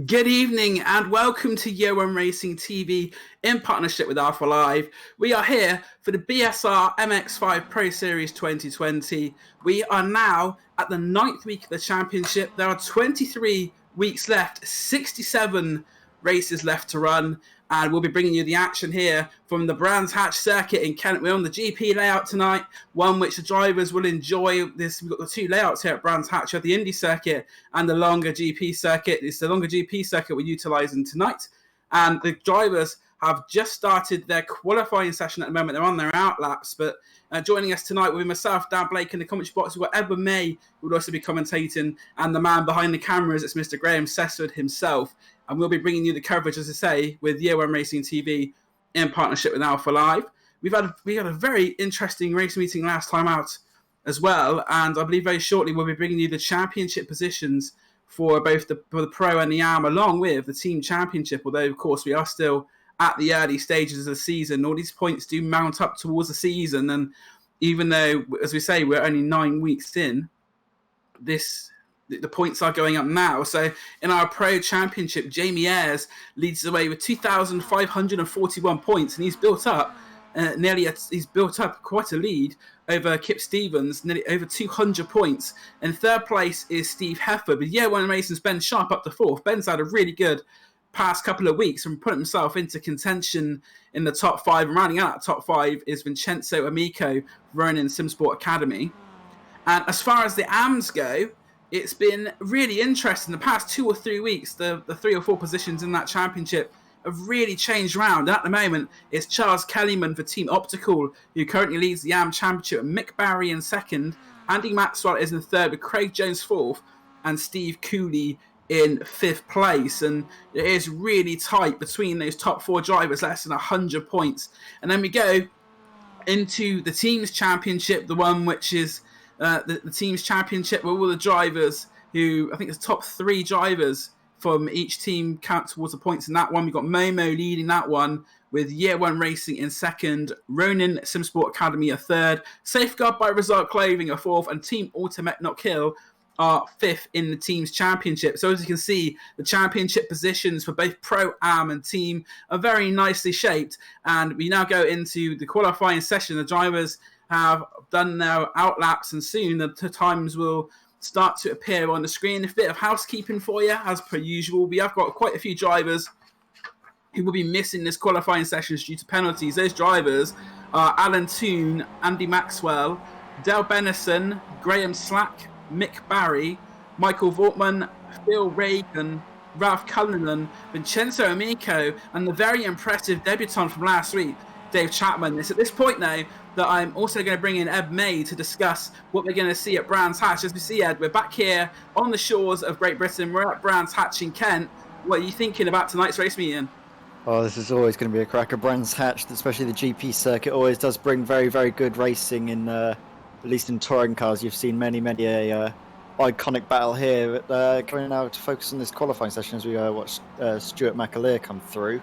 Good evening and welcome to Year One Racing TV in partnership with Alpha Live. We are here for the BSR MX5 Pro Series 2020. We are now at the 9th week of the championship. There are 23 weeks left, 67 races left to run, and we'll be bringing you the action here from the Brands Hatch circuit in Kent. We're on the GP layout tonight, one which the drivers will enjoy. We've got the two layouts here at Brands Hatch. You have the Indy circuit and the longer GP circuit. It's the longer GP circuit we're utilising tonight, and the drivers have just started their qualifying session at the moment. They're on their out laps, but joining us tonight will be myself, Dan Blake, in the commentary box. We've got Edward May, who will also be commentating, and the man behind the cameras, it's Mr. Graham Sesswood himself. And we'll be bringing you the coverage, as I say, with Year One Racing TV in partnership with Alpha Live. We had a very interesting race meeting last time out as well, and I believe very shortly we'll be bringing you the championship positions for both the Pro and the Am, along with the Team Championship, although, of course, we are still at the early stages of the season. All these points do mount up towards the season, and even though, as we say, we're only 9 weeks in, the points are going up now. So in our Pro Championship, Jamie Ayres leads the way with 2,541 points, and he's built up quite a lead over Kip Stevens, nearly over 200 points. In third place is Steve Heffer, but Year One Racing's Ben Sharp up to fourth. Ben's had a really good past couple of weeks and put himself into contention in the top five. And rounding out top five is Vincenzo Amico, Ronin Simsport Academy. And as far as the AMs go, it's been really interesting. The past 2 or 3 weeks, the 3 or 4 positions in that championship have really changed around. And at the moment, it's Charles Kellyman for Team Optical, who currently leads the AM Championship. Mick Barry in second. Andy Maxwell is in third, with Craig Jones fourth, and Steve Cooley in fifth place. And it is really tight between those top 4 drivers, less than 100 points. And then we go into the Teams Championship, the one which is the Teams Championship, where all the drivers who, I think there's top 3 drivers from each team count towards the points in that one. We've got Momo leading that one with Year One Racing in second, Ronin Simsport Academy a third, Safeguard by Result Clothing a fourth, and Team Ultimate Not Kill are fifth in the Teams Championship. So as you can see, the championship positions for both Pro, Am and Team are very nicely shaped. And we now go into the qualifying session. The drivers have done their out laps, and soon the times will start to appear on the screen. A bit of housekeeping for you, as per usual. We have got quite a few drivers who will be missing this qualifying sessions due to penalties. Those drivers are Alan Toon, Andy Maxwell, Dale Bennison, Graham Slack, Mick Barry, Michael Vortman, Phil Reagan, Ralph Cullinan, Vincenzo Amico, and the very impressive debutant from last week, Dave Chapman. It's at this point now that I'm also going to bring in Ed May to discuss what we're going to see at Brands Hatch. As we see, Ed, we're back here on the shores of Great Britain. We're at Brands Hatch in Kent. What are you thinking about tonight's race meeting? Oh, this is always going to be a cracker. Brands Hatch, especially the GP circuit, always does bring very, very good racing in, at least in touring cars. You've seen many a iconic battle here. But going now to focus on this qualifying session as we watch Stuart McAleer come through.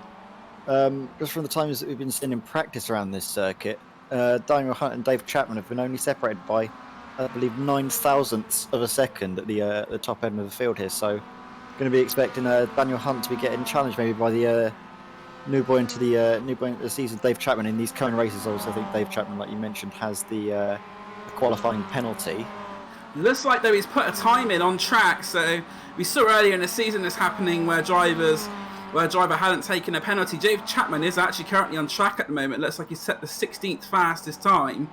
Just from the times that we've been seeing in practice around this circuit, Daniel Hunt and Dave Chapman have been only separated by, I believe, 9 thousandths of a second at the top end of the field here. So, going to be expecting Daniel Hunt to be getting challenged maybe by the new boy into the season, Dave Chapman. In these coming races, also, I think Dave Chapman, like you mentioned, has the qualifying penalty. Looks like though he's put a time in on track. So we saw earlier in the season this happening where a driver hadn't taken a penalty. Dave Chapman is actually currently on track at the moment. Looks like he's set the 16th fastest time.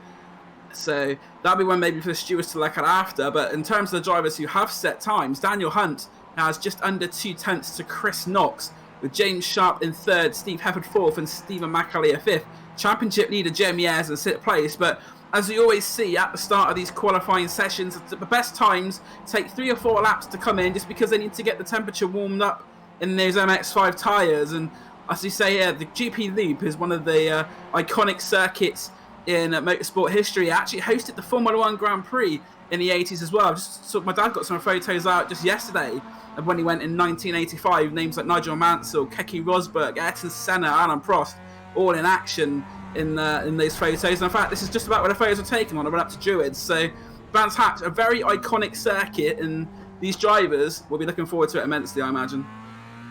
So that'll be one maybe for the stewards to look at after. But in terms of the drivers who have set times, Daniel Hunt has just under 2 tenths to Chris Knox, with James Sharp in third, Steve Hefford fourth, and Stephen McAleer fifth. Championship leader Jamie Ayres in sixth place. But as we always see at the start of these qualifying sessions, the best times take 3 or 4 laps to come in, just because they need to get the temperature warmed up in those MX5 tyres. And as you say here, the GP Loop is one of the iconic circuits in motorsport history. It actually hosted the Formula 1 Grand Prix in the 80s as well. My dad got some photos out just yesterday of when he went in 1985. Names like Nigel Mansell, Keke Rosberg, Ayrton Senna, Alain Prost, all in action in those photos. And in fact, this is just about where the photos were taken on the run up to Druids. So Brands Hatch, a very iconic circuit, and these drivers will be looking forward to it immensely, I imagine.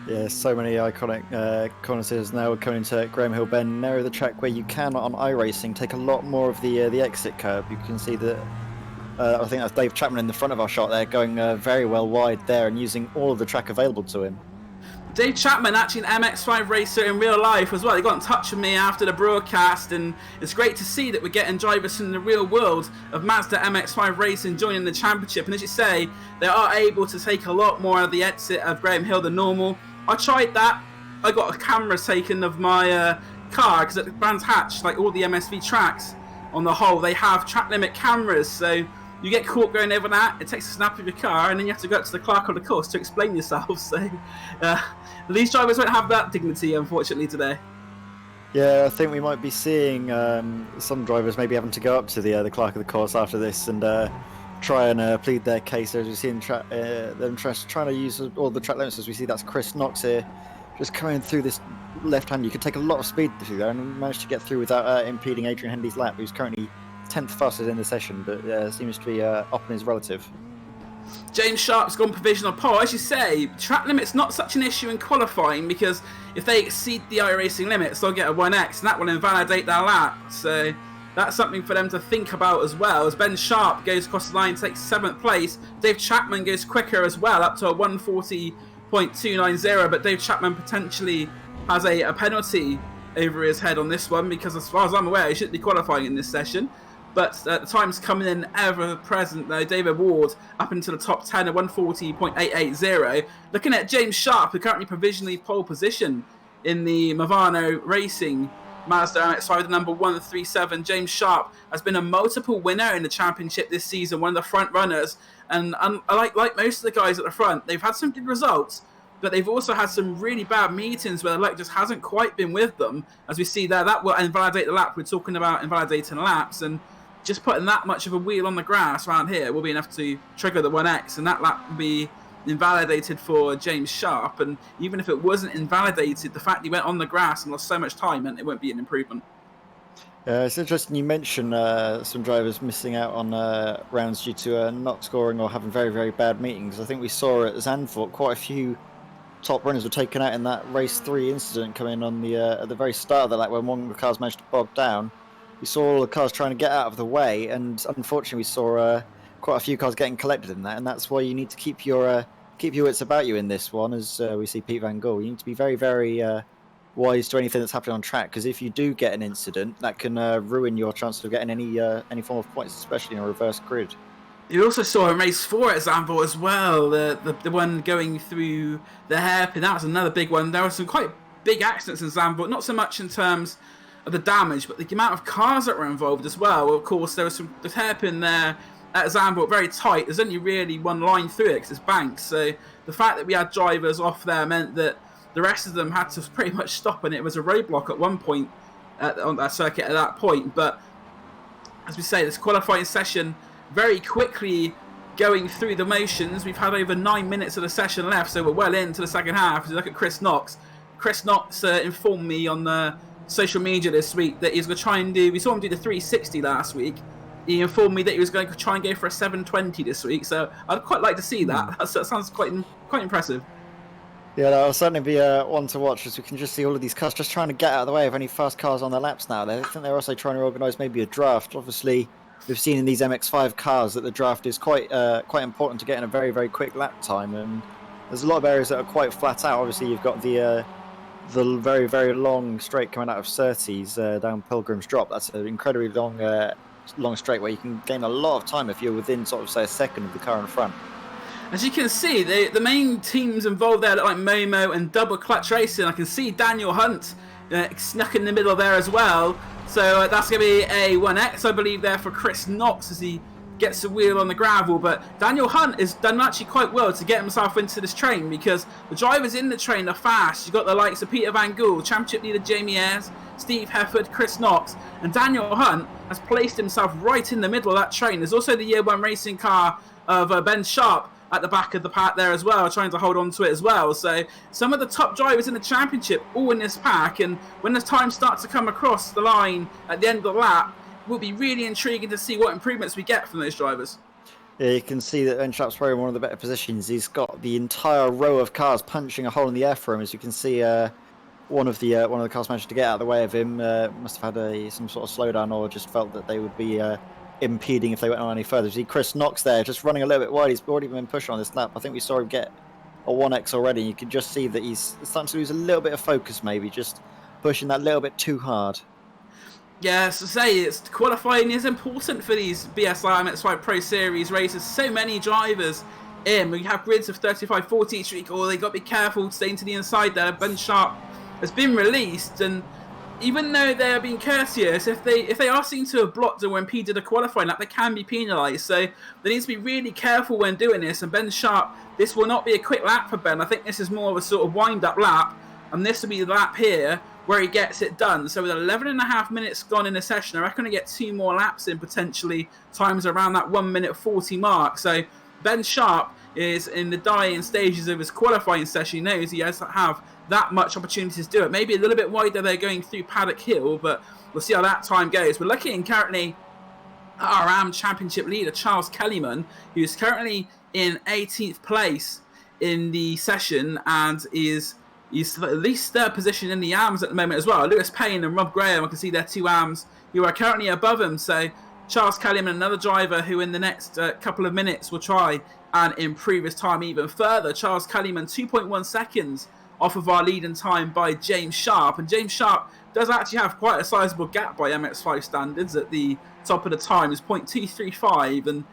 Yeah, so many iconic corners now coming to Graham Hill Bend, an area of the track where you can on iRacing take a lot more of the exit curb. You can see that I think that's Dave Chapman in the front of our shot there, going very well wide there and using all of the track available to him. Dave Chapman, actually an MX5 racer in real life as well. He got in touch with me after the broadcast, and it's great to see that we're getting drivers from the real world of Mazda MX5 racing joining the championship. And as you say, they are able to take a lot more of the exit of Graham Hill than normal. I tried that. I got a camera taken of my car because at Brands Hatch, like all the MSV tracks on the whole, they have track limit cameras. So you get caught going over that, it takes a snap of your car, and then you have to go up to the clerk on the course to explain yourself. So these drivers won't have that dignity, unfortunately, today. Yeah, I think we might be seeing some drivers maybe having to go up to the clerk of the course after this and try and plead their case. As we see them trying to use all the track limits, as we see that's Chris Knox here, just coming through this left hand. You could take a lot of speed through there and managed to get through without impeding Adrian Hendy's lap, who's currently 10th fastest in the session, but seems to be up in his relative. James Sharp's gone provisional pole. As you say, track limit's not such an issue in qualifying because if they exceed the iRacing limits, they'll get a 1x, and that will invalidate their lap. So that's something for them to think about as well. As Ben Sharp goes across the line, takes 7th place. Dave Chapman goes quicker as well, up to a 140.290, but Dave Chapman potentially has a penalty over his head on this one because as far as I'm aware, he shouldn't be qualifying in this session. But the time's coming in ever present though. David Ward up into the top 10 at 140.880. Looking at James Sharp, who currently provisionally pole position in the Movano Racing Mazda MX5, the number 137. James Sharp has been a multiple winner in the championship this season, one of the front runners. And like most of the guys at the front, they've had some good results, but they've also had some really bad meetings where the luck just hasn't quite been with them. As we see there, that will invalidate the lap. We're talking about invalidating laps, and just putting that much of a wheel on the grass around here will be enough to trigger the 1x, and that lap will be invalidated for James Sharp. And even if it wasn't invalidated, the fact he went on the grass and lost so much time meant it won't be an improvement. It's interesting you mention some drivers missing out on rounds due to not scoring or having very, very bad meetings. I think we saw at Zandvoort quite a few top runners were taken out in that race 3 incident coming on the at the very start of the lap when one of the cars managed to bog down. We saw all the cars trying to get out of the way, and unfortunately we saw quite a few cars getting collected in that, and that's why you need to keep your wits about you in this one, as we see Pete Van Gool. You need to be very, very wise to anything that's happening on track, because if you do get an incident, that can ruin your chance of getting any form of points, especially in a reverse grid. You also saw in race 4 at Zandvoort as well, the one going through the hairpin. That was another big one. There were some quite big accidents in Zandvoort, not so much in terms of the damage, but the amount of cars that were involved as well. Of course, there was the hairpin there at Zandvoort, very tight. There's only really one line through it because it's banks. So the fact that we had drivers off there meant that the rest of them had to pretty much stop, and it was a roadblock at one point on that circuit at that point. But as we say, this qualifying session very quickly going through the motions. We've had over 9 minutes of the session left, so we're well into the second half. As you look at Chris Knox, informed me on the social media this week that he's going to try and do, we saw him do the 360 last week. He informed me that he was going to try and go for a 720 this week, so I'd quite like to see that. That sounds quite impressive. Yeah, that'll certainly be one to watch, as we can just see all of these cars just trying to get out of the way of any fast cars on their laps now. I think they're also trying to organise maybe a draft. Obviously, we've seen in these MX5 cars that the draft is quite important to getting a very, very quick lap time, and there's a lot of areas that are quite flat out. Obviously, you've got the very, very long straight coming out of Surtees down Pilgrim's Drop. That's an incredibly long straight where you can gain a lot of time if you're within sort of, say, a second of the car in front. As you can see, the main teams involved there look like Momo and Double Clutch Racing. I can see Daniel Hunt snuck in the middle there as well. So that's going to be a 1x, I believe, there for Chris Knox as he gets a wheel on the gravel. But Daniel Hunt has done actually quite well to get himself into this train, because the drivers in the train are fast. You've got the likes of Peter Van Gool, Championship leader Jamie Ayres, Steve Hefford, Chris Knox, and Daniel Hunt has placed himself right in the middle of that train. There's also the Year 1 racing car of Ben Sharp at the back of the pack there as well, trying to hold on to it as well. So some of the top drivers in the championship all in this pack, and when the time starts to come across the line at the end of the lap, will be really intriguing to see what improvements we get from those drivers. Yeah, you can see that Ben Sharp's probably in one of the better positions. He's got the entire row of cars punching a hole in the air for him. As you can see, one of the cars managed to get out of the way of him. Must have had some sort of slowdown, or just felt that they would be impeding if they went on any further. You see Chris Knox there, just running a little bit wide. He's already been pushing on this lap. I think we saw him get a 1x already. You can just see that he's starting to lose a little bit of focus, maybe just pushing that little bit too hard. Yeah, so say it's qualifying is important for these BSR MX5 Pro Series races. So many drivers in. We have grids of 35, 40 each week. Oh, they got to be careful staying to the inside there. Ben Sharp has been released, and even though they are being courteous, if they are seen to have blocked or impeded a qualifying lap, they can be penalised. So they need to be really careful when doing this. And Ben Sharp, this will not be a quick lap for Ben. I think this is more of a sort of wind-up lap, and this will be the lap here where he gets it done. So with 11.5 minutes gone in the session, I reckon I get 2 more laps in potentially, times around that 1 minute 40 mark. So Ben Sharp is in the dying stages of his qualifying session. He knows he has to have that much opportunity to do it. Maybe a little bit wider they're going through Paddock Hill, but we'll see how that time goes. We're looking currently at our AM Championship leader, Charles Kellyman, who's currently in 18th place in the session and is at least third position in the AMs at the moment as well. Lewis Payne and Rob Graham, I can see they're 2 AMs who are currently above him. So Charles Kellyman, another driver who in the next couple of minutes will try and improve his time even further. Charles Kellyman, 2.1 seconds off of our leading time by James Sharp. And James Sharp does actually have quite a sizable gap by MX5 standards at the top of the time. It's 0.235.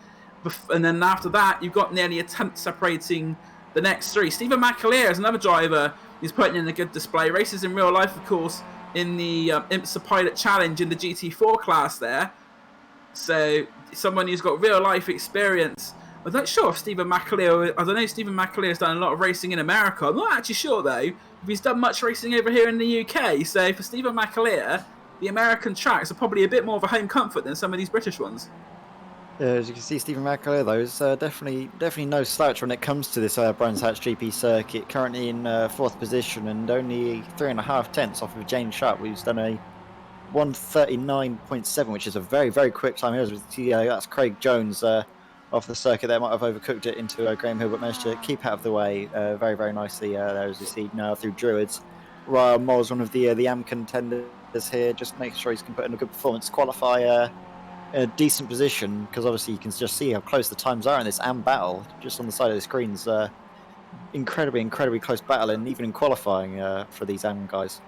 And then after that, you've got nearly a tenth separating the next 3. Stephen McAleer is another driver who's putting in a good display. Races in real life, of course, in the IMSA Pilot Challenge in the GT4 class there. So someone who's got real life experience. I'm not sure if Stephen McAleer, I don't know if Stephen McAleer has done a lot of racing in America. I'm not actually sure though if he's done much racing over here in the UK. So for Stephen McAleer, the American tracks are probably a bit more of a home comfort than some of these British ones. As you can see, Stephen McAleer, though, is definitely no slouch when it comes to this Brands Hatch GP circuit. Currently in 4th position and only 3.5 tenths off of James Sharp, who's done a 1:39.7, which is a very, very quick time. Here, that's Craig Jones off the circuit there. Might have overcooked it into Graham Hill, but managed to keep out of the way very, very nicely there, as you see now through Druids. Ryan Moores, one of the AM contenders here, just making sure he's can put in a good performance, qualify in a decent position, because obviously you can just see how close the times are in this AM battle just on the side of the screens. Incredibly close battle, and even in qualifying for these AM guys.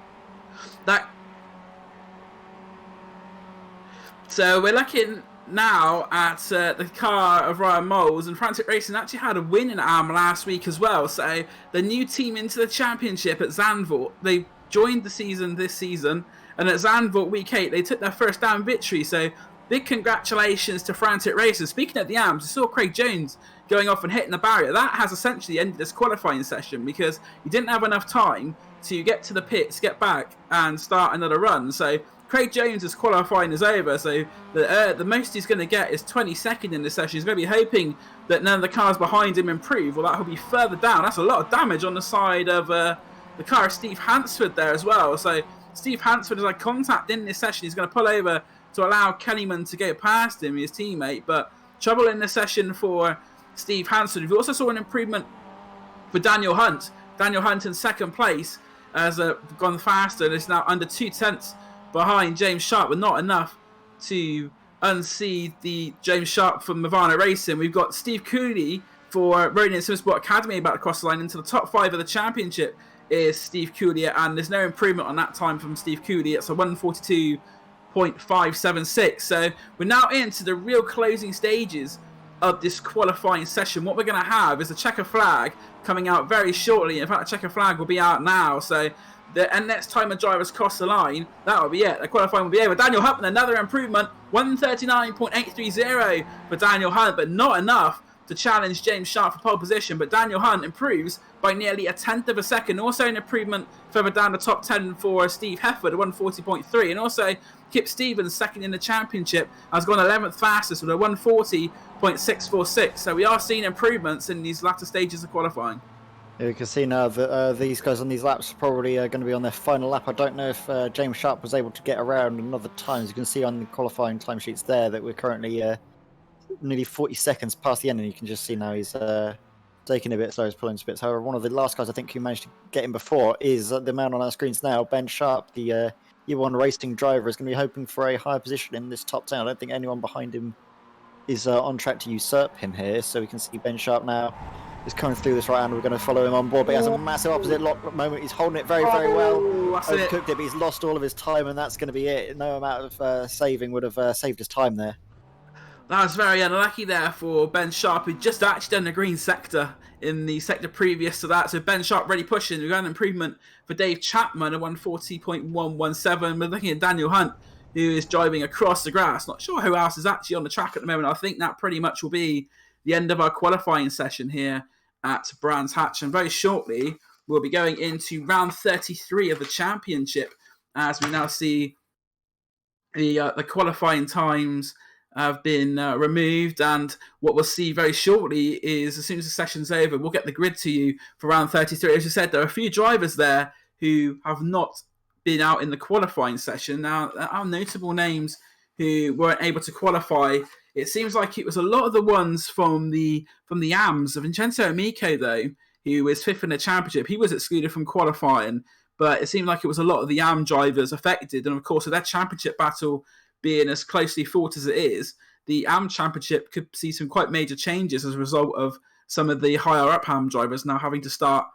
So we're looking now at the car of Ryan Moles, and Frantic Racing actually had a win in AM last week as well. So the new team into the championship at Zandvoort, they joined the season this season, and at Zandvoort week 8 they took their first AM victory. So big congratulations to Frantic Racing. Speaking of the AMs, you saw Craig Jones going off and hitting the barrier. That has essentially ended this qualifying session because he didn't have enough time to get to the pits, get back, and start another run. So Craig Jones' qualifying is over, so the most he's going to get is 22nd in this session. He's going to be hoping that none of the cars behind him improve, or that will be further down. That's a lot of damage on the side of the car of Steve Hansford there as well. So Steve Hansford, as I contact in this session, he's going to pull over to allow Kellyman to go past him, his teammate. But trouble in the session for Steve Hansford. We also saw an improvement for Daniel Hunt. Daniel Hunt in 2nd place has gone faster and is now under 2 tenths behind James Sharp, but not enough to unseat the James Sharp from Mavana Racing. We've got Steve Cooley for Rodin Simsport Academy about to cross the line into the top 5 of the championship is Steve Cooley, and there's no improvement on that time from Steve Cooley. It's a 1:42.576. So we're now into the real closing stages of this qualifying session. What we're going to have is a checker flag coming out very shortly. In fact, the checker flag will be out now. So and next time a driver's cross the line, that will be it. The qualifying will be over. Daniel Hunt with another improvement, 1:39.830 for Daniel Hunt, but not enough to challenge James Sharp for pole position. But Daniel Hunt improves by nearly a tenth of a second. Also an improvement further down the top 10 for Steve Hefford at 1:40.3. And also Kip Stevens, 2nd in the championship, has gone 11th fastest with a 1:40.646. So we are seeing improvements in these latter stages of qualifying. You can see now that these guys on these laps are probably going to be on their final lap. I don't know if James Sharp was able to get around another time. As you can see on the qualifying timesheets there that we're currently nearly 40 seconds past the end, and you can just see now he's taking a bit slow, he's pulling to bits. However, one of the last guys I think who managed to get him before is the man on our screens now, Ben Sharp, the Year 1 racing driver, is going to be hoping for a higher position in this top 10. I don't think anyone behind him is on track to usurp him here, so we can see Ben Sharp now is coming through this right hand. We're going to follow him on board, but he has a massive opposite lock moment. He's holding it very, very well. Overcooked it, but he's lost all of his time, and that's going to be it. No amount of saving would have saved his time there. That was very unlucky there for Ben Sharp, who just actually done the green sector in the sector previous to that. So Ben Sharp really pushing. We've got an improvement for Dave Chapman, a 140.117. We're looking at Daniel Hunt, who is driving across the grass. Not sure who else is actually on the track at the moment. I think that pretty much will be the end of our qualifying session here at Brands Hatch. And very shortly, we'll be going into round 33 of the championship, as we now see the qualifying times have been removed, and what we'll see very shortly is, as soon as the session's over, we'll get the grid to you for round 33. As you said, there are a few drivers there who have not been out in the qualifying session. Now, there are notable names who weren't able to qualify. It seems like it was a lot of the ones from the AMs. Vincenzo Amico, though, who was fifth in the championship, he was excluded from qualifying, but it seemed like it was a lot of the AM drivers affected, and of course, with their championship battle being as closely fought as it is, the AM Championship could see some quite major changes as a result of some of the higher up AM drivers now having to start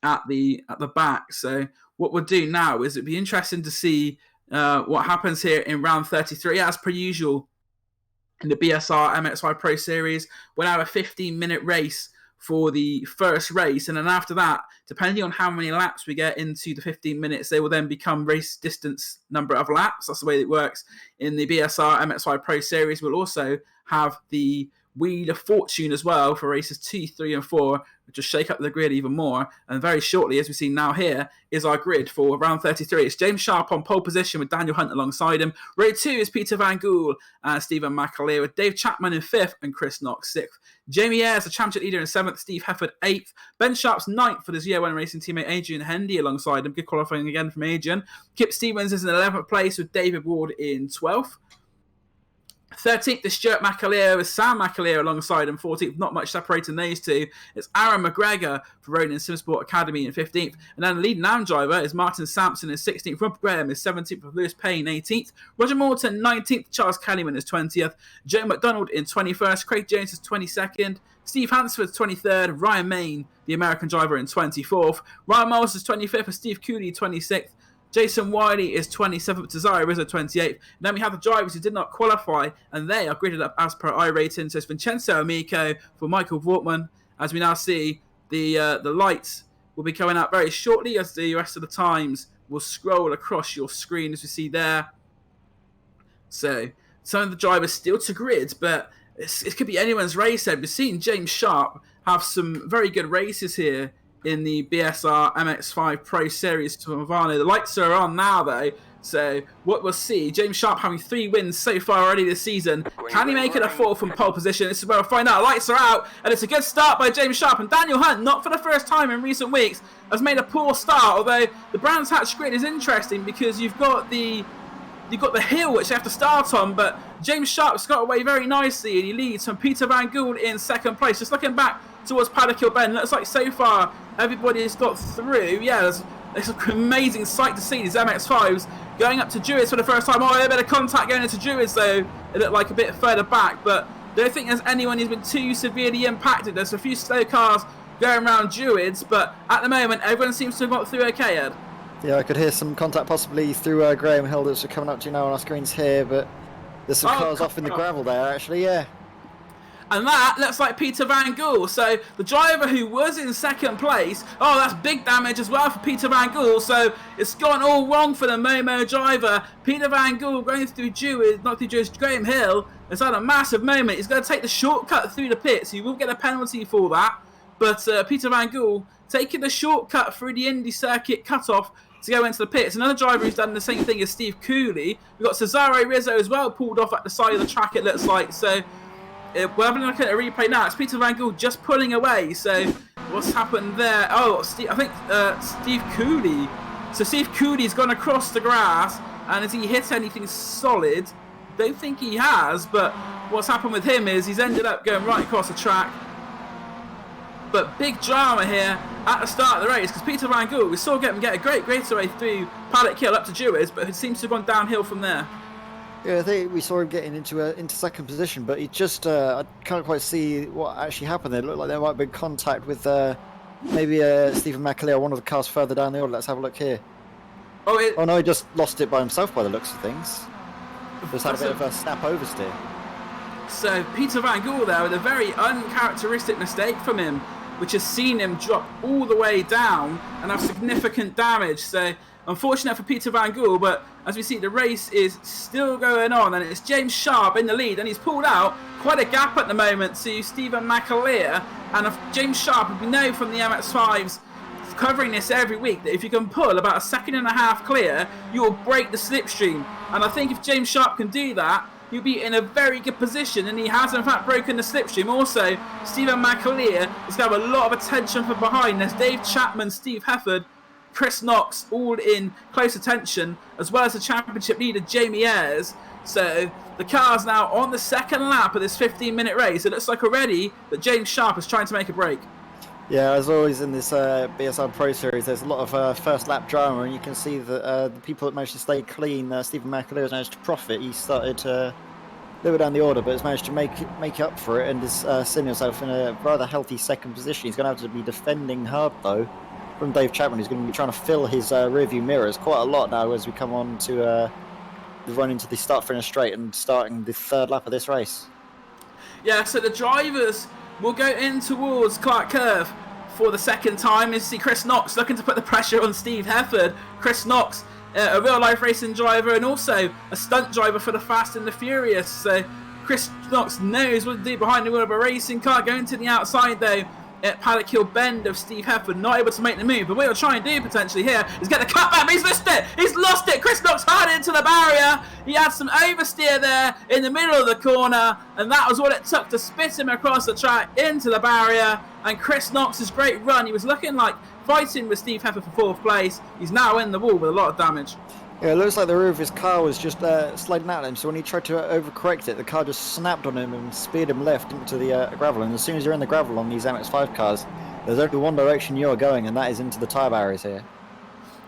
at the back. So what we'll do now is it'd be interesting to see what happens here in round 33. As per usual in the BSR MX5 Pro Series, we'll have a 15-minute race for the first race, and then after that, depending on how many laps we get into the 15 minutes, they will then become race distance number of laps. That's the way it works in the BSR MX5 Pro Series. We'll also have the Wheel of Fortune as well for races 2, 3, and 4, which will shake up the grid even more. And very shortly, as we see now here, is our grid for round 33. It's James Sharp on pole position with Daniel Hunt alongside him. Row 2 is Peter Van Gool and Stephen McAleer, with Dave Chapman in 5th and Chris Knox 6th. Jamie Ayres, the championship leader, in 7th. Steve Hefford 8th. Ben Sharp's 9th for his Year 1 racing teammate Adrian Hendy alongside him. Good qualifying again from Adrian. Kip Stevens is in 11th place with David Ward in 12th. 13th is Stuart McAleer with Sam McAleer alongside him. 14th, not much separating those two. It's Aaron McGregor for Ronin Simsport Academy in 15th. And then the lead NAM driver is Martin Sampson in 16th. Rob Graham is 17th with Lewis Payne 18th. Roger Morton 19th. Charles Kellyman is 20th. Joe McDonald in 21st. Craig Jones is 22nd. Steve Hansford 23rd. Ryan Main, the American driver, in 24th. Ryan Miles is 25th. And Steve Cooley 26th. Jason Wiley is 27th, Desiree Rizzo 28th. And then we have the drivers who did not qualify, and they are gridded up as per iRating. So it's Vincenzo Amico for Michael Vortman. As we now see, the lights will be coming out very shortly, as the rest of the times will scroll across your screen, as we see there. So some of the drivers still to grid, but it could be anyone's race here. We've seen James Sharp have some very good races here in the BSR MX5 Pro Series to Havana. The lights are on now, though, so what we'll see, James Sharp having 3 wins so far already this season. Can he make it a 4th from pole position? This is where we'll find out. Lights are out, and it's a good start by James Sharp. And Daniel Hunt, not for the first time in recent weeks, has made a poor start, although the Brands Hatch grid is interesting because you've got the hill which they have to start on, but James Sharp's got away very nicely, and he leads from Peter Van Gool in 2nd place. Just looking back towards Paddock Hill Bend, looks like so far everybody's got through. Yeah, it's an amazing sight to see these MX5s going up to Druids for the first time. Oh, a bit of contact going into Druids, though. It looked like a bit further back, but I don't think there's anyone who's been too severely impacted. There's a few slow cars going around Druids, but at the moment everyone seems to have got through okay, Ed. Yeah, I could hear some contact possibly through Graham Hill that's coming up to you now on our screens here, but there's some cars off in the gravel there, actually, yeah. And that looks like Peter Van Gool. So the driver who was in 2nd place, that's big damage as well for Peter Van Gool. So it's gone all wrong for the Momo driver. Peter Van Gool going through Graham Hill has had a massive moment. He's going to take the shortcut through the pits. He will get a penalty for that. But Peter Van Gool taking the shortcut through the Indy Circuit cutoff to go into the pits. Another driver who's done the same thing is Steve Cooley. We've got Cesare Rizzo as well, pulled off at the side of the track, it looks like. So we're having a look at a replay now. It's Peter Van Gool just pulling away. So what's happened there? I think Steve Cooley. So Steve Cooley's gone across the grass, and has he hit anything solid? Don't think he has, but what's happened with him is he's ended up going right across the track. But big drama here at the start of the race, because Peter Van Gool, we saw him get a great way through Paddock Hill up to Dewars, but it seems to have gone downhill from there. Yeah, I think we saw him getting into second position, but he just I can't quite see what actually happened there. It looked like there might have been contact with maybe Stephen McAleer, one of the cars further down the order. Let's have a look here. Oh no, he just lost it by himself by the looks of things. Just had a bit of a snap oversteer. So Peter Van Gool there with a very uncharacteristic mistake from him, which has seen him drop all the way down and have significant damage. So unfortunate for Peter Van Gool, but as we see, the race is still going on, and it's James Sharp in the lead, and he's pulled out quite a gap at the moment to Stephen McAleer. And James Sharp, we know from the MX5s covering this every week, that if you can pull about 1.5 seconds clear, you will break the slipstream. And I think if James Sharp can do that, he'll be in a very good position, and he has in fact broken the slipstream. Also, Stephen McAleer is going to have a lot of attention from behind. There's Dave Chapman, Steve Hefford, Chris Knox, all in close attention, as well as the championship leader Jamie Ayres. So the car's now on the second lap of this 15-minute race. It looks like already that James Sharp is trying to make a break. Yeah, as always in this BSR Pro Series, there's a lot of first lap drama, and you can see that the people that managed to stay clean, Stephen McAleer has managed to profit. He started a little bit down the order, but has managed to make up for it, and is seeing himself in a rather healthy second position. He's going to have to be defending hard, though, from Dave Chapman, who's going to be trying to fill his rear-view mirrors quite a lot now as we come on to the run into the start-finish straight and starting the third lap of this race. Yeah, so the drivers will go in towards Clark Curve for the second time. You see Chris Knox looking to put the pressure on Steve Hefford. Chris Knox, a real-life racing driver and also a stunt driver for the Fast and the Furious. So Chris Knox knows what to do behind the wheel of a racing car. Going to the outside, though, at Paddock Hill bend of Steve Hefford, not able to make the move. But what he'll try and do potentially here is get the cut back, but he's missed it! He's lost it! Chris Knox hard into the barrier. He had some oversteer there in the middle of the corner, and that was what it took to spit him across the track into the barrier. And Chris Knox's great run, he was looking like fighting with Steve Hefford for fourth place. He's now in the wall with a lot of damage. Yeah, it looks like the rear of his car was just sliding out at him, so when he tried to overcorrect it, the car just snapped on him and speared him left into the gravel. And as soon as you're in the gravel on these MX5 cars, there's only one direction you're going, and that is into the tyre barriers here.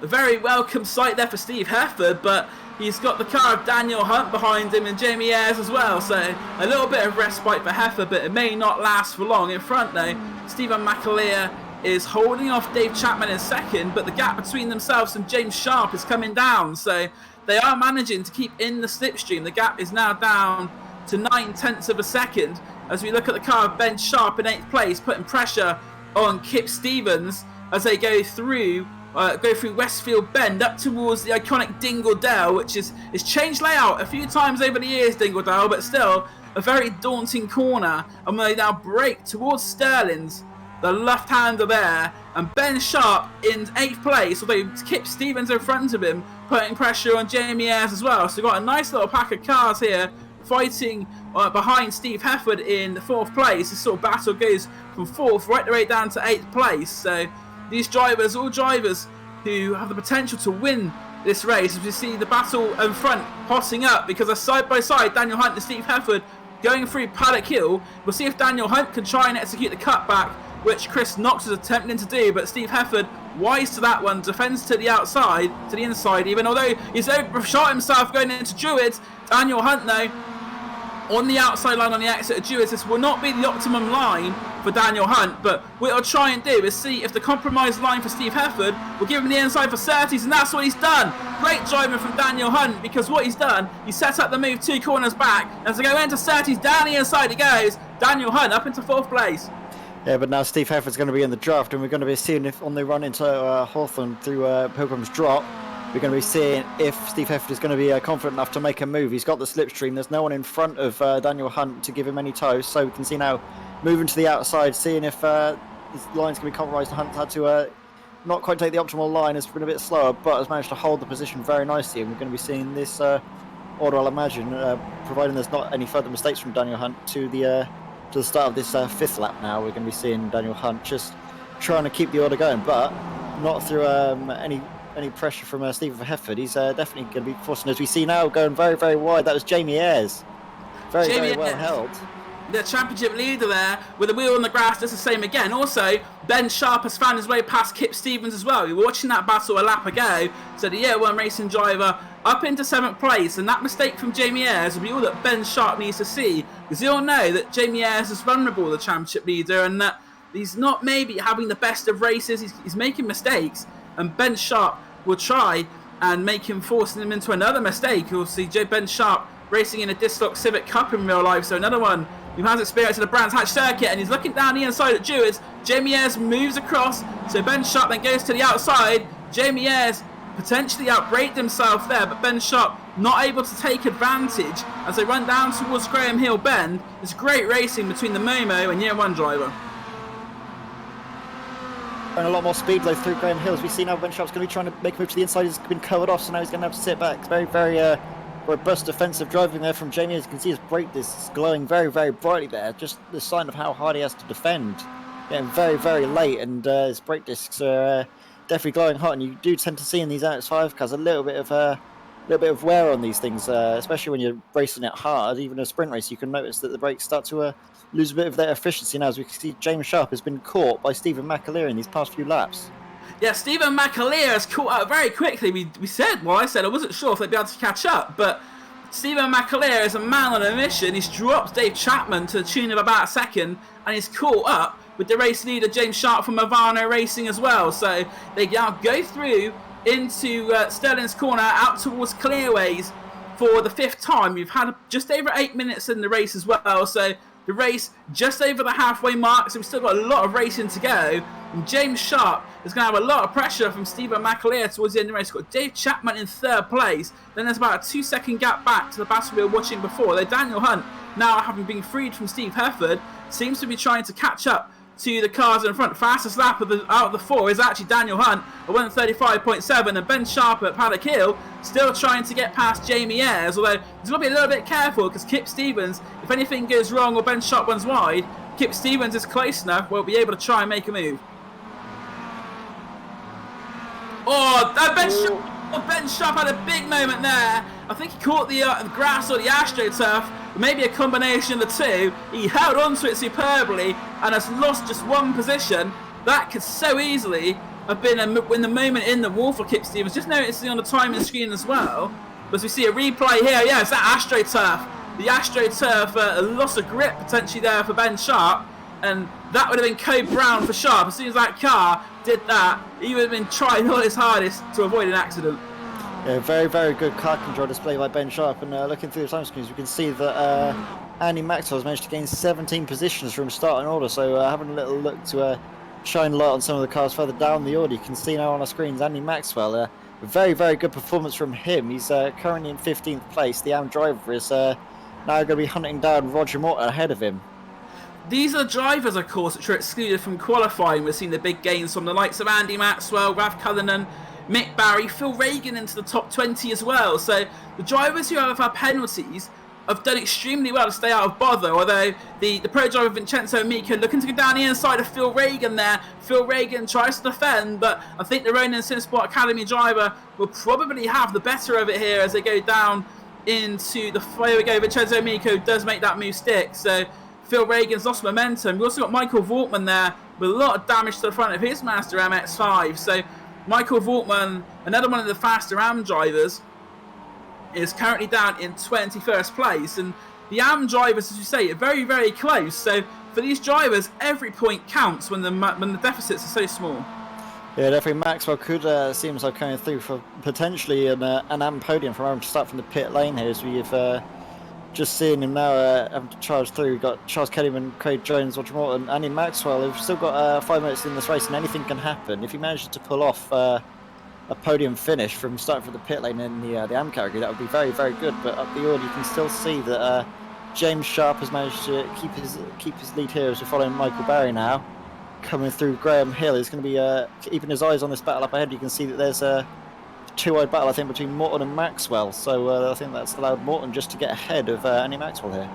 A very welcome sight there for Steve Hefford, but he's got the car of Daniel Hunt behind him and Jamie Ayres as well, so a little bit of respite for Hefford, but it may not last for long. In front, though, Stephen McAleer is holding off Dave Chapman in second, but the gap between themselves and James Sharp is coming down, so they are managing to keep in the slipstream. The gap is now down to 9/10 of a second as we look at the car of Ben Sharp in 8th place, putting pressure on Kip Stevens as they go through Westfield Bend up towards the iconic Dingledale, which is changed layout a few times over the years, Dingledale, but still a very daunting corner. And they now break towards Sterling's, the left-hander there, and Ben Sharp in 8th place, although Kip Stevens in front of him, putting pressure on Jamie Ayres as well. So we've got a nice little pack of cars here fighting behind Steve Hefford in 4th place. This sort of battle goes from 4th right the way down to 8th place. So these drivers, all drivers who have the potential to win this race, as we see the battle in front hotting up, because they're side by side, Daniel Hunt and Steve Hefford going through Paddock Hill. We'll see if Daniel Hunt can try and execute the cutback, which Chris Knox is attempting to do, but Steve Hefford, wise to that one, defends to the outside, to the inside even, although he's shot himself going into Druids. Daniel Hunt, though, on the outside line on the exit of Druids. This will not be the optimum line for Daniel Hunt, but what he'll try and do is see if the compromised line for Steve Hefford will give him the inside for 30s, and that's what he's done. Great driving from Daniel Hunt, because what he's done, he set up the move 2 corners back, and as they go into 30s, down the inside he goes. Daniel Hunt up into 4th place. Yeah, but now Steve Hefford's going to be in the draft, and we're going to be seeing if on the run into Hawthorne through Pilgrim's Drop, we're going to be seeing if Steve Hefford is going to be confident enough to make a move. He's got the slipstream. There's no one in front of Daniel Hunt to give him any toes, so we can see now moving to the outside, seeing if his line's going to be compromised. Hunt's had to not quite take the optimal line, has been a bit slower, but has managed to hold the position very nicely, and we're going to be seeing this order, I'll imagine, providing there's not any further mistakes from Daniel Hunt to the start of this 5th lap now. We're going to be seeing Daniel Hunt just trying to keep the order going, but not through any pressure from Stephen Hefford. He's definitely going to be forcing, as we see now, going very, very wide. That was Jamie Ayres. Very well held. The championship leader there with the wheel on the grass does the same again. Also, Ben Sharp has found his way past Kip Stevens as well. We were watching that battle a lap ago. So the Year 1 racing driver up into 7th place, and that mistake from Jamie Ayres will be all that Ben Sharp needs to see, because you'll know that Jamie Ayres is vulnerable, the championship leader, and that he's not maybe having the best of races. He's making mistakes, and Ben Sharp will try and make him, forcing him into another mistake. You'll see Ben Sharp racing in a Dislock Civic Cup in real life, so another one who has experience in the Brands Hatch circuit, and he's looking down the inside at Dewards. Jamie Ayres moves across, so Ben Sharp then goes to the outside. Jamie Ayres potentially outbraked himself there, but Ben Sharp not able to take advantage as they run down towards Graham Hill Bend. It's great racing between the Momo and Year 1 driver. And a lot more speed though through Graham Hill. As we see now, Ben Sharp's going to be trying to make a move to the inside. He's been covered off, so now he's going to have to sit back. It's very robust defensive driving there from Jamie. As you can see, his brake disc is glowing very brightly there. Just the sign of how hard he has to defend. Getting very late, and his brake discs are definitely glowing hot. And you do tend to see in these MX5 cars a little bit of wear on these things, especially when you're racing it hard. Even in a sprint race, you can notice that the brakes start to lose a bit of their efficiency now. As we can see, James Sharp has been caught by Stephen McAleer in these past few laps. Yeah, Stephen McAleer has caught up very quickly. I said I wasn't sure if they'd be able to catch up, but Stephen McAleer is a man on a mission. He's dropped Dave Chapman to the tune of about a second, and he's caught up with the race leader James Sharp from Movano Racing as well. So they now go through into Sterling's Corner out towards Clearways for the 5th time. We've had just over 8 minutes in the race as well, so the race just over the halfway mark, so we've still got a lot of racing to go. And James Sharp is going to have a lot of pressure from Stephen McAleer towards the end of the race. We've got Dave Chapman in 3rd place. Then there's about a 2-second gap back to the battle we were watching before. Though Daniel Hunt, now having been freed from Steve Hefford, seems to be trying to catch up to the cars in front. Fastest lap out of the 4 is actually Daniel Hunt at 1:35.7, and Ben Sharp at Paddock Hill still trying to get past Jamie Ayres, although he's got to be a little bit careful because Kip Stevens, if anything goes wrong or Ben Sharp runs wide, Kip Stevens is close enough, will be able to try and make a move. Ben Sharp had a big moment there. I think he caught the grass or the AstroTurf, maybe a combination of the two. He held onto it superbly and has lost just one position. That could so easily have been in the moment in the wall for Kip Stevens. Just noticing on the timing screen as well, as we see a replay here. Yeah, it's that AstroTurf. The AstroTurf, a loss of grip potentially there for Ben Sharp, and that would have been Code Brown for Sharp. As soon as that car did that, he would have been trying all his hardest to avoid an accident. Yeah, very good car control display by Ben Sharp, and looking through the time screens we can see that Andy Maxwell has managed to gain 17 positions from start and order, so having a little look to shine light on some of the cars further down the order. You can see now on our screens Andy Maxwell, a very good performance from him. He's currently in 15th place. The AM driver is now going to be hunting down Roger Morton ahead of him. These are drivers, of course, which are excluded from qualifying. We're seeing the big gains from the likes of Andy Maxwell, Ralph Cullinan, Mick Barry, Phil Reagan into the top 20 as well. So the drivers who have had penalties have done extremely well to stay out of bother, although the pro driver Vincenzo Amico looking to go down the inside of Phil Reagan there. Phil Reagan tries to defend, but I think the Ronin Simsport Academy driver will probably have the better of it here as they go down into the... There we go, Vincenzo Amico does make that move stick, so Phil Reagan's lost momentum. We've also got Michael Vortman there with a lot of damage to the front of his Master MX5, so Michael Vortman, another one of the faster AM drivers, is currently down in 21st place. And the AM drivers, as you say, are very close. So for these drivers, every point counts when the deficits are so small. Yeah, definitely. Maxwell could see himself coming through for potentially an AM podium from him to start from the pit lane here, as we've just seen him now having to charge through. We've got Charles Kellyman, Craig Jones, Roger Morton, Andy Maxwell. We've still got 5 minutes in this race, and anything can happen. If he manages to pull off a podium finish from starting from the pit lane in the AM category, that would be very good. But up the order, you can still see that James Sharp has managed to keep his lead here as we're following Michael Barry now. Coming through Graham Hill, he's going to be keeping his eyes on this battle up ahead. You can see that there's a two-eyed battle, I think, between Morton and Maxwell. So I think that's allowed Morton just to get ahead of Andy Maxwell here.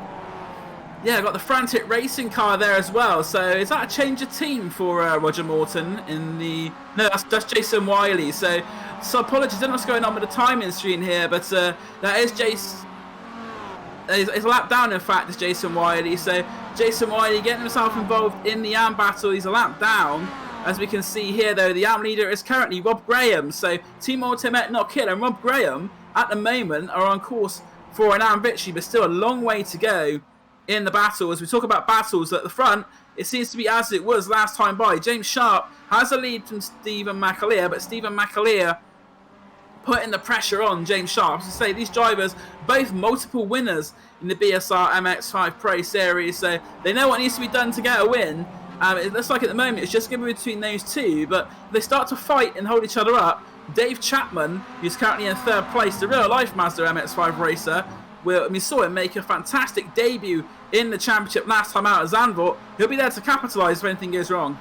Yeah, got the Frantic Racing car there as well. So is that a change of team for Roger Morton in the... No, that's Jason Wiley. So apologies, I don't know what's going on with the timing screen here, but that is Jason... He's a lap down, in fact, is Jason Wiley. So Jason Wiley getting himself involved in the AM battle. He's a lap down. As we can see here, though, the AM leader is currently Rob Graham. So Team Ultimate Not Kill and Rob Graham, at the moment, are on course for an AM victory, but still a long way to go in the battle. As we talk about battles at the front, it seems to be as it was last time by. James Sharp has a lead from Stephen McAleer, but Stephen McAleer putting the pressure on James Sharp. As I say, these drivers, both multiple winners in the BSR MX5 Pro Series, so they know what needs to be done to get a win. It looks like at the moment it's just going to be between those two, but they start to fight and hold each other up. Dave Chapman, who's currently in third place, the real-life Mazda MX5 racer, we saw him make a fantastic debut in the championship last time out at Zandvoort. He'll be there to capitalise if anything goes wrong.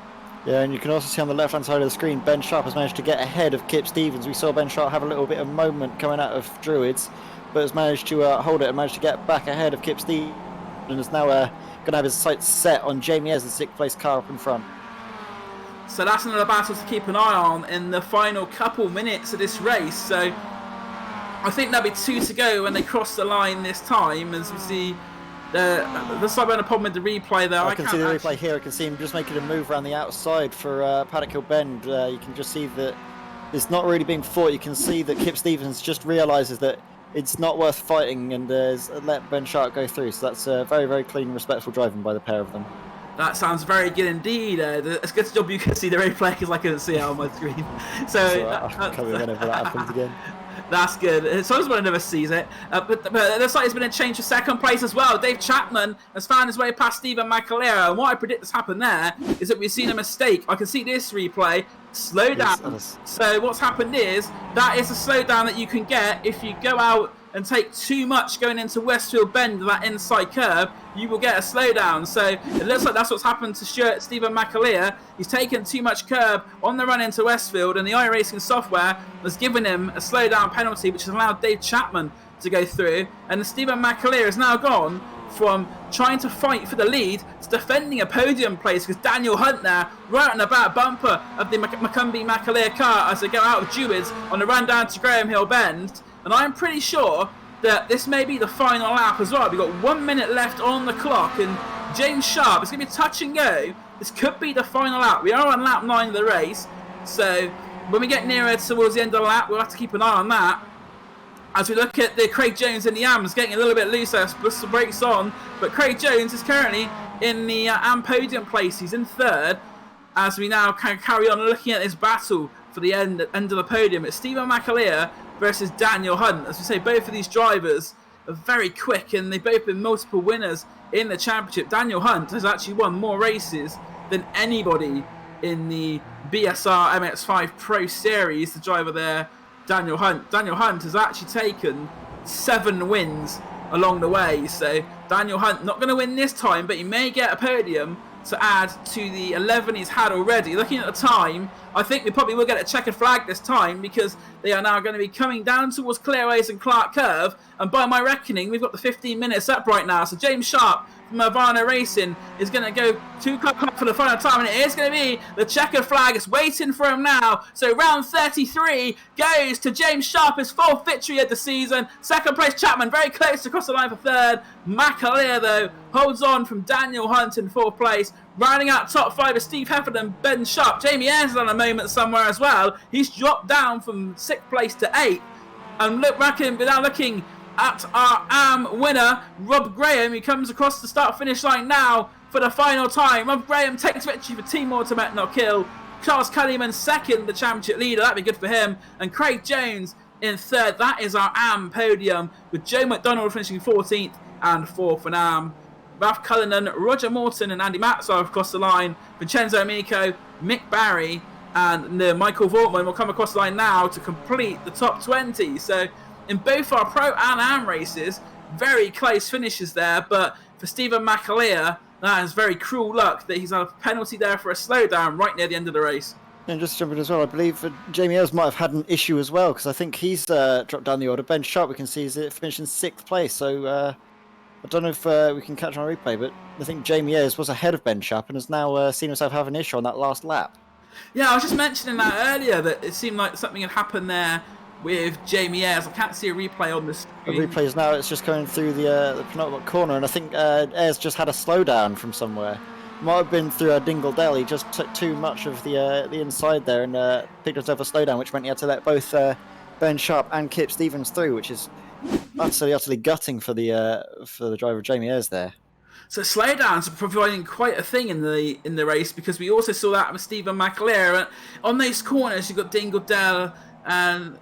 Yeah, and you can also see on the left-hand side of the screen, Ben Sharp has managed to get ahead of Kip Stevens. We saw Ben Sharp have a little bit of moment coming out of Druids, but has managed to hold it and managed to get back ahead of Kip Stevens, and is now going to have his sights set on Jamie Ayres, the sixth-place car up in front. So that's another battle to keep an eye on in the final couple minutes of this race. So I think there'll be 2 to go when they cross the line this time. As we see, there's like a problem with the replay there. I can see the replay here. I can see him just making a move around the outside for Paddock Hill Bend. You can just see that it's not really being fought. You can see that Kip Stevens just realises that it's not worth fighting and let Ben Sharp go through. So that's very, very clean and respectful driving by the pair of them. That sounds very good indeed. It's a good job you can see the replay because I couldn't see it on my screen. So I'll come whenever that happens again. That's good. Someone never sees it. But it looks like there's been a change for second place as well. Dave Chapman has found his way past Stephen McAleer. And what I predict has happened there is that we've seen a mistake. I can see this replay. Slow down. Yes. So what's happened is that is a slowdown that you can get if you go out and take too much going into Westfield Bend, that inside curve, you will get a slowdown. So it looks like that's what's happened to Stephen McAleer. He's taken too much curb on the run into Westfield, and the iRacing software has given him a slowdown penalty, which has allowed Dave Chapman to go through. And Stephen McAleer has now gone from trying to fight for the lead to defending a podium place, because Daniel Hunt there, right on the back bumper of the Macumbi McAleer car as they go out of Druids on the run down to Graham Hill Bend. And I'm pretty sure that this may be the final lap as well. We've got 1 minute left on the clock, and James Sharp, it's going to be touch and go. This could be the final lap. We are on lap 9 of the race, so when we get nearer towards the end of the lap, we'll have to keep an eye on that. As we look at the Craig Jones in the AMs getting a little bit looser, puts the brakes on, but Craig Jones is currently in the AM podium place. He's in third. As we now can carry on looking at this battle for the end of the podium, it's Stephen McAleer versus Daniel Hunt. As we say, both of these drivers are very quick, and they've both been multiple winners in the championship. Daniel Hunt has actually won more races than anybody in the BSR MX5 Pro Series. The driver there, Daniel Hunt. Daniel Hunt has actually taken 7 wins along the way. So Daniel Hunt not going to win this time, but he may get a podium to add to the 11 he's had already. Looking at the time, I think we probably will get a checkered flag this time, because they are now going to be coming down towards Clearways and Clark Curve, and by my reckoning we've got the 15 minutes up right now. So James Sharp from Havana Racing is going to go to Clark for the final time, and it is going to be the checkered flag. It's waiting for him now. So round 33 goes to James Sharp, his 4th victory of the season. Second place Chapman, very close to cross the line for third. McAleer though holds on from Daniel Hunt in 4th place. Rounding out top 5 is Steve Hefford and Ben Sharp. Jamie Ayres is on a moment somewhere as well. He's dropped down from 6th place to 8th. And look back in, without looking at our AM winner, Rob Graham, who comes across the start-finish line now for the final time. Rob Graham takes victory for Team Ultimate Not Kill. Charles Culliman second, the championship leader. That'd be good for him. And Craig Jones in third. That is our AM podium, with Joe McDonald finishing 14th and 4th in AM. Ralph Cullinan, Roger Morton and Andy Matzar across the line. Vincenzo Amico, Mick Barry and Michael Vortman will come across the line now to complete the top 20. So in both our Pro and AM races, very close finishes there. But for Stephen McAleer, that is very cruel luck that he's had a penalty there for a slowdown right near the end of the race. And just jumping as well, I believe Jamie Ayres might have had an issue as well, because I think he's dropped down the order. Ben Sharp, we can see, is finishing 6th place. So I don't know if we can catch on replay, but I think Jamie Ayres was ahead of Ben Sharp and has now seen himself have an issue on that last lap. Yeah, I was just mentioning that earlier, that it seemed like something had happened there with Jamie Ayres. I can't see a replay on the screen. The replays now, it's just going through the penultimate corner, and I think Ayres just had a slowdown from somewhere. Might have been through Dingle Dell. He just took too much of the inside there and picked himself a slowdown, which meant he had to let both Ben Sharp and Kip Stevens through, which is utterly gutting for the driver Jamie Ayres there. So slowdowns are providing quite a thing in the race, because we also saw that with Stephen McAleer. On those corners, you've got Dingle Dell, and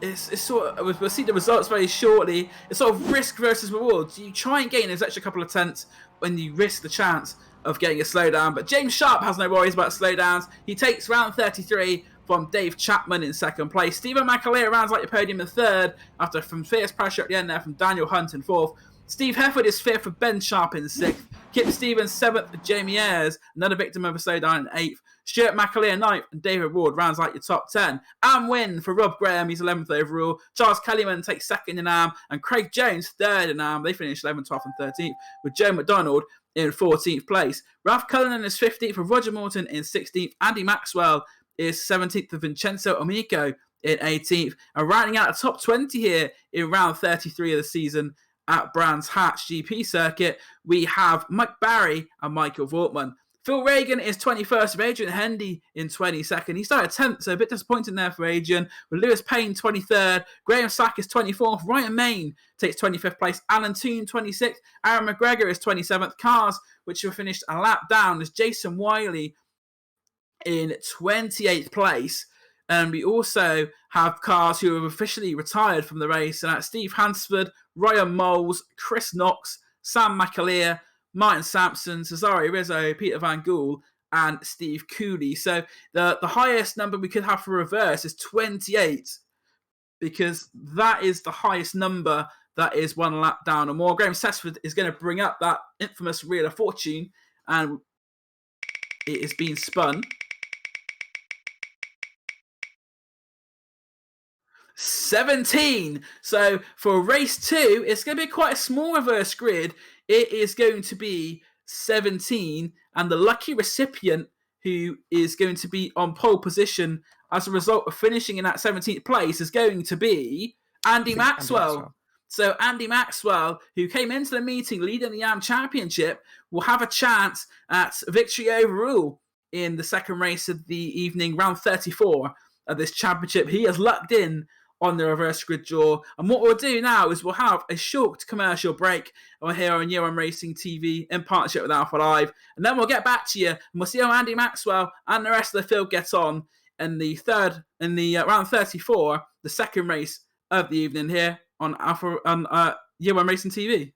it's sort of, we'll see the results very shortly. It's sort of risk versus reward. You try and gain those extra couple of tenths when you risk the chance of getting a slowdown. But James Sharp has no worries about slowdowns. He takes round 33 from Dave Chapman in second place. Stephen McAleer rounds like the podium in third after from fierce pressure at the end there from Daniel Hunt in fourth. Steve Hefford is fifth for Ben Sharp in sixth. Kip Stevens seventh for Jamie Ayres, another victim of a slowdown in eighth. Stuart McAleer ninth, and David Ward rounds like your top 10. Am win for Rob Graham, he's 11th overall. Charles Kellyman takes second in Am, and Craig Jones third in Am. They finished 11th, 12th, and 13th, with Joe McDonald in 14th place. Ralph Cullinan is 15th, for Roger Morton in 16th. Andy Maxwell is 17th, for Vincenzo Amico in 18th. And rounding out the top 20 here in round 33 of the season at Brands Hatch GP circuit, we have Mike Barry and Michael Vortman. Phil Reagan is 21st, with Adrian Hendy in 22nd. He started 10th, so a bit disappointing there for Adrian. With Lewis Payne 23rd, Graham Sack is 24th, Ryan Main takes 25th place, Alan Toon 26th, Aaron McGregor is 27th. Cars, which were finished a lap down, is Jason Wiley in 28th place. And we also have cars who have officially retired from the race, and that's Steve Hansford, Ryan Moles, Chris Knox, Sam McAleer, Martin Sampson, Cesare Rizzo, Peter Van Gool, and Steve Cooley. So the highest number we could have for reverse is 28, because that is the highest number that is one lap down or more. Graham Sessford is going to bring up that infamous Wheel of Fortune, and it is being spun. 17. So for race 2, it's going to be quite a small reverse grid. It is going to be 17, and the lucky recipient who is going to be on pole position as a result of finishing in that 17th place is going to be Andy Maxwell. So Andy Maxwell, who came into the meeting leading the AM Championship, will have a chance at victory overall in the second race of the evening, round 34 of this championship. He has lucked in on the reverse grid draw. And what we'll do now is we'll have a short commercial break here on Year One Racing TV in partnership with Alpha Live. And then we'll get back to you, and we'll see how Andy Maxwell and the rest of the field gets on in the round 34, the second race of the evening here on Year One Racing TV.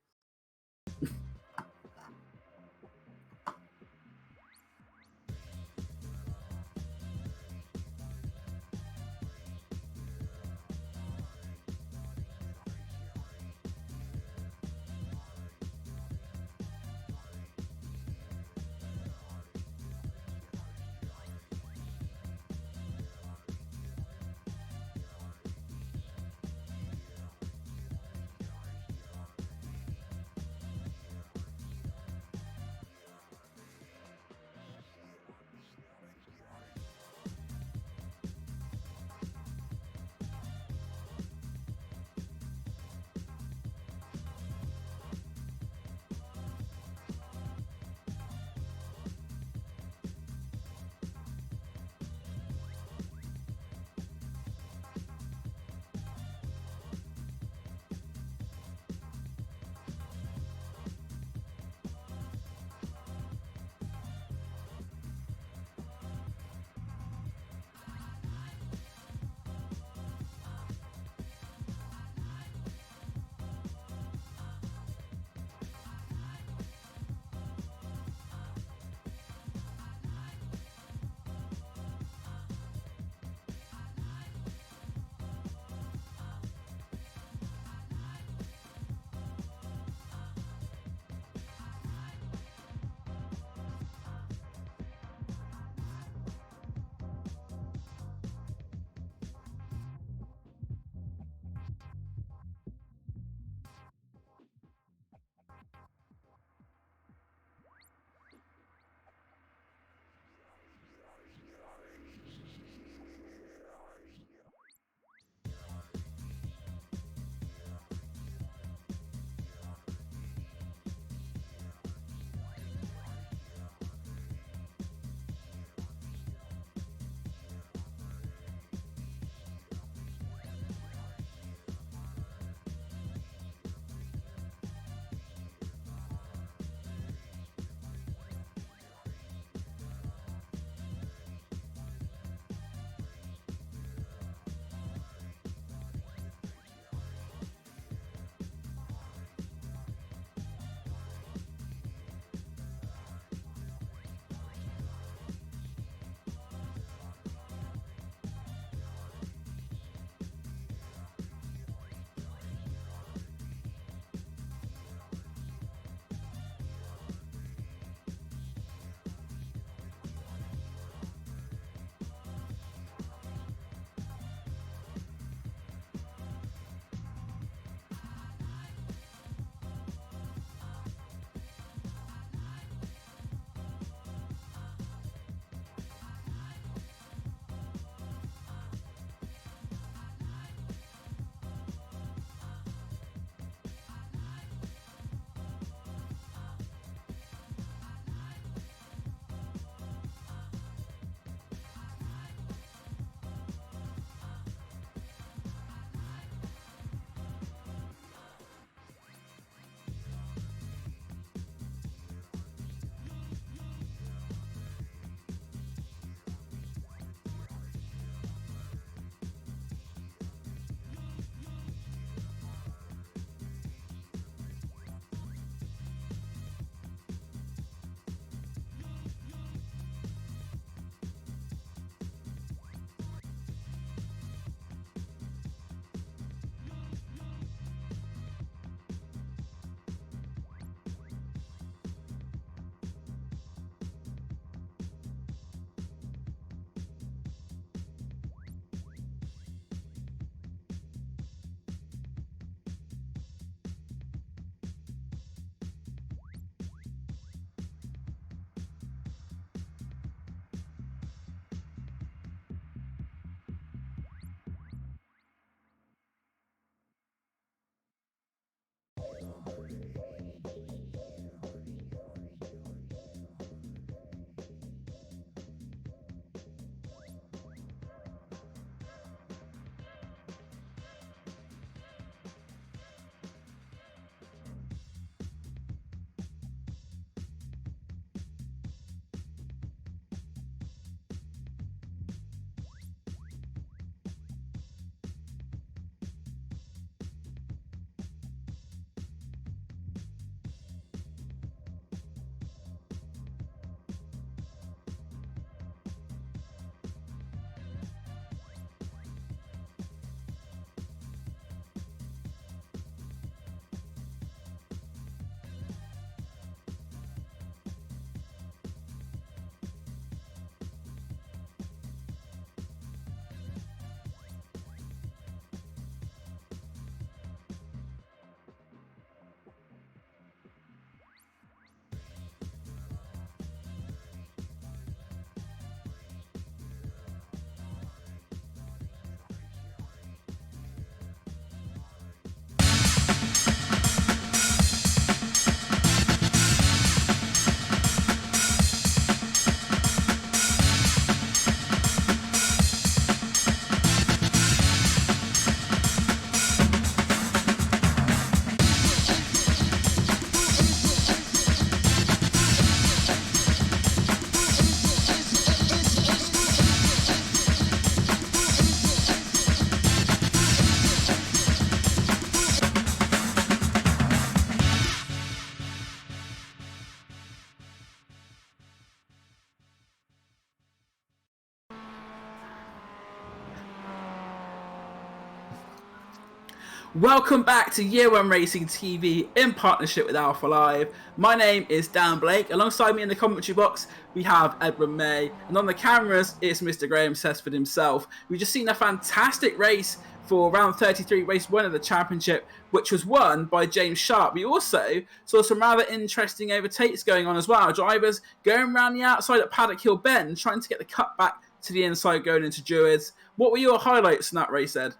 Welcome back to Year One Racing TV in partnership with Alpha Live. My name is Dan Blake. Alongside me in the commentary box, we have Edward May. And on the cameras, it's Mr. Graham Sesford himself. We've just seen a fantastic race for round 33, race 1 of the championship, which was won by James Sharp. We also saw some rather interesting overtakes going on as well. Drivers going around the outside at Paddock Hill Bend, trying to get the cut back to the inside going into Druids. What were your highlights in that race, Ed?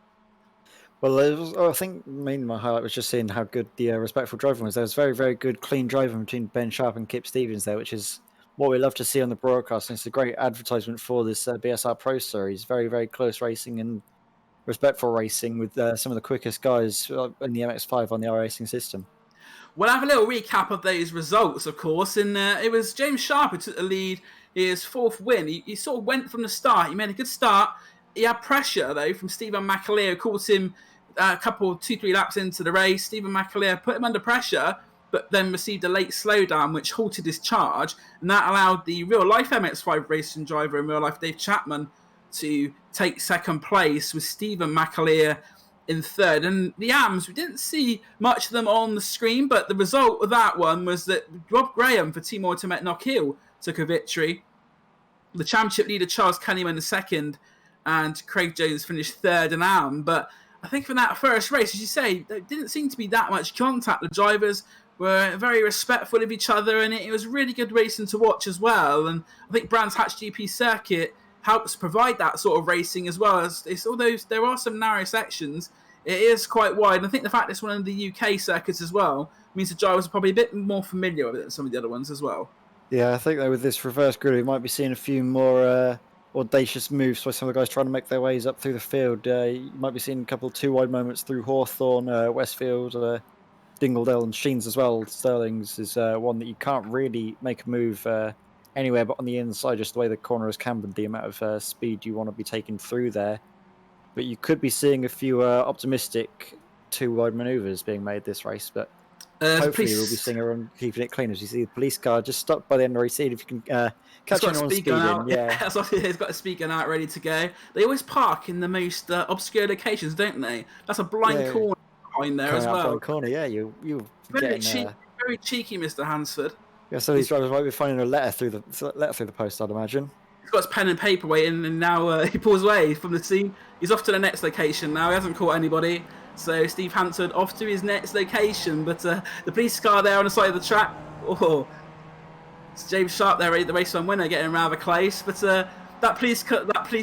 Well, I think mainly my highlight was just seeing how good the respectful driving was. There was very, very good, clean driving between Ben Sharp and Kip Stevens there, which is what we love to see on the broadcast. And it's a great advertisement for this BSR Pro Series. Very, very close racing and respectful racing with some of the quickest guys in the MX5 on the iRacing system. We'll have a little recap of those results, of course, and it was James Sharp who took the lead, his 4th win. He sort of went from the start. He made a good start. He had pressure, though, from Stephen McAleer, who caught him a couple, 2-3 laps into the race. Stephen McAleer put him under pressure, but then received a late slowdown, which halted his charge, and that allowed the real-life MX5 racing driver in real life, Dave Chapman, to take 2nd place, with Stephen McAleer in 3rd. And the AMs, we didn't see much of them on the screen, but the result of that one was that Rob Graham for Team Automet Knock Hill took a victory. The championship leader, Charles Kennyman, in 2nd, and Craig Jones finished 3rd in AM. But I think from that first race, as you say, there didn't seem to be that much contact. The drivers were very respectful of each other, and it was really good racing to watch as well. And I think Brands Hatch GP circuit helps provide that sort of racing as well. Although there are some narrow sections, it is quite wide. And I think the fact it's one of the UK circuits as well means the drivers are probably a bit more familiar with it than some of the other ones as well. Yeah, I think that with this reverse grid, we might be seeing a few more audacious moves by some of the guys trying to make their ways up through the field. You might be seeing a couple of 2-wide moments through Hawthorne, Westfield, Dingledale and Sheens as well. Sterling's is one that you can't really make a move anywhere but on the inside, just the way the corner is cambered, the amount of speed you want to be taking through there. But you could be seeing a few optimistic 2-wide manoeuvres being made this race, but hopefully we'll be seeing everyone keeping it clean. As you see the police car just stopped by the end of the race. If you can catch anyone speeding, yeah. He's got a speaker out ready to go. They always park in the most obscure locations, don't they? That's a blind corner behind there as well. Blind corner, yeah. You very cheeky, Mr. Hansford. Yeah, so these drivers might be finding a letter through the post, I'd imagine. He's got his pen and paper waiting, and now he pulls away from the scene. He's off to the next location now. He hasn't caught anybody. So Steve Hansford off to his next location. But the police car there on the side of the track. Oh, it's James Sharp there, the race one winner, getting rather close. But that police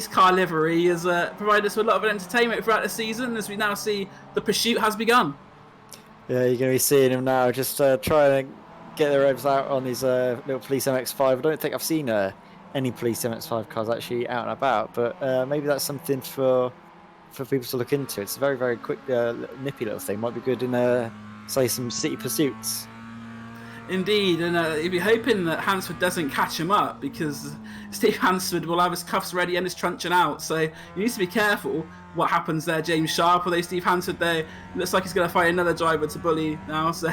car livery has provided us with a lot of entertainment throughout the season, as we now see the pursuit has begun. Yeah, you're going to be seeing him now just trying to get their revs out on these little police MX5. I don't think I've seen any police MX5 cars actually out and about, but maybe that's something for people to look into. It's a very, very quick, nippy little thing. Might be good in, say, some city pursuits. Indeed, and you'd be hoping that Hansford doesn't catch him up, because Steve Hansford will have his cuffs ready and his truncheon out, so you need to be careful what happens there, James Sharp. Although Steve Hansford there looks like he's going to find another driver to bully now, so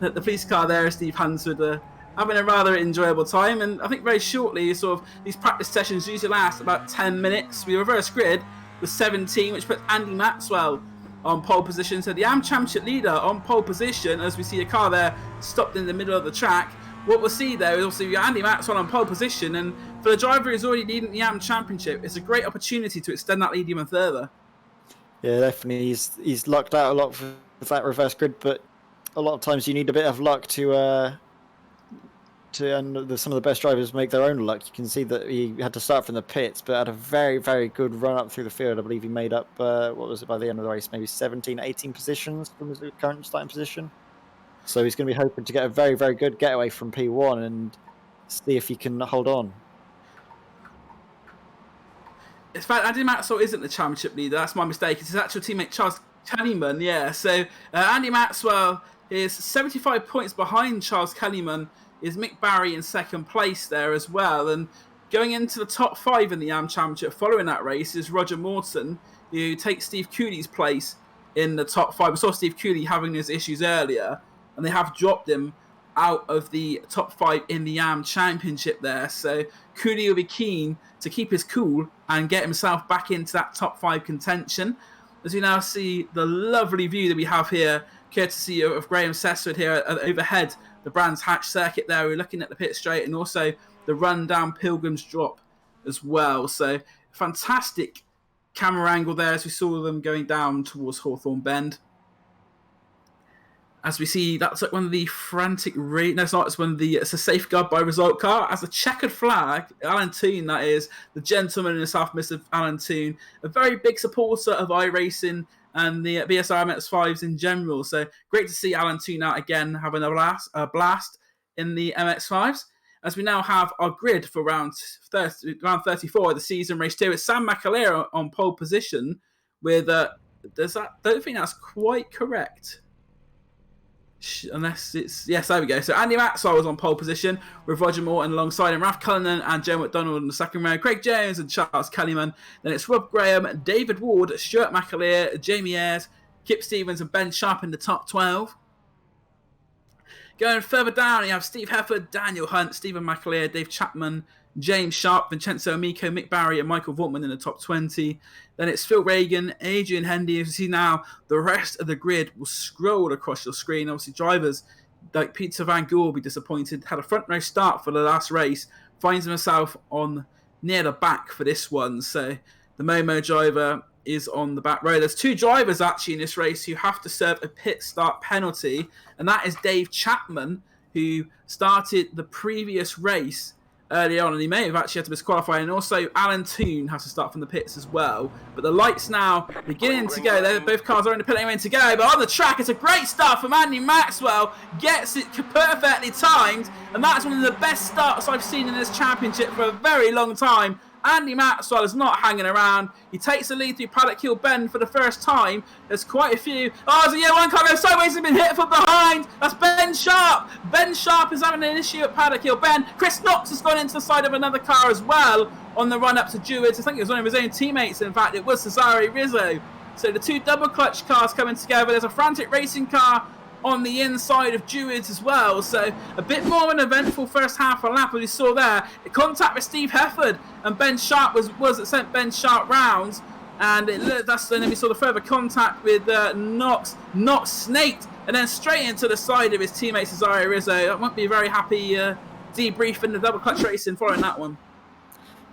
the police car there is Steve Hansford having a rather enjoyable time. And I think very shortly, sort of these practice sessions usually last about 10 minutes. We reverse grid with 17, which puts Andy Maxwell on pole position. So the AM Championship leader on pole position, as we see a car there stopped in the middle of the track. What we'll see there is also Andy Maxwell on pole position, and for the driver who's already leading the AM Championship, it's a great opportunity to extend that lead even further. Yeah, definitely. He's lucked out a lot with that reverse grid, but a lot of times you need a bit of luck and some of the best drivers make their own luck. You can see that he had to start from the pits, but had a very, very good run up through the field. I believe he made up, what was it, by the end of the race, maybe 17, 18 positions from his current starting position. So he's going to be hoping to get a very, very good getaway from P1 and see if he can hold on. In fact, Andy Maxwell isn't the championship leader. That's my mistake. It's his actual teammate, Charles Kellyman. Yeah, so Andy Maxwell is 75 points behind Charles Kellyman. Is Mick Barry in 2nd place there as well. And going into the top 5 in the AM Championship following that race is Roger Morton, who takes Steve Cooley's place in the top 5. We saw Steve Cooley having his issues earlier, and they have dropped him out of the top 5 in the AM Championship there. So Cooley will be keen to keep his cool and get himself back into that top 5 contention. as we now see the lovely view that we have here, courtesy of Graham Sesswood here overhead, the Brands Hatch circuit there. We're looking at the pit straight and also the run down Pilgrim's Drop as well. So fantastic camera angle there as we saw them going down towards Hawthorne Bend. As we see, that's like one of the frantic... No, it's not. It's a safeguard by result car. As a checkered flag, Alan Toon, that is, the gentleman in the South Mist of Alan Toon, a very big supporter of iRacing and the BSR MX5s in general. So great to see Alan Toon out again, having a blast in the MX5s. As we now have our grid for round 34 of the season race 2. It's Sam McAleer on pole position with... don't think that's quite correct. Unless it's... Yes, there we go. So Andy Maxwell was on pole position with Roger Morton alongside him, Ralph Cullinan and Joe McDonald in the second row, Craig Jones and Charles Kellyman. Then it's Rob Graham, David Ward, Stuart McAleer, Jamie Ayres, Kip Stevens and Ben Sharp in the top 12. Going further down, you have Steve Hefford, Daniel Hunt, Stephen McAleer, Dave Chapman, James Sharp, Vincenzo Amico, Mick Barry and Michael Vortman in the top 20. Then it's Phil Reagan, Adrian Hendy. As you see now, the rest of the grid will scroll across your screen. Obviously, drivers like Peter Van Gool will be disappointed. Had a front row start for the last race. Finds himself on near the back for this one. So the Momo driver is on the back row. There's 2 drivers actually in this race who have to serve a pit start penalty. And that is Dave Chapman, who started the previous race early on, and he may have actually had to disqualify, and also Alan Toon has to start from the pits as well. But the lights now beginning to go. Both cars are in the pit lane to go, but on the track it's a great start from Andy Maxwell, gets it perfectly timed, and that's one of the best starts I've seen in this championship for a very long time. Andy Maxwell is not hanging around. He takes the lead through Paddock Hill Bend for the first time. There's quite a few. Oh, so yeah, one car goes sideways and been hit from behind. That's Ben Sharp. Ben Sharp is having an issue at Paddock Hill Bend. Chris Knox has gone into the side of another car as well on the run up to Druids. I think it was one of his own teammates. In fact, it was Cesare Rizzo. So the 2 double clutch cars coming together. There's a frantic racing car on the inside of Druids as well, so a bit more of an eventful first half of lap as we saw there. The contact with Steve Hefford and Ben Sharp was it sent Ben Sharp rounds, and then we saw the further contact with Knox snaked and then straight into the side of his teammate Cesare Rizzo. That won't be a very happy debrief in the double clutch racing following that one.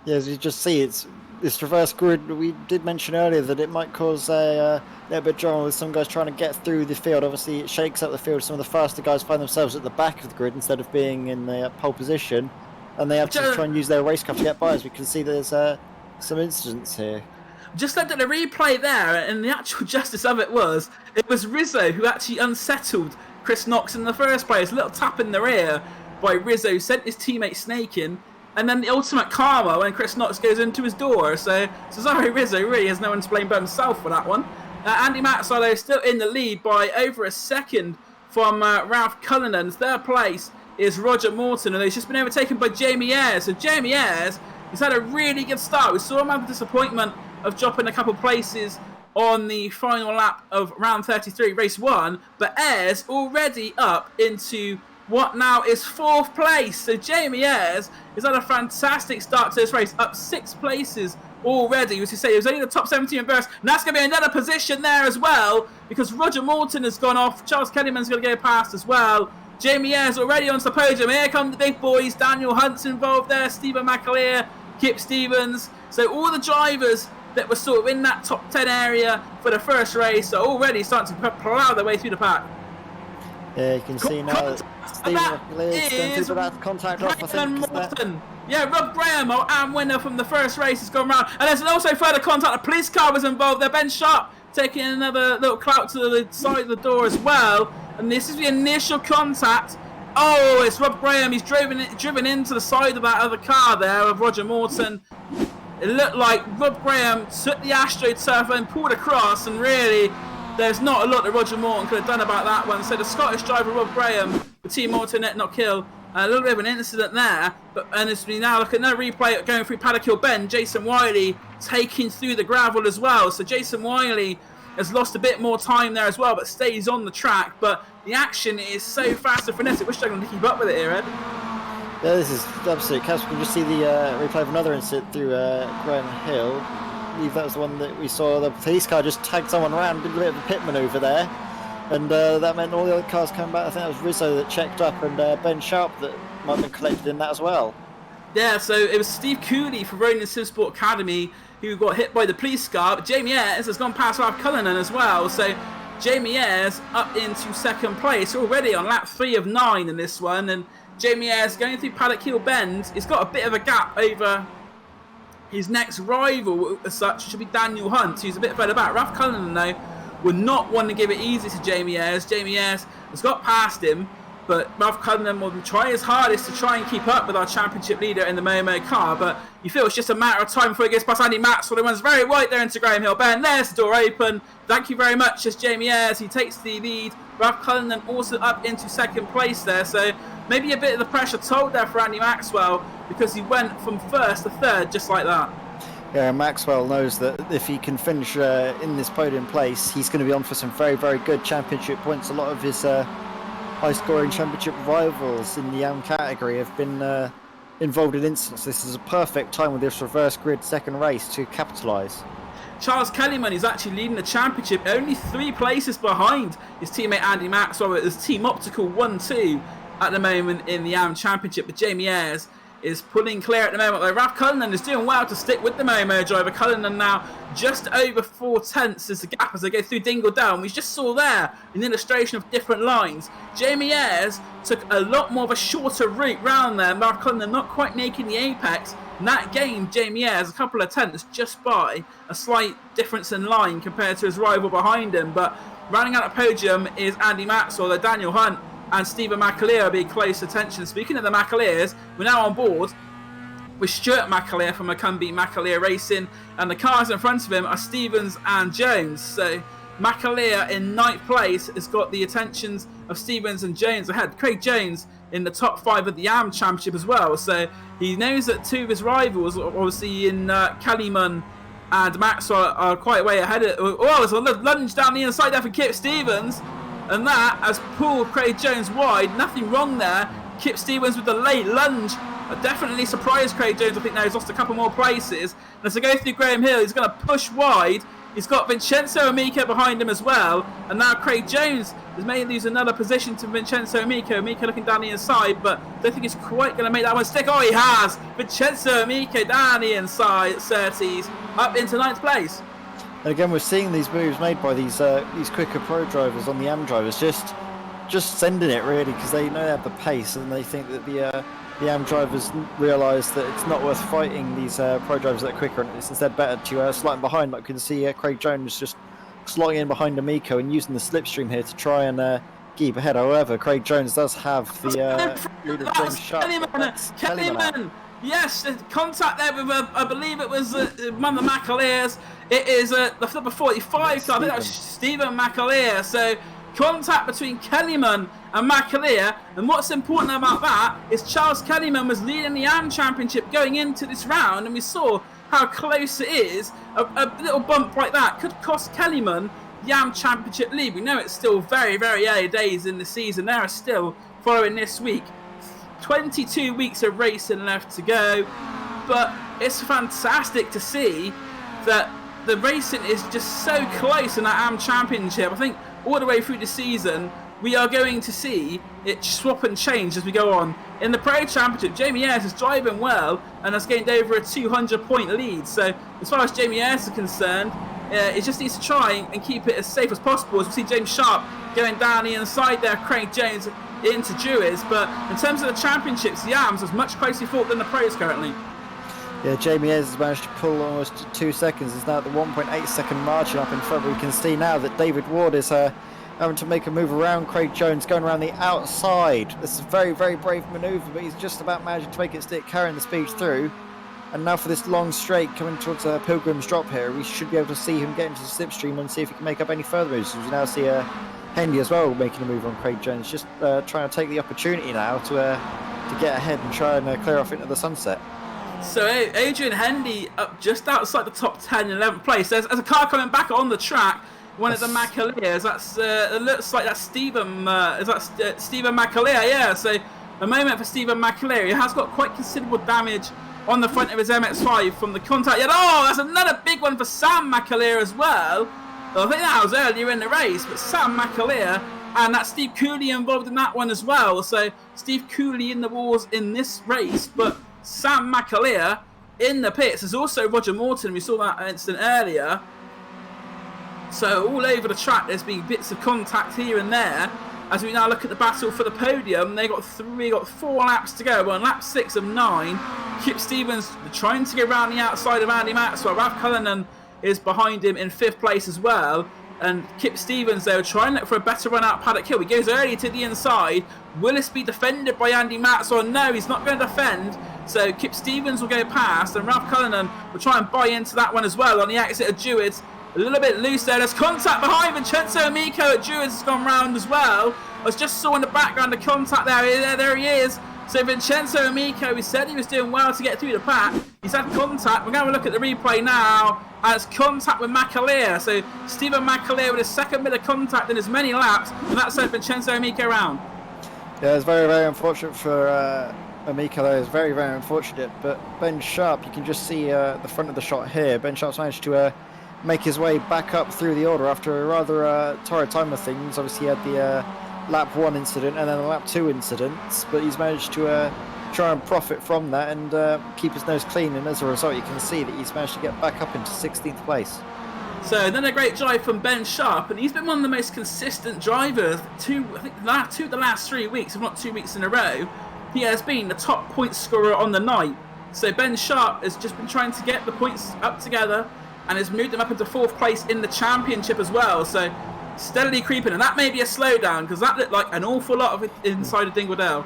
Yeah, as you just see, it's this reverse grid. We did mention earlier that it might cause a little bit of drama with some guys trying to get through the field. Obviously, it shakes up the field. Some of the faster guys find themselves at the back of the grid instead of being in the pole position, and they have to try and use their race car to get by. As we can see, there's some incidents here. Just looked at the replay there, and the actual justice of it was Rizzo who actually unsettled Chris Knox in the first place. A little tap in the rear by Rizzo sent his teammate snaking. And then the ultimate karma when Chris Knox goes into his door. So Cesare Rizzo really has no one to blame but himself for that one. Andy Maxwell is still in the lead by over a second from Ralph Cullinan. Third place is Roger Morton, and he's just been overtaken by Jamie Ayres. So Jamie Ayres has had a really good start. We saw him have the disappointment of dropping a couple places on the final lap of round 33, race 1. But Ayres already up into what now is 4th place. So Jamie Ayres has had a fantastic start to this race, up 6 places already. As you say, it was only the top 17 in burst, and that's going to be another position there as well, because Roger Morton has gone off. Charles Kellyman's going to go past as well. Jamie Ayres already on the podium. Here come the big boys. Daniel Hunt's involved there, Stephen McAleer, Kip Stevens. So all the drivers that were sort of in that top 10 area for the first race are already starting to plough their way through the pack. Yeah, you can see now that Stephen McAleer's going through that contact off, I think. Yeah, Rob Graham, our winner from the first race, has gone round. And there's also further contact. A police car was involved there. Ben Sharp taking another little clout to the side of the door as well. And this is the initial contact. Oh, it's Rob Graham. He's driven into the side of that other car there of Roger Morton. It looked like Rob Graham took the AstroTurf and pulled across, and really there's not a lot that Roger Morton could have done about that one. So the Scottish driver Rob Graham, the Team Morton net not kill. A little bit of an incident there, and as we now look at another replay going through Paddock Hill Bend, Jason Wiley taking through the gravel as well. So Jason Wiley has lost a bit more time there as well, but stays on the track. But the action is so fast and frenetic, we're struggling to keep up with it here, Ed. Yeah, this is absolute chaos. We can just see the replay of another incident through Graham Hill. believe that was the one that we saw the police car just tag someone around, did a bit of a pit manoeuvre there, and that meant all the other cars coming back. I think that was Rizzo that checked up, and Ben Sharp that might have been collected in that as well. Yeah, so it was Steve Cooley for Ronin Simsport Academy who got hit by the police car, but Jamie Ayres has gone past Ralph Cullinan as well, so Jamie Ayres up into second place already on lap 3 of 9 in this one, and Jamie Ayres going through Paddock Hill Bend. He's got a bit of a gap over his next rival as such, should be Daniel Hunt, who's a bit further back. Ralph Cullinan, though, would not want to give it easy to Jamie Ayres. Jamie Ayres has got past him, but Ralph Cullinan will try his hardest to try and keep up with our championship leader in the Momo car, but you feel it's just a matter of time before he gets past Andy Maxwell. He runs very wide there into Graham Hill Bend. There's the door open. Thank you very much, as Jamie Ayres, he takes the lead. Ralph Cullinan also up into second place there, so maybe a bit of the pressure told there for Andy Maxwell, because he went from first to third just like that. Yeah, Maxwell knows that if he can finish in this podium place, he's going to be on for some very, very good championship points. A lot of his high-scoring championship rivals in the YAM category have been involved in incidents. This is a perfect time with this reverse grid second race to capitalise. Charles Kellyman is actually leading the championship, only 3 places behind his teammate Andy Maxwell. His Team Optical 1-2 at the moment in the YAM championship, but Jamie Ayres is pulling clear at the moment. Though Ralph Cullinan is doing well to stick with the Momo driver. Cullinan now just over 4 tenths is the gap as they go through Dingle Down. We just saw there an illustration of different lines. Jamie Ayres took a lot more of a shorter route round there. Ralph Cullinan not quite making the apex. And that gained Jamie Ayres a couple of tenths just by a slight difference in line compared to his rival behind him. But rounding out the podium is Andy Maxwell, Daniel Hunt and Stephen McAleer will be close attention. Speaking of the McAleers, we're now on board with Stuart McAleer from Macumbi McAleer Racing, and the cars in front of him are Stevens and Jones. So McAleer in 9th place has got the attentions of Stevens and Jones ahead. Craig Jones in the top 5 of the YAM Championship as well. So he knows that 2 of his rivals, obviously in Kellyman and Maxwell, are quite way ahead. There's a lunge down the inside there for Kip Stevens. And that has pulled Craig Jones wide. Nothing wrong there. Kip Stevens with the late lunge definitely surprised Craig Jones. I think now he's lost a couple more places. And as they go through Graham Hill, he's going to push wide. He's got Vincenzo Amico behind him as well. And now Craig Jones has may lose another position to Vincenzo Amico. Amico looking down the inside, but I don't think he's quite going to make that one stick. Oh, he has! Vincenzo Amico down the inside at Surtees, up into 9th place. And again, we're seeing these moves made by these quicker pro drivers on the YAM drivers, just sending it really, because they know they have the pace, and they think that the YAM drivers realise that it's not worth fighting these pro drivers that are quicker, and it's instead better to slide in behind. Like you can see Craig Jones just slotting in behind Amico and using the slipstream here to try and keep ahead. However, Craig Jones does have the leader James Sharp. Kellyman! Yes, contact there with, I believe it was one of the McAleers. It is the number 45 car. I think that was Stephen McAleer. So contact between Kellyman and McAleer. And what's important about that is Charles Kellyman was leading the YAM Championship going into this round, and we saw how close it is. A little bump like that could cost Kellyman the YAM Championship lead. We know it's still very, very early days in the season. They are still following this week. 22 weeks of racing left to go, but it's fantastic to see that the racing is just so close in that YAM Championship. I think all the way through the season we are going to see it swap and change as we go on. In the Pro Championship, Jamie Ayres is driving well and has gained over a 200-point lead. So as far as Jamie Ayres is concerned, it just needs to try and keep it as safe as possible. As we see James Sharp going down the inside there, Craig Jones into Dewey's. But in terms of the championships, the YAMs is much closer fought than the Pros currently. Yeah, Jamie Ayres has managed to pull almost 2 seconds. He's now at the 1.8 second margin up in front. We can see now that David Ward is having to make a move around Craig Jones, going around the outside. This is a very, very brave manoeuvre, but he's just about managing to make it stick, carrying the speed through. And now for this long straight coming towards Pilgrim's Drop here, we should be able to see him get into the slipstream and see if he can make up any further moves. We now see Hendy as well making a move on Craig Jones, just trying to take the opportunity now to get ahead and try and clear off into the sunset. So Adrian Hendy up just outside the top 10 in 11th place. There's a car coming back on the track. One of the McAleers. That's it looks like that's Stephen. Is that Stephen McAleer? Yeah. So a moment for Stephen McAleer. He has got quite considerable damage on the front of his MX5 from the contact. Yet, oh, that's another big one for Sam McAleer as well. I think that was earlier in the race, but Sam McAleer, and that's Steve Cooley involved in that one as well. So Steve Cooley in the wars in this race, but Sam McAleer in the pits. There's also Roger Morton. We saw that incident earlier. So all over the track, there's been bits of contact here and there. As we now look at the battle for the podium, they got 4 laps to go. We're on lap 6 of 9. Kip Stevens trying to get around the outside of Andy Maxwell. Ralph Cullinan is behind him in 5th place as well. And Kip Stevens, they were trying to look for a better run out Paddock Hill. He goes early to the inside. Will this be defended by Andy Maxwell? No, he's not going to defend. So Kip Stevens will go past, and Ralph Cullinan will try and buy into that one as well on the exit of Druids. A little bit loose there. There's contact behind Vincenzo Amico at Druids has gone round as well. I was just saw in the background the contact there. There he is. So Vincenzo Amico, we said he was doing well to get through the pack. He's had contact. We're going to have a look at the replay now. And it's contact with McAleer. So Stephen McAleer with his second bit of contact in as many laps. And that sent Vincenzo Amico round. Yeah, it's very, very unfortunate for Amico there. It's very, very unfortunate. But Ben Sharp, you can just see the front of the shot here. Ben Sharp's managed to make his way back up through the order after a rather torrid time of things. Obviously, he had the lap 1 incident and then the lap 2 incidents, but he's managed to try and profit from that and keep his nose clean, and as a result you can see that he's managed to get back up into 16th place. So then a great drive from Ben Sharp, and he's been one of the most consistent drivers I think the last 3 weeks, if not 2 weeks in a row. He has been the top point scorer on the night. So Ben Sharp has just been trying to get the points up together and has moved them up into 4th place in the championship as well. So steadily creeping, and that may be a slowdown because that looked like an awful lot of it inside of Dingledale.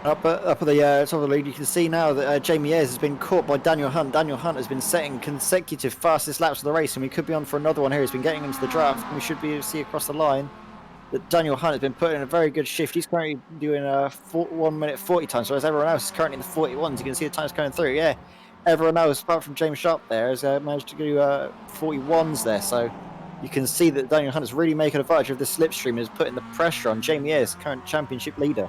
Up at the top of the lead, you can see now that Jamie Ayres has been caught by Daniel Hunt. Daniel Hunt has been setting consecutive fastest laps of the race, and we could be on for another one here. He's been getting into the draft, and we should be able to see across the line that Daniel Hunt has been putting in a very good shift. He's currently doing a 1 minute 40 times, whereas everyone else is currently in the 41s. You can see the times coming through. Yeah, everyone else, apart from James Sharp there, has managed to do 41s there. So you can see that Daniel Hunt is really making advantage of the slipstream and is putting the pressure on Jamie Ayres, current championship leader.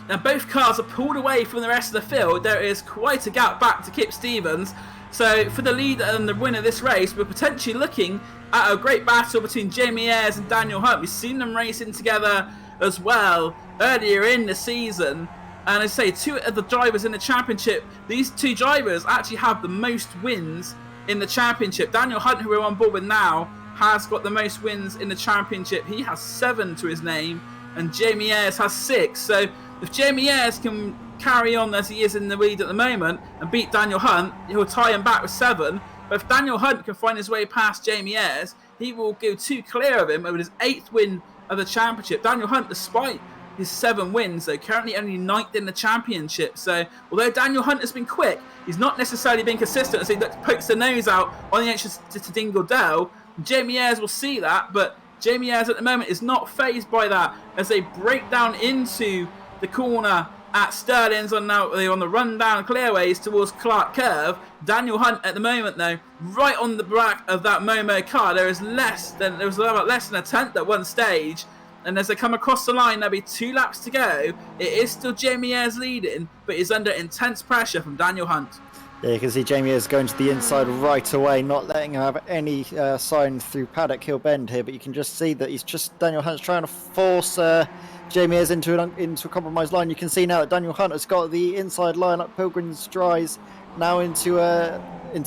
Now both cars are pulled away from the rest of the field. There is quite a gap back to Kip Stevens. So for the leader and the winner of this race, we're potentially looking at a great battle between Jamie Ayres and Daniel Hunt. We've seen them racing together as well earlier in the season. And as I say, 2 of the drivers in the championship, these 2 drivers actually have the most wins in the championship. Daniel Hunt, who we're on board with now, has got the most wins in the championship. He has 7 to his name, and Jamie Ayres has 6. So if Jamie Ayres can carry on as he is in the lead at the moment and beat Daniel Hunt, he'll tie him back with 7. But if Daniel Hunt can find his way past Jamie Ayres, he will go 2 clear of him with his 8th win of the championship. Daniel Hunt, despite his 7 wins, though, currently only 9th in the championship. So although Daniel Hunt has been quick, he's not necessarily been consistent as he pokes the nose out on the entrance to Dingledale. Jamie Ayres will see that, but Jamie Ayres at the moment is not fazed by that as they break down into the corner at Stirling's on the run down clearways towards Clark Curve. Daniel Hunt at the moment, though, right on the back of that Momo car. There was less than a tenth at one stage, and as they come across the line, there'll be 2 laps to go. It is still Jamie Ayres leading, but he's under intense pressure from Daniel Hunt. Yeah, you can see Jamie Ayres going to the inside right away, not letting him have any sign through Paddock Hill Bend here, but you can just see that Daniel Hunt's trying to force Jamie Ayres into a compromised line. You can see now that Daniel Hunt has got the inside line up Pilgrim's Rise now into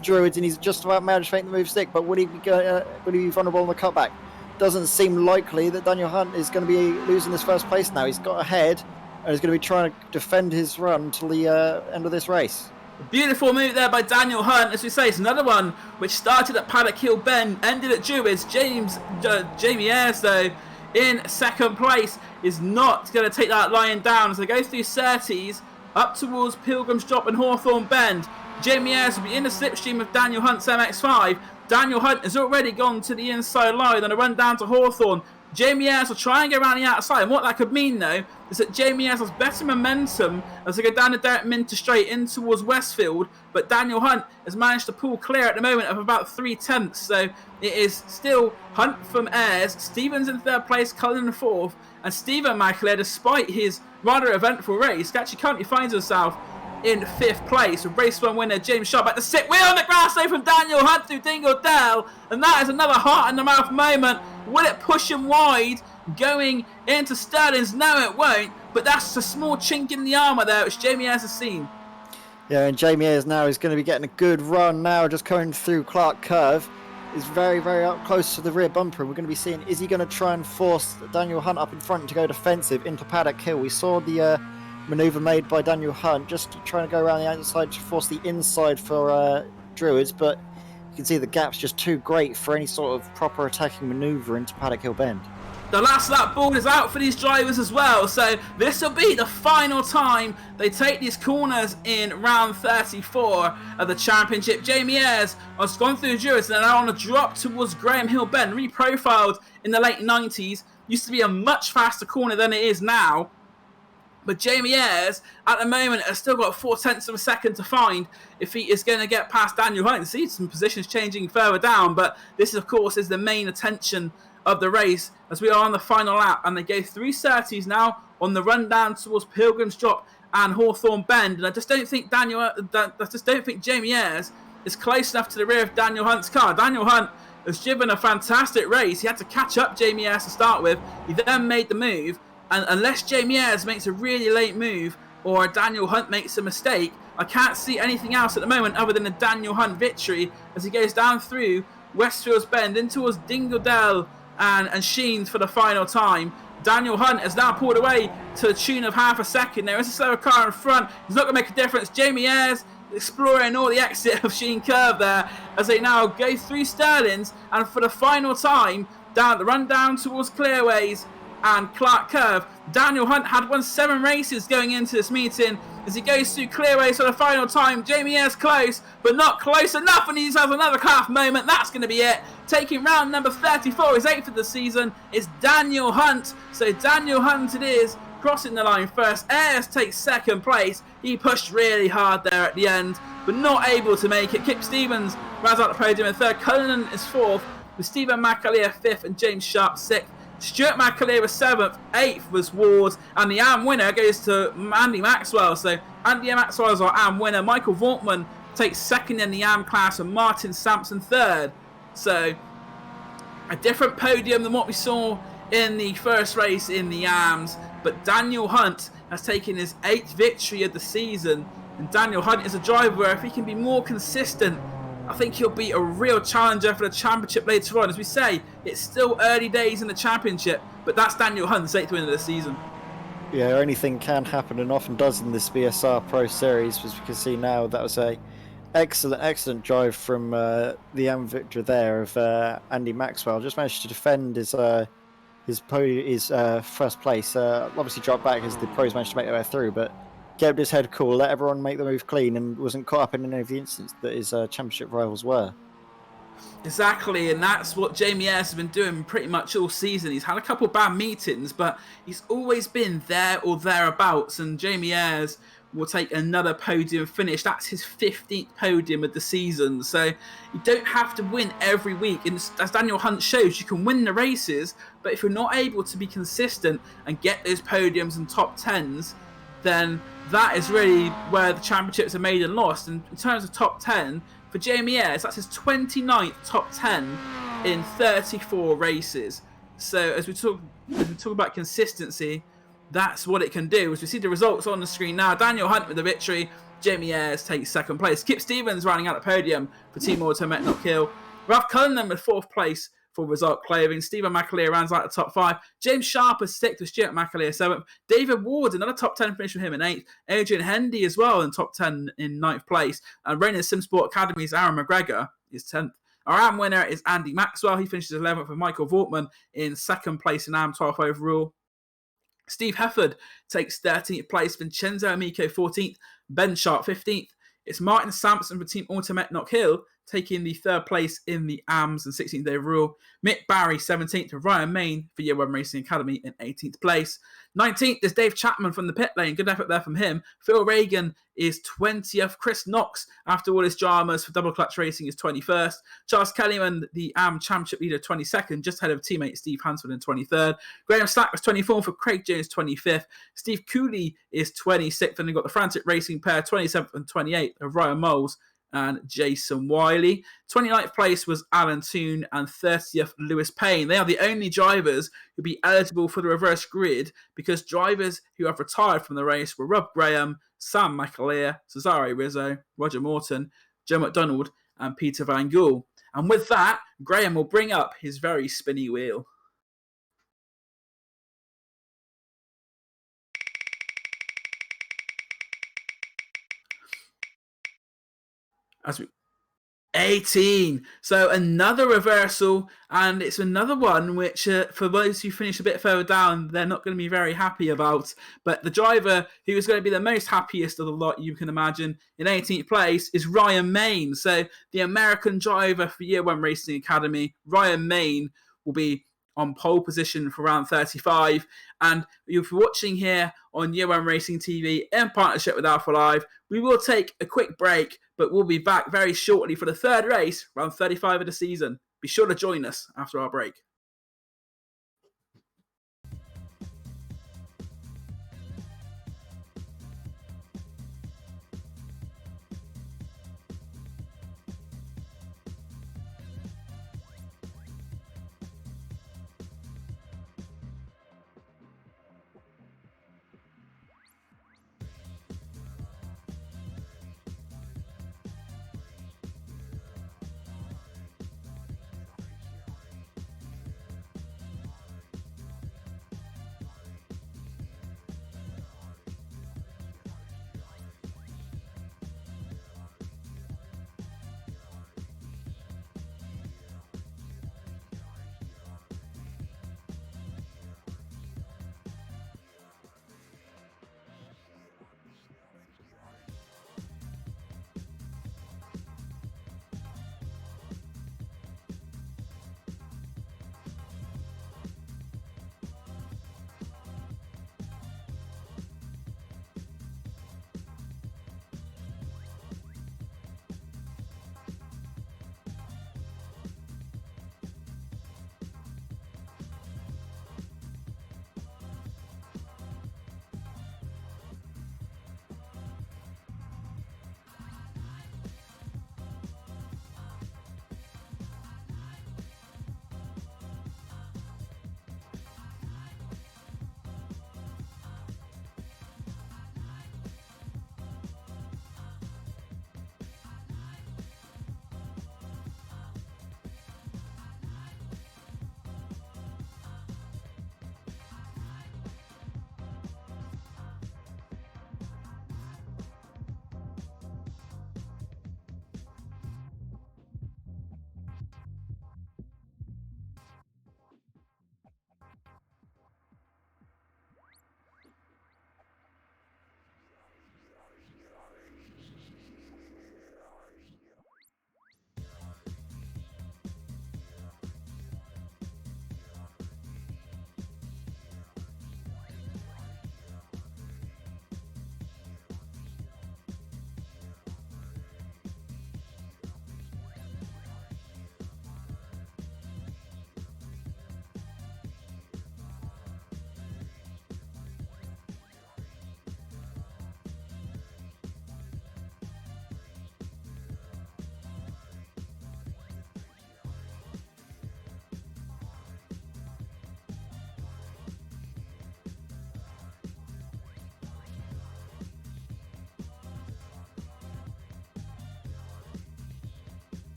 Druids, and he's just about managed to make the move stick, but will he be vulnerable on the cutback? Doesn't seem likely that Daniel Hunt is going to be losing this first place now. He's got ahead and is going to be trying to defend his run till the end of this race. Beautiful move there by Daniel Hunt. As we say, it's another one which started at Paddock Hill Bend, ended at Druids. Jamie Ayres, though, in 2nd place, is not going to take that line down as they go through Surtees up towards Pilgrim's Drop and Hawthorne Bend. Jamie Ayres will be in the slipstream of Daniel Hunt's MX5. Daniel Hunt has already gone to the inside line on a run down to Hawthorne. Jamie Ayres will try and get around the outside, and what that could mean, though, is that Jamie Ayres has better momentum as they go down the Derek Minter Straight in towards Westfield, but Daniel Hunt has managed to pull clear at the moment of about 3 tenths, so it is still Hunt from Ayres, Stevens in 3rd place, Cullen in 4th, and Stephen McAleer, despite his rather eventful race, actually currently finds himself in 5th place. With race 1 winner James Sharp at the sit wheel on the grass though from Daniel Hunt through Dingle Dell. And that is another heart in the mouth moment. Will it push him wide going into Sterling's? No, it won't. But that's a small chink in the armour there, which Jamie Ayres has seen. Yeah, and Jamie Ayres now is going to be getting a good run now, just coming through Clark Curve. Is very, very up close to the rear bumper. We're going to be seeing, is he going to try and force Daniel Hunt up in front to go defensive into Paddock Hill? We saw the manoeuvre made by Daniel Hunt, just trying to go around the outside to force the inside for Druids, but you can see the gap's just too great for any sort of proper attacking manoeuvre into Paddock Hill Bend. The last lap board is out for these drivers as well, so this will be the final time they take these corners in round 34 of the championship. Jamie Ayres has gone through Druids and now on a drop towards Graham Hill Bend, reprofiled in the late 90s. Used to be a much faster corner than it is now. But Jamie Ayres, at the moment, has still got 0.4 of a second to find if he is going to get past Daniel Hunt. You see some positions changing further down, but this, of course, is the main attention of the race as we are on the final lap. And they go 330s now on the run down towards Pilgrim's Drop and Hawthorne Bend. And I just don't think Jamie Ayres is close enough to the rear of Daniel Hunt's car. Daniel Hunt has driven a fantastic race. He had to catch up Jamie Ayres to start with. He then made the move. And unless Jamie Ayres makes a really late move or Daniel Hunt makes a mistake, I can't see anything else at the moment other than a Daniel Hunt victory as he goes down through Westfields Bend in towards Dingle Dell and Sheens for the final time. Daniel Hunt has now pulled away to the tune of half a second. There is a slower car in front. It's not going to make a difference. Jamie Ayres exploring all the exit of Sheen Curve there as they now go through Sterling's and for the final time down the run down towards Clearways and Clark Curve. Daniel Hunt had won 7 races going into this meeting as he goes through Clearways for the final time. Jamie Ayres close, but not close enough, and he just has another calf moment. That's going to be it. Taking round number 34, his 8th of the season, is Daniel Hunt. So Daniel Hunt it is, crossing the line first. Ayres takes 2nd place. He pushed really hard there at the end, but not able to make it. Kip Stevens rounds out the podium in 3rd. Cullinan is 4th, with Stephen McAleer 5th and James Sharp 6th. Stuart McAleer was 7th, 8th was Ward, and the AM winner goes to Andy Maxwell. So Andy Maxwell is our AM winner. Michael Vortman takes 2nd in the AM class, and Martin Sampson 3rd. So a different podium than what we saw in the first race in the AMs. But Daniel Hunt has taken his 8th victory of the season. And Daniel Hunt is a driver where if he can be more consistent, I think he'll be a real challenger for the championship later on. As we say, it's still early days in the championship, but that's Daniel Hunt's 8th win of the season. Yeah, anything can happen and often does in this BSR Pro Series, as we can see now. That was a excellent drive from the AM victor there of Andy Maxwell. Just managed to defend his first place. Obviously dropped back as the pros managed to make their way through, but kept his head cool, let everyone make the move clean, and wasn't caught up in any of the incidents that his championship rivals were. Exactly, and that's what Jamie Ayres has been doing pretty much all season. He's had a couple of bad meetings, but he's always been there or thereabouts, and Jamie Ayres will take another podium finish. That's his 15th podium of the season, so you don't have to win every week. And as Daniel Hunt shows, you can win the races, but if you're not able to be consistent and get those podiums and top 10s, then that is really where the championships are made and lost. And in terms of top 10, for Jamie Ayres, that's his 29th top 10 in 34 races. So as we talk about consistency, that's what it can do. As we see the results on the screen now, Daniel Hunt with the victory, Jamie Ayres takes 2nd place. Kip Stevens rounding out the podium for Team Auto Metnock Hill. Ralph Cullinan with 4th place for Result Clothing. Stephen McAleer rounds out the top 5. James Sharp is 6th with Stuart McAleer 7th. David Ward, another top 10 finish for him in 8th. Adrian Hendy as well in top 10 in 9th place. And reigning Simsport Academy's Aaron McGregor is 10th. Our AM winner is Andy Maxwell. He finishes 11th with Michael Vortman in 2nd place in AM 12th overall. Steve Hefford takes 13th place. Vincenzo Amico 14th. Ben Sharp 15th. It's Martin Sampson for Team Auto Metnock Hill taking the 3rd place in the AMS and 16th overall. Mick Barry, 17th, with Ryan Main for Year 1 Racing Academy in 18th place. 19th is Dave Chapman from the pit lane. Good effort there from him. Phil Reagan is 20th. Chris Knox, after all his dramas for Double Clutch Racing, is 21st. Charles Kellyman, the AM Championship leader, 22nd, just ahead of teammate Steve Hansford in 23rd. Graham Slack was 24th, for Craig Jones 25th. Steve Cooley is 26th, and we've got the Frantic Racing pair 27th and 28th of Ryan Moles and Jason Wiley. 29th place was Alan Toon, and 30th Lewis Payne. They are the only drivers who be eligible for the reverse grid, because drivers who have retired from the race were Rob Graham, Sam McAleer, Cesare Rizzo, Roger Morton, Joe McDonald, and Peter Van Gool. And with that, Graham will bring up his very spinny wheel. As we 18. So another reversal, and it's another one which, for those who finish a bit further down, they're not going to be very happy about. But the driver who is going to be the most happiest of the lot, you can imagine, in 18th place is Ryan Main. So the American driver for Year 1 Racing Academy, Ryan Main, will be on pole position for round 35. And you're watching here on Year 1 Racing TV in partnership with Alpha Live. We will take a quick break, but we'll be back very shortly for the 3rd race, round 35 of the season. Be sure to join us after our break.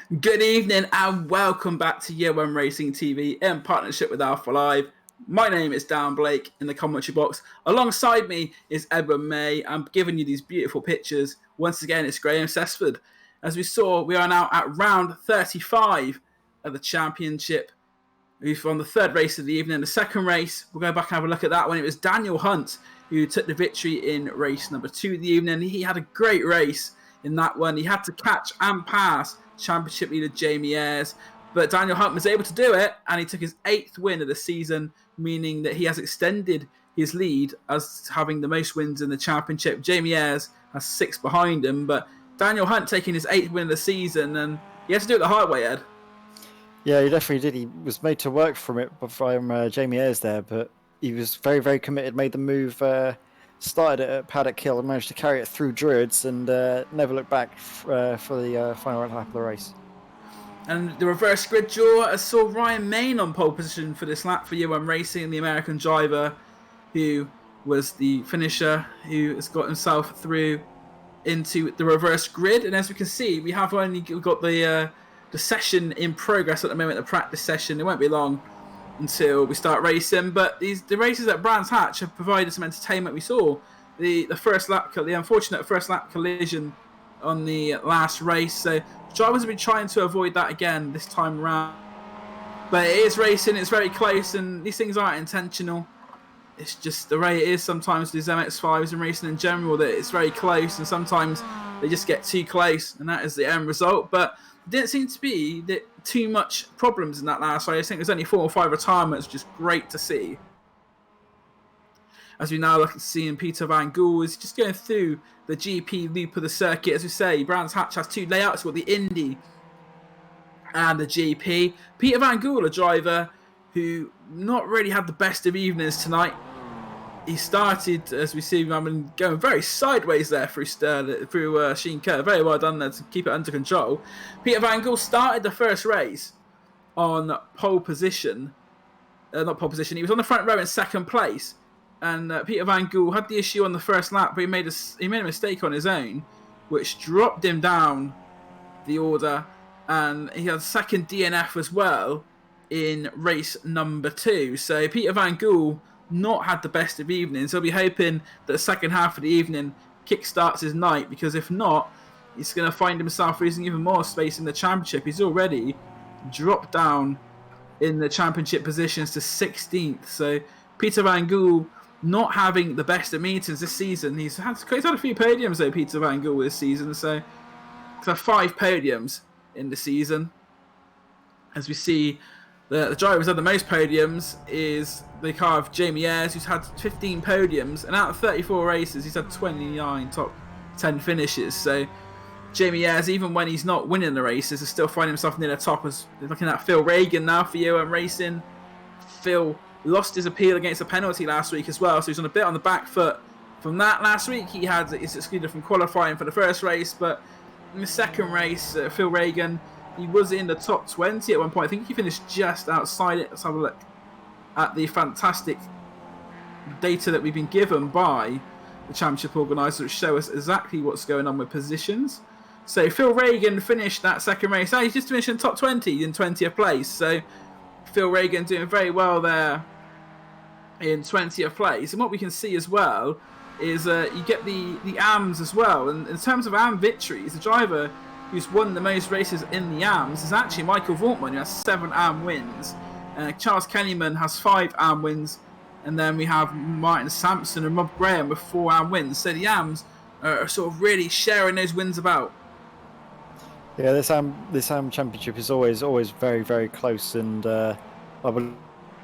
Good evening and welcome back to Year One Racing TV in partnership with Alpha Live. My name is Dan Blake in the commentary box. Alongside me is Edward May. I'm giving you these beautiful pictures. Once again, it's Graham Sessford. As we saw, we are now at round 35 of the championship. We've won the third race of the evening. The second race, we'll go back and have a look at that one. It was Daniel Hunt who took the victory in race number 2 of the evening. He had a great race in that one. He had to catch and pass championship leader Jamie Ayres, but Daniel Hunt was able to do it, and he took his 8th win of the season, meaning that he has extended his lead as having the most wins in the championship. Jamie Ayres has 6 behind him, but Daniel Hunt taking his 8th win of the season, and he had to do it the hard way, Ed. Yeah, he definitely did. He was made to work from it from Jamie Ayres there, but he was very, very committed, made the move, started it at Paddock Hill and managed to carry it through Druids and never looked back for the final lap of the race. And the reverse grid draw saw Ryan Main on pole position for this lap for Year One Racing, the American driver who was the finisher, who has got himself through into the reverse grid. And as we can see, we have only got the session in progress at the moment, the practice session. It won't be long until we start racing, but the races at Brands Hatch have provided some entertainment. We saw the unfortunate first lap collision on the last race, so drivers have been trying to avoid that again this time around. But it is racing, it's very close, and these things aren't intentional. It's just the way it is sometimes with these MX5s and racing in general, that it's very close, and sometimes they just get too close, and that is the end result. But there didn't seem to be too much problems in that last race. I think there's only 4 or 5 retirements, which is great to see. As we now look at seeing Peter Van Gool is just going through the GP loop of the circuit. As we say, Brands Hatch has 2 layouts. We've got the Indy and the GP. Peter Van Gool, a driver who not really had the best of evenings tonight. He started, as we see, going very sideways there through Sheen Kerr. Very well done there to keep it under control. Peter Van Gool started the first race on pole position. Not pole position. He was on the front row in second place. And Peter Van Gool had the issue on the first lap, but he made a mistake on his own, which dropped him down the order. And he had second DNF as well in race number 2. So Peter Van Gool not had the best of evenings. He'll be hoping that the second half of the evening kickstarts his night, because if not, he's going to find himself losing even more space in the championship. He's already dropped down in the championship positions to 16th. So Peter Van Gool not having the best of meetings this season. He's had a few podiums though, Peter Van Gool, this season. So 5 podiums in the season. As we see, the driver who's had the most podiums is the car of Jamie Ayres, who's had 15 podiums, and out of 34 races, he's had 29 top 10 finishes. So Jamie Ayres, even when he's not winning the races, is still finding himself near the top. As looking at Phil Reagan now for Year One Racing. Phil lost his appeal against a penalty last week as well, so he's on a bit on the back foot from that. Last week he had is excluded from qualifying for the first race, but in the second race, Phil Reagan, he was in the top 20 at one point. I think he finished just outside it. Let's have a look at the fantastic data that we've been given by the championship organisers, which show us exactly what's going on with positions. So Phil Reagan finished that second race. He's just finished in top 20 in 20th place. So Phil Reagan doing very well there in 20th place. And what we can see as well is you get the AMs as well. And in terms of AM victories, the driver who's won the most races in the AMs is actually Michael Vortman, who has 7 AM wins. Charles Kennyman has 5 AM wins. And then we have Martin Sampson and Rob Graham with 4 AM wins. So the AMs are sort of really sharing those wins about. Yeah, this AM championship is always very, very close, and I believe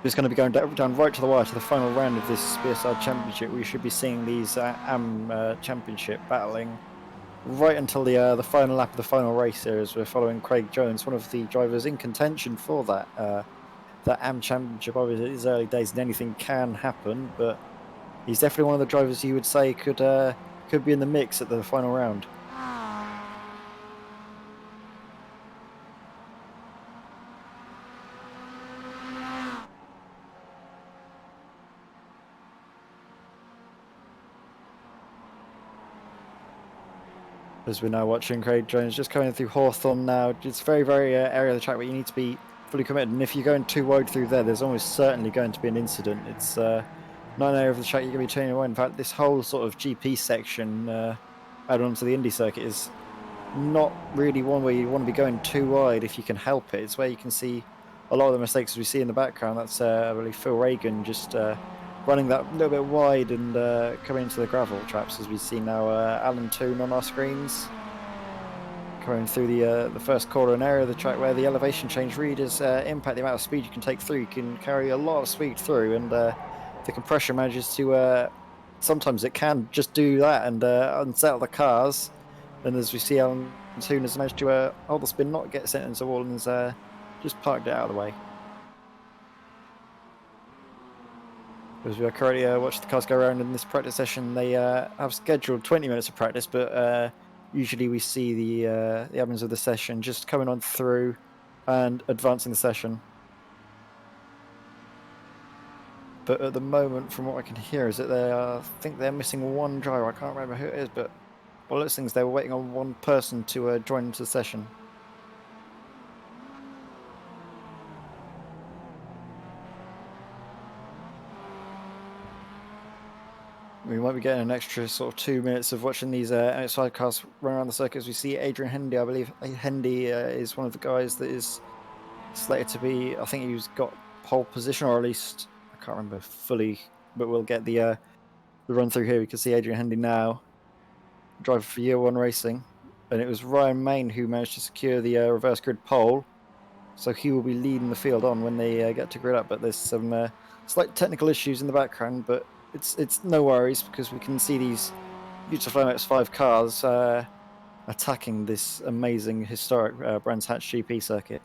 it's going to be going down right to the wire to the final round of this BSR championship. We should be seeing these AM championship battling right until the final lap of the final race here, as we're following Craig Jones, one of the drivers in contention for that AM championship. Obviously, it's early days and anything can happen, but he's definitely one of the drivers you would say could be in the mix at the final round. As we're now watching Craig Jones just coming through Hawthorne now. It's very, very area of the track where you need to be fully committed. And if you're going too wide through there, there's almost certainly going to be an incident. It's not an area of the track you're going to be turning away. In fact, this whole sort of GP section add on to the Indy circuit is not really one where you want to be going too wide if you can help it. It's where you can see a lot of the mistakes we see in the background. That's really Phil Reagan just running that little bit wide and coming into the gravel traps, as we see now Alan Toon on our screens. Coming through the first corner, an area of the track where the elevation change really does impact the amount of speed you can take through. You can carry a lot of speed through, and the compression manages to sometimes it can just do that and unsettle the cars. And as we see, Alan Toon has managed to hold the spin, not get sent into the wall, and has just parked it out of the way. As we are currently watching the cars go around in this practice session, they have scheduled 20 minutes of practice, but usually we see the admins of the session just coming on through and advancing the session. But at the moment, from what I can hear, is that I think they're missing one driver. I can't remember who it is, but well, those things, they were waiting on one person to join into the session. We might be getting an extra sort of 2 minutes of watching these MX5 cars run around the circuit. As we see Adrian Hendy, I believe Hendy is one of the guys that is slated to be, I think he's got pole position, or at least, I can't remember fully, but we'll get the run through here. We can see Adrian Hendy now, driver for Year One Racing, and it was Ryan Main who managed to secure the reverse grid pole, so he will be leading the field on when they get to grid up. But there's some slight technical issues in the background, but it's no worries, because we can see these beautiful MX5 cars attacking this amazing historic Brands Hatch GP circuit.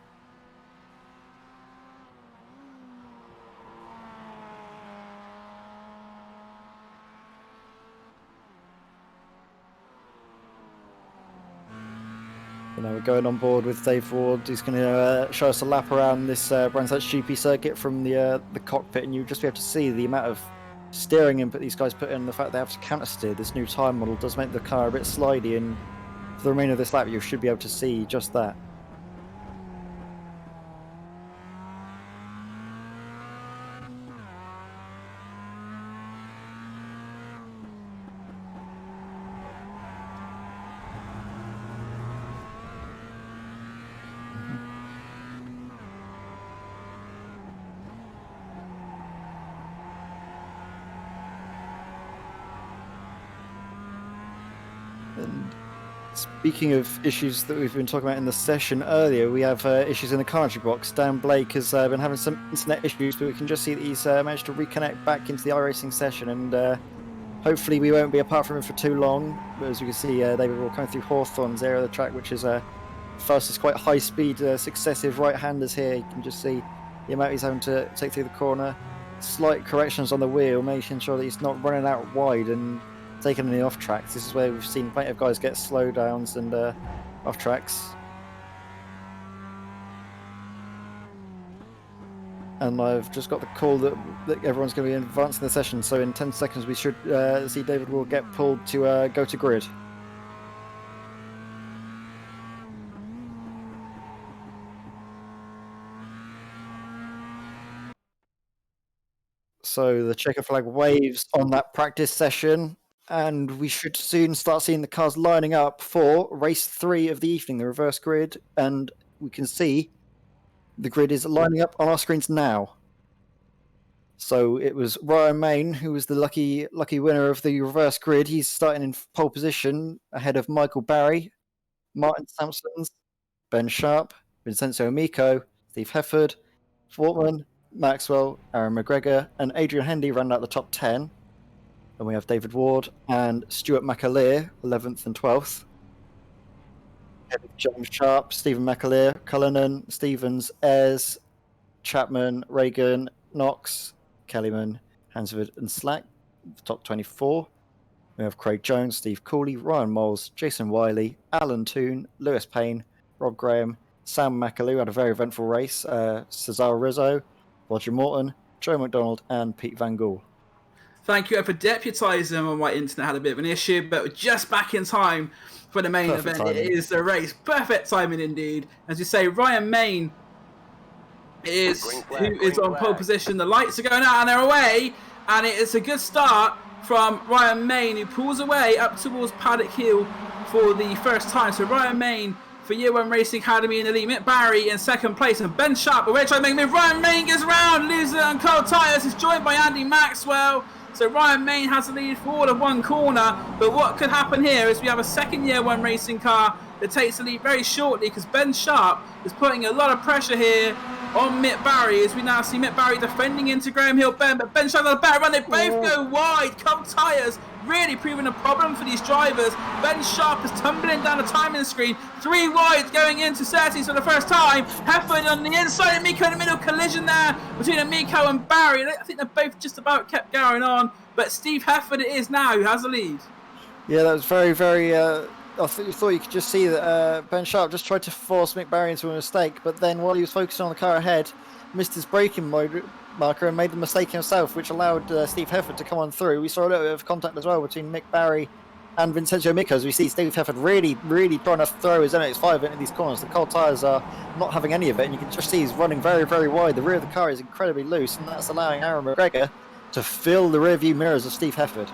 So now we're going on board with Dave Ward, who's going to show us a lap around this Brands Hatch GP circuit from the cockpit, and you'll just be able to see the amount of steering input these guys put in. The fact they have to counter steer. This new time model does make the car a bit slidey, and for the remainder of this lap you should be able to see just that. And speaking of issues that we've been talking about in the session earlier, we have issues in the commentary box. Dan Blake has been having some internet issues, but we can just see that he's managed to reconnect back into the iRacing session, and hopefully we won't be apart from him for too long. But as you can see, David Wall coming through Hawthorne's area of the track, which is fastest, quite high speed, successive right-handers here. You can just see the amount he's having to take through the corner. Slight corrections on the wheel, making sure that he's not running out wide and taking any off tracks. This is where we've seen plenty of guys get slowdowns and off tracks. And I've just got the call that everyone's going to be advancing the session, so in 10 seconds we should see David Wall get pulled to go to grid. So the checker flag waves on that practice session, and we should soon start seeing the cars lining up for race 3 of the evening, the reverse grid. And we can see the grid is lining up on our screens now. So it was Ryan Main who was the lucky winner of the reverse grid. He's starting in pole position ahead of Michael Barry, Martin Sampsons, Ben Sharp, Vincenzo Amico, Steve Hefford, Fortman, Maxwell, Aaron McGregor, and Adrian Hendy ran out the top 10. Then we have David Ward and Stuart McAleer, 11th and 12th. James Sharp, Stephen McAleer, Cullinan, Stevens, Ayres, Chapman, Reagan, Knox, Kellyman, Hansford, and Slack, top 24. We have Craig Jones, Steve Cooley, Ryan Moles, Jason Wiley, Alan Toon, Lewis Payne, Rob Graham, Sam McAleer had a very eventful race, Cesar Rizzo, Roger Morton, Joe McDonald, and Pete Van Gool. Thank you for deputising on my internet had a bit of an issue, but we're just back in time for the main Perfect event. timing. It is the race. Perfect timing indeed. As you say, Ryan Main is on pole position. The lights are going out and they're away, and it is a good start from Ryan Main, who pulls away up towards Paddock Hill for the first time. So Ryan Main for Year 1 Racing Academy in the lead. Mick Barry in second place, and Ben Sharp away trying to make a move. Ryan Main gets around, loses on cold tyres. Is joined by Andy Maxwell. So Ryan Main has the lead for all of one corner. But what could happen here is we have a second Year 1 Racing car that takes the lead very shortly, because Ben Sharp is putting a lot of pressure here on Mick Barry, as we now see Mick Barry defending into Graham Hill Bend, but Ben Sharp on a better run. They both go wide. Cold tyres really proving a problem for these drivers. Ben Sharp is tumbling down the timing screen. 3 wide going into Surtees for the first time. Hefford on the inside, and Miko in the middle. Collision there between Miko and Barry. I think they both just about kept going on, but Steve Hefford it is now who has the lead. Yeah, that was very, very... I thought you could just see that Ben Sharp just tried to force Mick Barry into a mistake, but then while he was focusing on the car ahead, missed his braking marker and made the mistake himself, which allowed Steve Hefford to come on through. We saw a little bit of contact as well between Mick Barry and Vincenzo Micco, as we see Steve Hefford really, really trying to throw his MX5 into these corners. The cold tyres are not having any of it, and you can just see he's running very, very wide. The rear of the car is incredibly loose, and that's allowing Aaron McGregor to fill the rear view mirrors of Steve Hefford.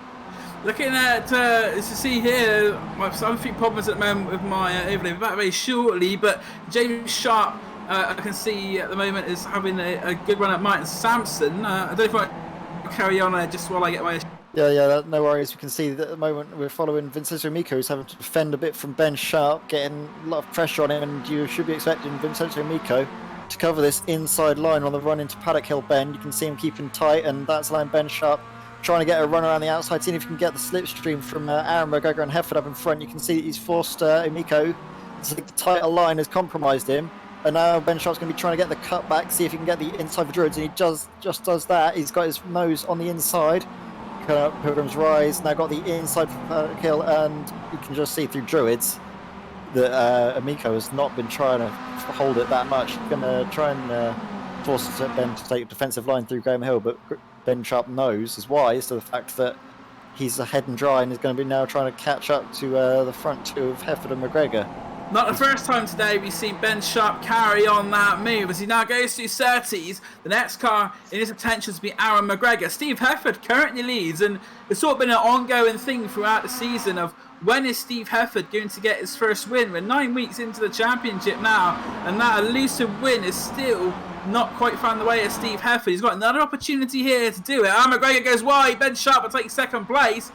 Looking at, as you see here, I'm few problems at the moment with my overlay. Back very shortly, but James Sharp, I can see at the moment, is having a good run at Martin Sampson. I don't know if I carry on just while I get my... Yeah, no worries. We can see that at the moment we're following Vincenzo Micco, who's having to defend a bit from Ben Sharp, getting a lot of pressure on him, and you should be expecting Vincenzo Micco to cover this inside line on the run into Paddock Hill Bend. You can see him keeping tight, and that's allowing Ben Sharp trying to get a run around the outside, seeing if he can get the slipstream from Aaron McGregor and Hefford up in front. You can see that he's forced Micco to think the tighter line has compromised him, and now Ben Sharp's going to be trying to get the cut back, see if he can get the inside for Druids, and he just does that. He's got his nose on the inside. Pilgrim's Rise now got the inside for Paddock Hill, and you can just see through Druids that Micco has not been trying to hold it that much. He's going to try and force Ben to take a defensive line through Graham Hill, but Ben Sharp knows, is wise to the fact that he's ahead and dry, and is going to be now trying to catch up to the front two of Hefford and McGregor. Not the first time today we've seen Ben Sharp carry on that move. As he now goes through Surtees, the next car in his intentions will be Aaron McGregor. Steve Hefford currently leads, and it's sort of been an ongoing thing throughout the season of when is Steve Hefford going to get his first win. We're 9 weeks into the championship now, and that elusive win is still not quite found the way of Steve Hefford. He's got another opportunity here to do it. Aaron McGregor goes wide. Ben Sharp will take second place.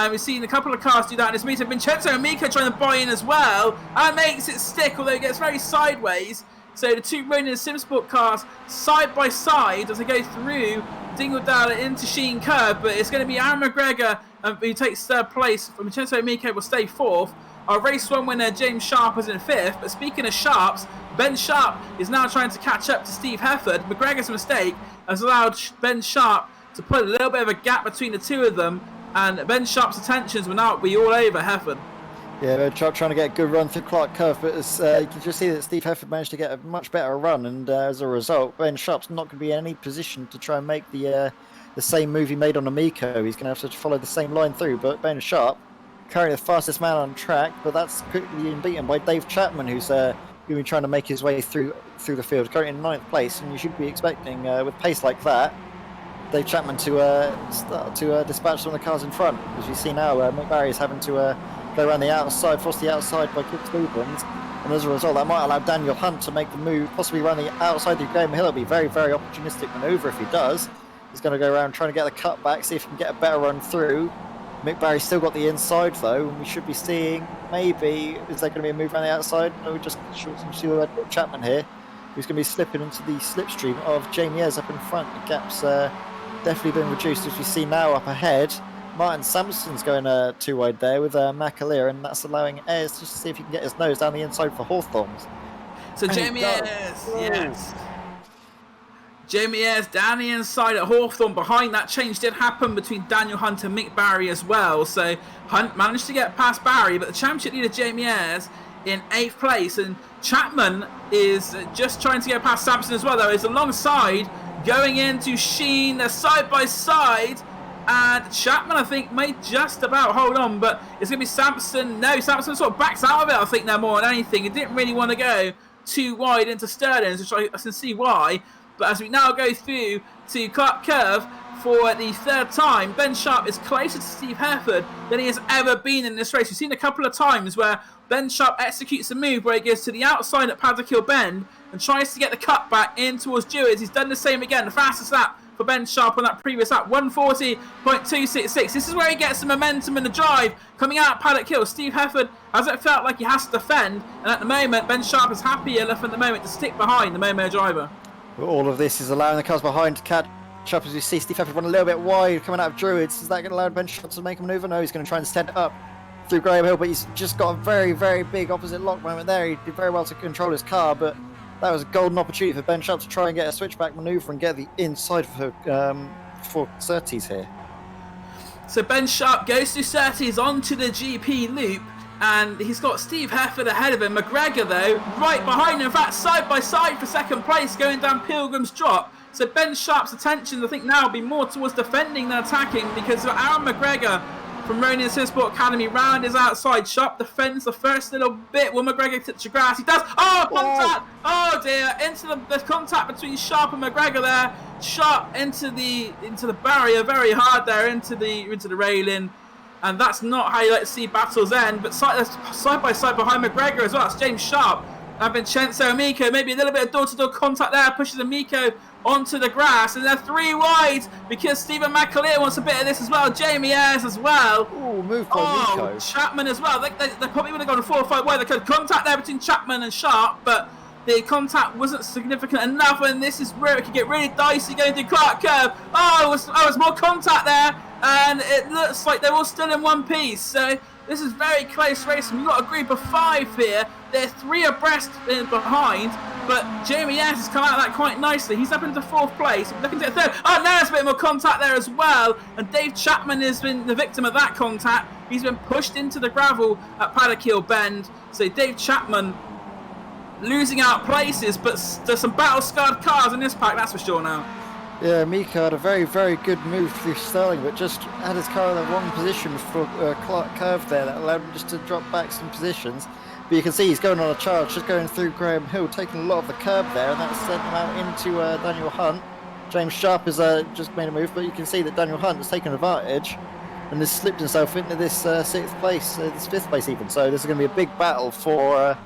We've seen a couple of cars do that in this meeting. Vincenzo and Micco trying to buy in as well, and makes it stick, although it gets very sideways. So the two Ronin Simsport cars side by side as they go through Dingledale into Sheen Curve, but it's going to be Aaron McGregor who takes third place. Vincenzo and Micco will stay fourth. Our race 1 winner James Sharp is in fifth. But speaking of Sharps, Ben Sharp is now trying to catch up to Steve Hefford. McGregor's mistake has allowed Ben Sharp to put a little bit of a gap between the two of them, and Ben Sharp's attentions will now be all over Hefford. Yeah, Ben Sharp trying to get a good run through Clark Curve, but as, you can just see that Steve Hefford managed to get a much better run, and as a result, Ben Sharp's not going to be in any position to try and make the same move he made on Amico. He's going to have to follow the same line through, but Ben Sharp currently the fastest man on track, but that's quickly been beaten by Dave Chapman, who's been trying to make his way through the field, currently in 9th place, and you should be expecting, with pace like that, Dave Chapman to start to dispatch some of the cars in front. As you see now, Mick Barry is having to go around the outside, force the outside by Kip Stevens, and as a result that might allow Daniel Hunt to make the move, possibly run the outside through Graham Hill. It'll be very, very opportunistic manoeuvre if he does. He's going to go around trying to get the cut back, see if he can get a better run through. Mick Barry's still got the inside though, and we should be seeing, maybe, is there going to be a move around the outside? No, we just see Chapman here, who's going to be slipping into the slipstream of Jamie Ayres up in front. The gap's definitely been reduced, as we see now up ahead. Martin Sampson's going too wide there with McAleer, and that's allowing Ayres just to see if he can get his nose down the inside for Hawthorns. So Jamie Ayres, yes. Jamie Ayres down the inside at Hawthorn. Behind that change did happen between Daniel Hunt and Mick Barry as well. So Hunt managed to get past Barry, but the championship leader Jamie Ayres in 8th place. And Chapman is just trying to get past Sampson as well, though. He's alongside going into Sheen. They're side by side. And Chapman, I think, may just about hold on, but it's going to be Sampson. No, Sampson sort of backs out of it, I think, now more than anything. He didn't really want to go too wide into Sterling's, which I can see why. But as we now go through to Clark Curve for the third time, Ben Sharp is closer to Steve Hereford than he has ever been in this race. We've seen a couple of times where Ben Sharp executes a move where he goes to the outside at Paddock Hill Bend and tries to get the cut back in towards Dewards. He's done the same again. The fastest lap for Ben Sharp on that previous lap, 140.266. This is where he gets the momentum and the drive coming out at Paddock Hill. Steve Hereford hasn't felt like he has to defend, and at the moment, Ben Sharp is happy enough at the moment to stick behind the Momo driver. All of this is allowing the cars behind to catch up as we see Steve Hereford run a little bit wide coming out of Druids. Is that going to allow Ben Sharp to make a manoeuvre? No, he's going to try and stand it up through Graham Hill, but he's just got a very, very big opposite lock moment there. He did very well to control his car, but that was a golden opportunity for Ben Sharp to try and get a switchback manoeuvre and get the inside for Surtees here. So Ben Sharp goes through Surtees onto the GP loop, and he's got Steve Hereford ahead of him. McGregor, though, right behind him. In fact, side by side for second place, going down Pilgrim's Drop. So Ben Sharp's attention, I think, now will be more towards defending than attacking, because Aaron McGregor from Ronin Sport Academy round is outside. Sharp defends the first little bit. Will McGregor touch the grass? He does. Oh, contact! Oh dear! Into the contact between Sharp and McGregor there. Sharp into the barrier very hard there, into the railing, and that's not how you like to see battles end. But side by side behind McGregor as well. It's James Sharp and Vincenzo Amico. Maybe a little bit of door-to-door contact there. Pushes Amico onto the grass, and they're three wide because Stephen McAleer wants a bit of this as well. Jamie Ayres as well. Oh, move by Nico. Chapman as well. They probably would have gone 4 or 5 wide. They could contact there between Chapman and Sharp, but the contact wasn't significant enough, and this is where it could get really dicey going through Clark Curve. It's more contact there, and it looks like they're all still in one piece. So this is very close racing. We've got a group of 5 here. They're 3 abreast behind, but Jamie Ayres has come out of that quite nicely. He's up into 4th place. Looking to get 3rd. Oh, now there's a bit more contact there as well. And Dave Chapman has been the victim of that contact. He's been pushed into the gravel at Paddock Hill Bend. So Dave Chapman losing out places, but there's some battle-scarred cars in this pack, that's for sure now. Yeah, Mika had a very, very good move through Sterling, but just had his car in the wrong position for Clark Curve there. That allowed him just to drop back some positions. But you can see he's going on a charge, just going through Graham Hill, taking a lot of the curb there, and that sent him out into Daniel Hunt. James Sharp has just made a move, but you can see that Daniel Hunt has taken advantage and has slipped himself into this 6th place, this 5th place even. So this is going to be a big battle for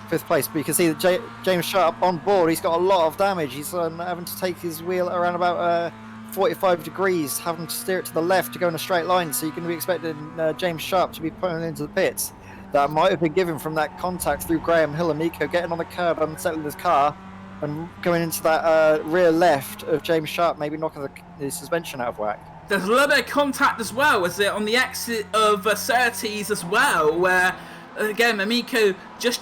5th place. But you can see that James Sharp on board, he's got a lot of damage. He's having to take his wheel around about 45 degrees, having to steer it to the left to go in a straight line. So you're going to be expecting James Sharp to be pulling into the pits. That might have been given from that contact through Graham Hill and Nico getting on the curb, unsettling his car, and going into that rear left of James Sharp, maybe knocking the suspension out of whack. There's a little bit of contact as well, was it, on the exit of Surtees as well, where again Amico just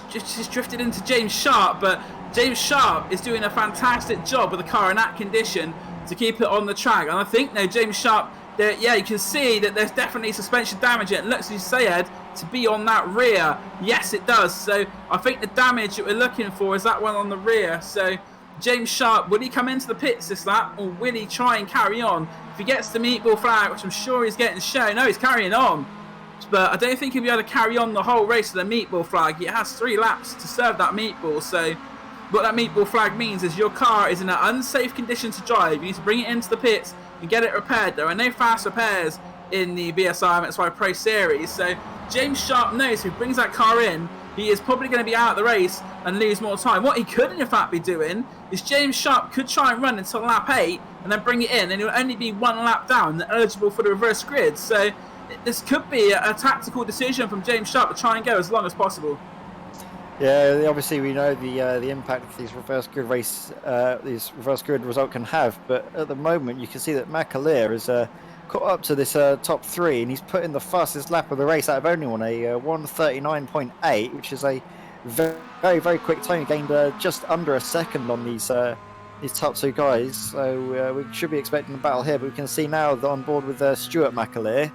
drifted into James Sharp, but James Sharp is doing a fantastic job with the car in that condition to keep it on the track. And I think now James Sharp, you can see that there's definitely suspension damage. It looks, as you say, Ed, to be on that rear. Yes, it does. So I think the damage that we're looking for is that one on the rear. So James Sharp, will he come into the pits this lap, or will he try and carry on? If he gets the meatball flag, which I'm sure he's getting shown, no, he's carrying on. But I don't think he'll be able to carry on the whole race with the meatball flag. He has 3 laps to serve that meatball. So what that meatball flag means is your car is in an unsafe condition to drive. You need to bring it into the pits and get it repaired. There are no fast repairs in the BSR MX5 Pro Series. So James Sharp knows if he brings that car in, he is probably going to be out of the race and lose more time. What he could, in fact, be doing is James Sharp could try and run until lap 8 and then bring it in, and it will only be 1 lap down and eligible for the reverse grid. So this could be a tactical decision from James Sharp to try and go as long as possible. Yeah, obviously we know the impact these reverse grid result can have, but at the moment you can see that McAleer is caught up to this top 3, and he's put in the fastest lap of the race out of anyone, a 1:39.8, which is a very, very quick time. He gained just under a second on these top 2 guys, so we should be expecting a battle here. But we can see now that on board with Stuart McAleer,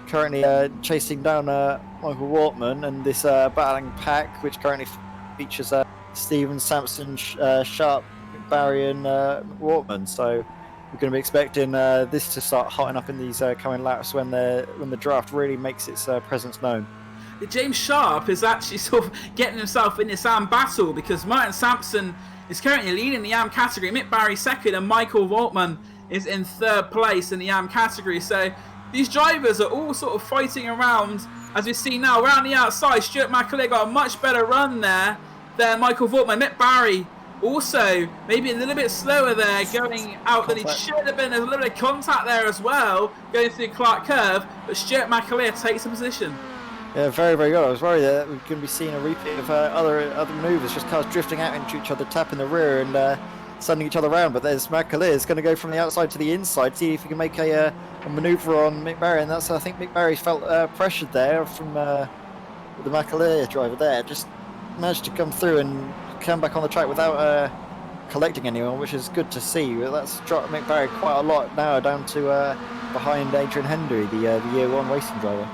currently chasing down Michael Wortman and this battling pack, which currently features Stephen, Sampson, Sharp, Barry and Wortman. So we're going to be expecting this to start hotting up in these coming laps when the draft really makes its presence known. James Sharp is actually sort of getting himself in this AM battle because Martin Sampson is currently leading the AM category. Mick Barry second, and Michael Waltman is in third place in the AM category. So these drivers are all sort of fighting around, as we see now, around the outside. Stuart McAleer got a much better run there than Michael Waltman. Mick Barry also maybe a little bit slower there, going out than he should have been. There's a little bit of contact there as well, going through Clark Curve, but Stuart McAleer takes the position. Yeah, very, very good. I was worried that we're going to be seeing a repeat of other manoeuvres, just cars drifting out into each other, tapping the rear and sending each other around. But there's McAleer is going to go from the outside to the inside, see if he can make a manoeuvre on Mick Barry. And that's, I think, Mick Barry felt pressured there from the McAleer driver there. Just managed to come through and come back on the track without collecting anyone, which is good to see. That's dropped Mick Barry quite a lot now, down to behind Adrian Hendry, the Year 1 racing driver.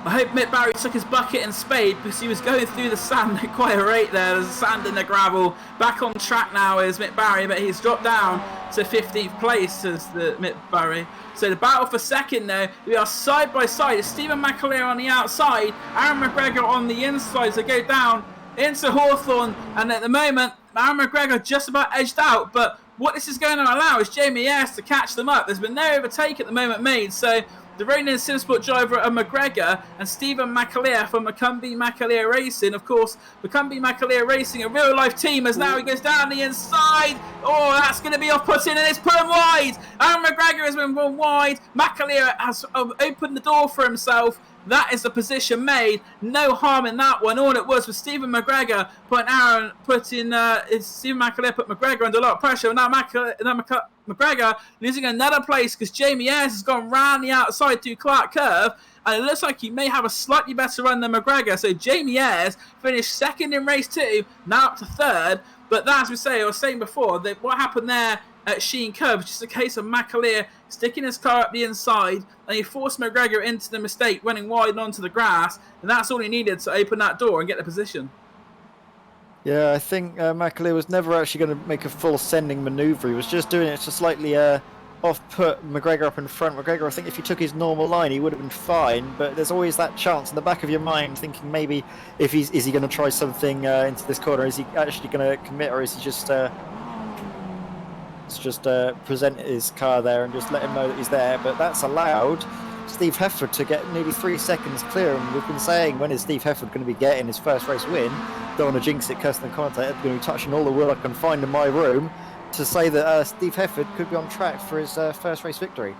I hope Mick Barry took his bucket and spade because he was going through the sand at quite a rate there. There's sand in the gravel. Back on track now is Mick Barry, but he's dropped down to 15th place as the Mick Barry. So the battle for second now, we are side by side. It's Stephen McAleer on the outside, Aaron McGregor on the inside. So go down into Hawthorne, and at the moment, Aaron McGregor just about edged out, but what this is going to allow is Jamie Ayres to catch them up. There's been no overtake at the moment made, so the reigning Simsport driver of McGregor and Stephen McAleer from McCumbee McAleer Racing. Of course, McCumbee McAleer Racing, a real-life team, as now he goes down the inside. Oh, that's going to be off-putting, and it's put him wide. Aaron McGregor has been run wide. McAleer has opened the door for himself. That is the position made. No harm in that one. All it was Stephen McGregor Stephen McAleer put McGregor under a lot of pressure. And now McGregor losing another place because Jamie Ayres has gone round the outside through Clark Curve. And it looks like he may have a slightly better run than McGregor. So Jamie Ayres finished second in race 2, now up to third. But that, as I was saying before, that what happened there at Sheen Curve was just a case of McAleer sticking his car up the inside, and he forced McGregor into the mistake, running wide and onto the grass, and that's all he needed to open that door and get the position. Yeah, I think McAleer was never actually going to make a full sending manoeuvre. He was just doing it to slightly off-put McGregor up in front. McGregor, I think if he took his normal line, he would have been fine, but there's always that chance in the back of your mind thinking maybe is he going to try something into this corner? Is he actually going to commit, or is he just present his car there and just let him know that he's there? But that's allowed Steve Hefford to get nearly 3 seconds clear, and we've been saying, when is Steve Hefford going to be getting his first race win? Don't want to jinx it, cursing the commentator. I'm going to be touching all the wood I can find in my room to say that Steve Hefford could be on track for his first race victory.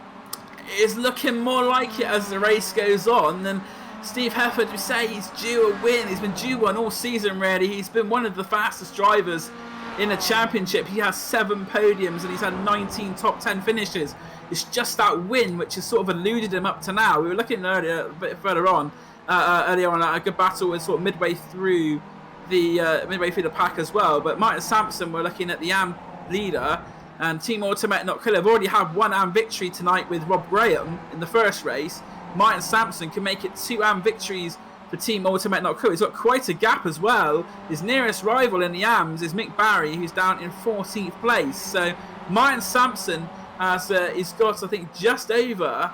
It's looking more like it as the race goes on, and Steve Hefford, we say he's due a win. He's been due one all season, really. He's been one of the fastest drivers in the championship. He has 7 podiums and he's had 19 top 10 finishes. It's just that win which has sort of eluded him up to now. We were looking earlier, a bit further on, earlier on, a good battle was sort of midway through the pack as well. But Martin Sampson, we're looking at the AM leader, and Team Automatic Not Killer have already had 1 AM victory tonight with Rob Graham in the first race. Martin Sampson can make it 2 AM victories for Team Automatic Not Cool. He's got quite a gap as well. His nearest rival in the AMs is Mick Barry, who's down in 14th place. So Martin Sampson he's got, I think, just over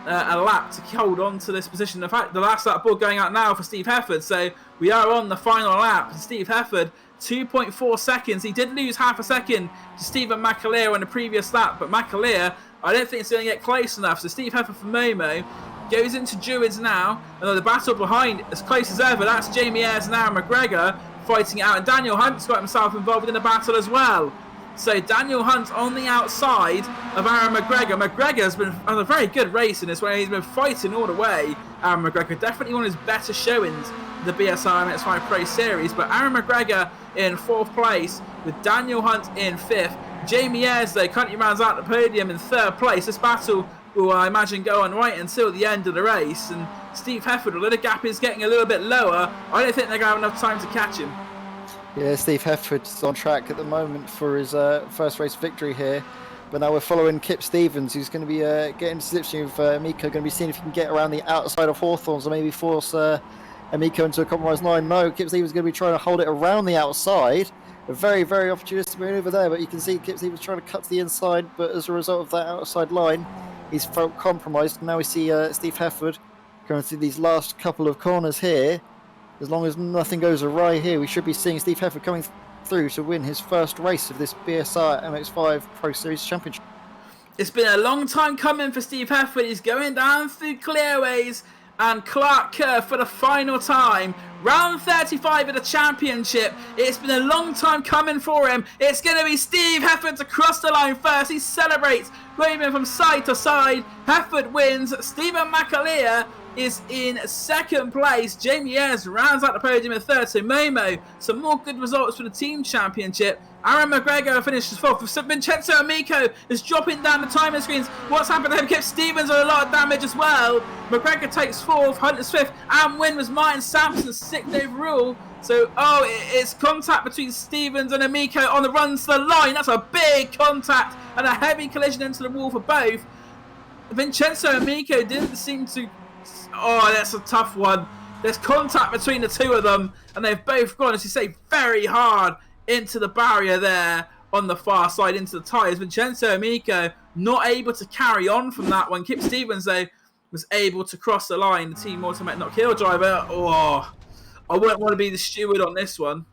a lap to hold on to this position. In fact, the last lap ball going out now for Steve Hefford. So we are on the final lap. Steve Hefford, 2.4 seconds. He did lose half a second to Stephen McAleer on the previous lap, but McAleer, I don't think it's going to get close enough. So Steve Hefford from Momo goes into Druids now, and the battle behind, as close as ever, that's Jamie Ayres and Aaron McGregor fighting it out, and Daniel Hunt's got himself involved in the battle as well. So Daniel Hunt on the outside of Aaron McGregor. McGregor's been on a very good race in this way. He's been fighting all the way. Aaron McGregor, definitely one of his better showings in the BSR MX5 Pro Series, but Aaron McGregor in 4th place with Daniel Hunt in 5th. Jamie Ayres, though, currently rounds out the podium in 3rd place. This battle will, I imagine, go on right until the end of the race. And Steve Hefford, although the gap is getting a little bit lower, I don't think they're going to have enough time to catch him. Yeah, Steve Hefford's on track at the moment for his first race victory here. But now we're following Kip Stevens, who's going to be getting slipstream with Miko, going to be seeing if he can get around the outside of Hawthorns or maybe force Miko into a compromise line. No, Kip Stevens is going to be trying to hold it around the outside. A very, very opportunistic maneuver there, but you can see Kip Stevens trying to cut to the inside, but as a result of that outside line, he's felt compromised. Now we see Steve Hefford going through these last couple of corners here. As long as nothing goes awry here, we should be seeing Steve Hefford coming through to win his first race of this BSR MX5 Pro Series Championship. It's been a long time coming for Steve Hefford. He's going down through clearways and Clark Kerr for the final time. Round 35 of the championship. It's been a long time coming for him. It's going to be Steve Hefford to cross the line first. He celebrates, waving from side to side. Hefford wins. Stephen McAleer is in second place. Jamie Ayres rounds out the podium in third. So Momo, some more good results for the team championship. Aaron McGregor finishes fourth. Vincenzo Amico is dropping down the timing screens. What's happened to him? Kip Stevens on a lot of damage as well. McGregor takes fourth. Hunter's fifth. And win was Martin Sampson's sixth overall. So, it's contact between Stevens and Amico on the run to the line. That's a big contact and a heavy collision into the wall for both. Vincenzo Amico didn't seem to... Oh, that's a tough one. There's contact between the two of them, and they've both gone, as you say, very hard into the barrier there on the far side, into the tyres. Vincenzo Amico not able to carry on from that one. Kip Stevens, though, was able to cross the line. The team automatic not kill driver. Oh, I wouldn't want to be the steward on this one.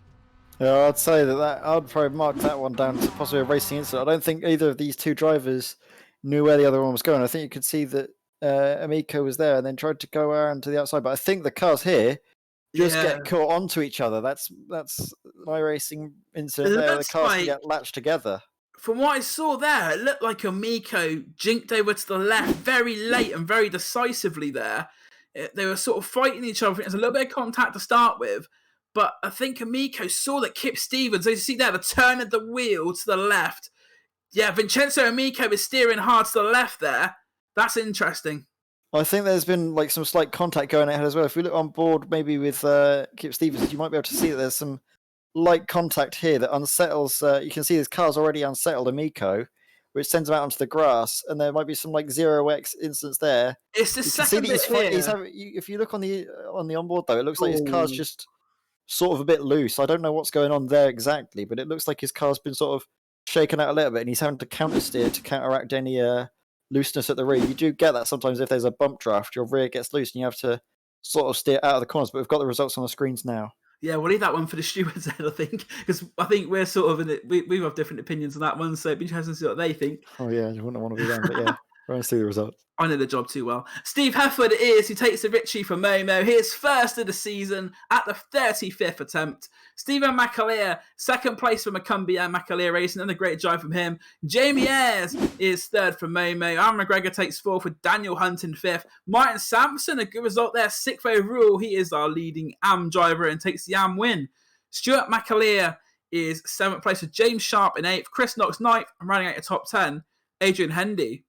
Yeah, I'd say that I'd probably mark that one down to possibly a racing incident. I don't think either of these two drivers knew where the other one was going. I think you could see that Amico was there and then tried to go around to the outside. But I think the cars here just get caught onto each other. That's my racing incident there. The cars get latched together. From what I saw there, it looked like Amico jinked over to the left very late and very decisively there. They were sort of fighting each other. There's a little bit of contact to start with. But I think Amico saw that Kip Stevens, as you see there, the turn of the wheel to the left. Yeah, Vincenzo Amico is steering hard to the left there. That's interesting. I think there's been like some slight contact going ahead as well. If we look on board maybe with Kip Stevens, you might be able to see that there's some light contact here that unsettles. You can see this car's already unsettled Amico, which sends him out onto the grass, and there might be some like 0x instance there. It's the second bit here. If you look on the onboard though, it looks like his car's just sort of a bit loose. I don't know what's going on there exactly, but it looks like his car's been sort of shaken out a little bit, and he's having to counter steer to counteract any looseness at the rear. You do get that sometimes if there's a bump draft, your rear gets loose and you have to sort of steer out of the corners, but we've got the results on the screens now. Yeah, we'll leave that one for the stewards then, I think, because I think we're sort of in it. We have different opinions on that one, so it'd be interesting to see what they think. Oh yeah, you wouldn't want to be them, but yeah, run us through the results. I know the job too well. Steve Hefford it is who takes the victory for Momo. His first of the season at the 35th attempt. Stephen McAleer, second place for Maccumbia McAleer Racing. Another great drive from him. Jamie Ayres is third for Momo. Aaron McGregor takes fourth with Daniel Hunt in fifth. Martin Sampson, a good result there, sixth overall. He is our leading AM driver and takes the AM win. Stuart McAleer is seventh place with James Sharp in eighth. Chris Knox ninth and running out of top 10. Adrian Hendy.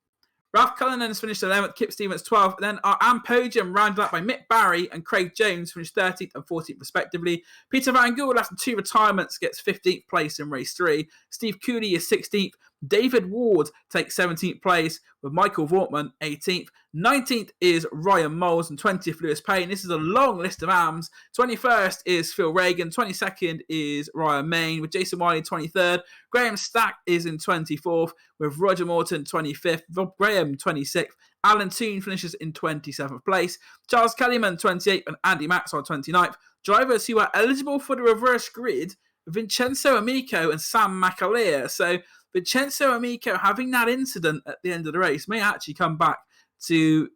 Ralph Cullinan has finished 11th, Kip Stevens 12th, and then our AM podium rounded up by Mick Barry and Craig Jones finished 13th and 14th respectively. Peter Van Gould, after two retirements, gets 15th place in race 3. Steve Cooley is 16th. David Ward takes 17th place with Michael Vortman 18th. 19th is Ryan Moles and 20th Lewis Payne. This is a long list of AMs. 21st is Phil Reagan. 22nd is Ryan Main with Jason Wiley 23rd. Graham Stack is in 24th with Roger Morton 25th. Rob Graham 26th. Alan Toon finishes in 27th place. Charles Kellyman 28th and Andy Maxwell 29th. Drivers who are eligible for the reverse grid, Vincenzo Amico and Sam McAleer. So Vincenzo Amico having that incident at the end of the race may actually come back to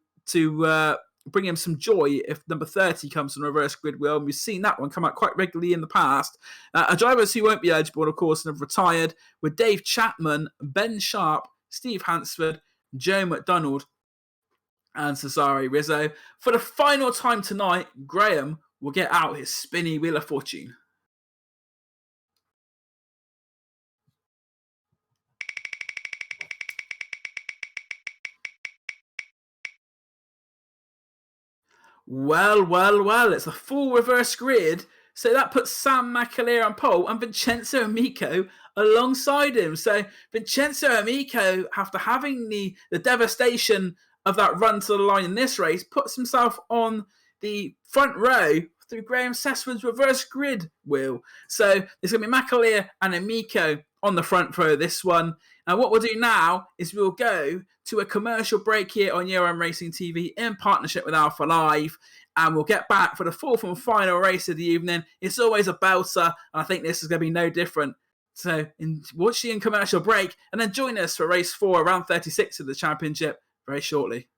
bring him some joy if number 30 comes from reverse grid wheel. And we've seen that one come out quite regularly in the past. Drivers who won't be eligible, of course, and have retired with Dave Chapman, Ben Sharp, Steve Hansford, Joe McDonald, and Cesare Rizzo. For the final time tonight, Graham will get out his spinny Wheel of Fortune. Well, it's a full reverse grid. So that puts Sam McAleer on pole and Vincenzo Amico alongside him. So Vincenzo Amico, after having the devastation of that run to the line in this race, puts himself on the front row through Graham Sessman's reverse grid wheel. So there's going to be McAleer and Amico on the front row of this one. And what we'll do now is we'll go to a commercial break here on Euro Racing TV in partnership with Alpha Live. And we'll get back for the fourth and final race of the evening. It's always a belter, and I think this is going to be no different. So watch the commercial break and then join us for race 4, round 36 of the championship very shortly.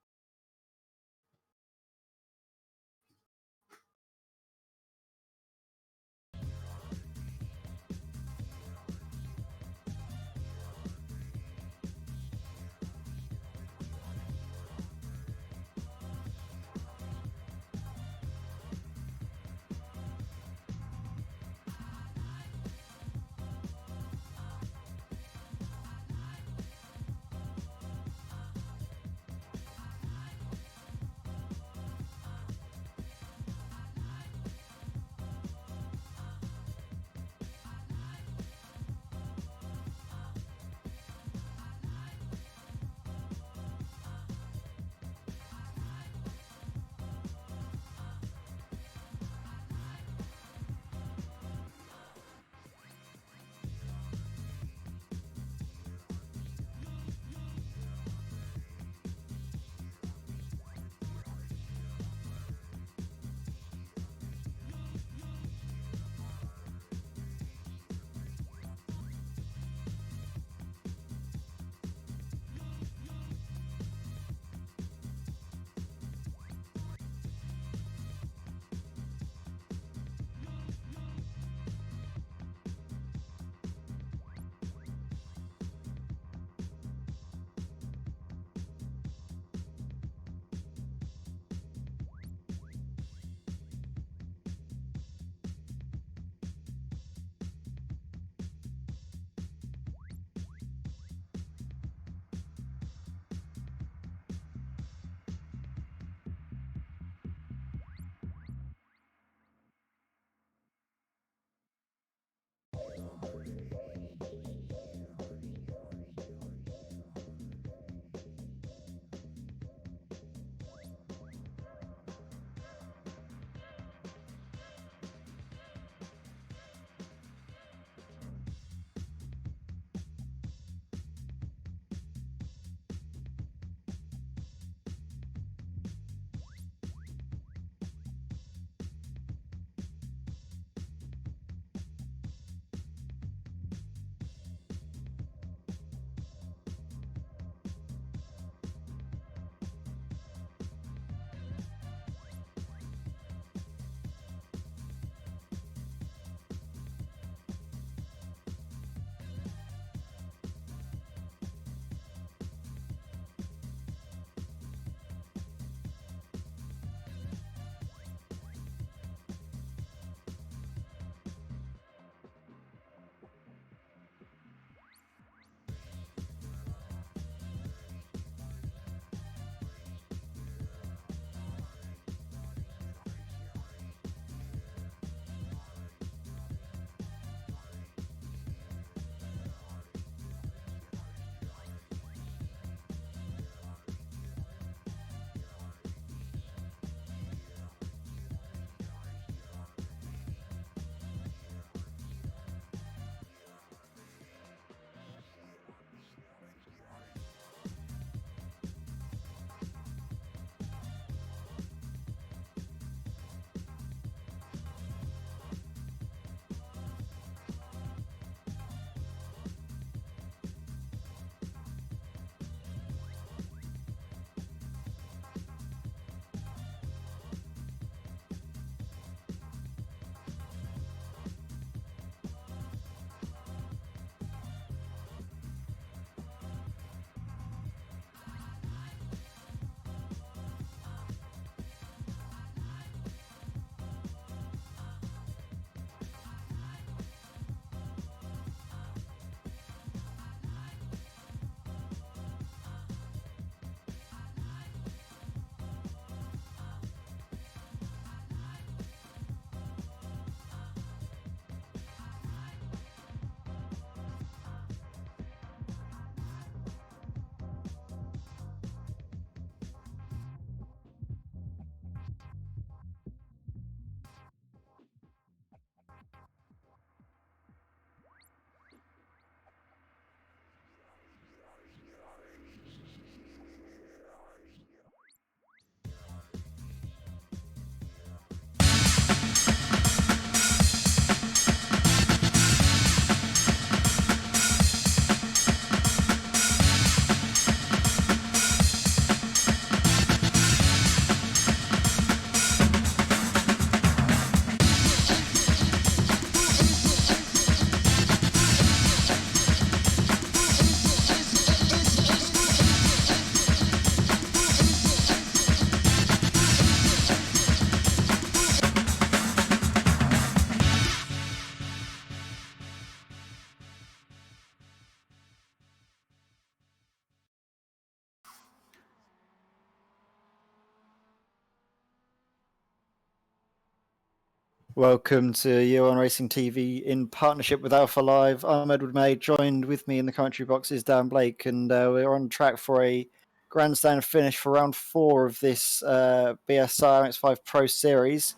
Welcome to You on Racing TV in partnership with Alpha Live. I'm Edward May. Joined with me in the commentary box is Dan Blake, and we're on track for a grandstand finish for round 4 of this BSR MX5 Pro Series.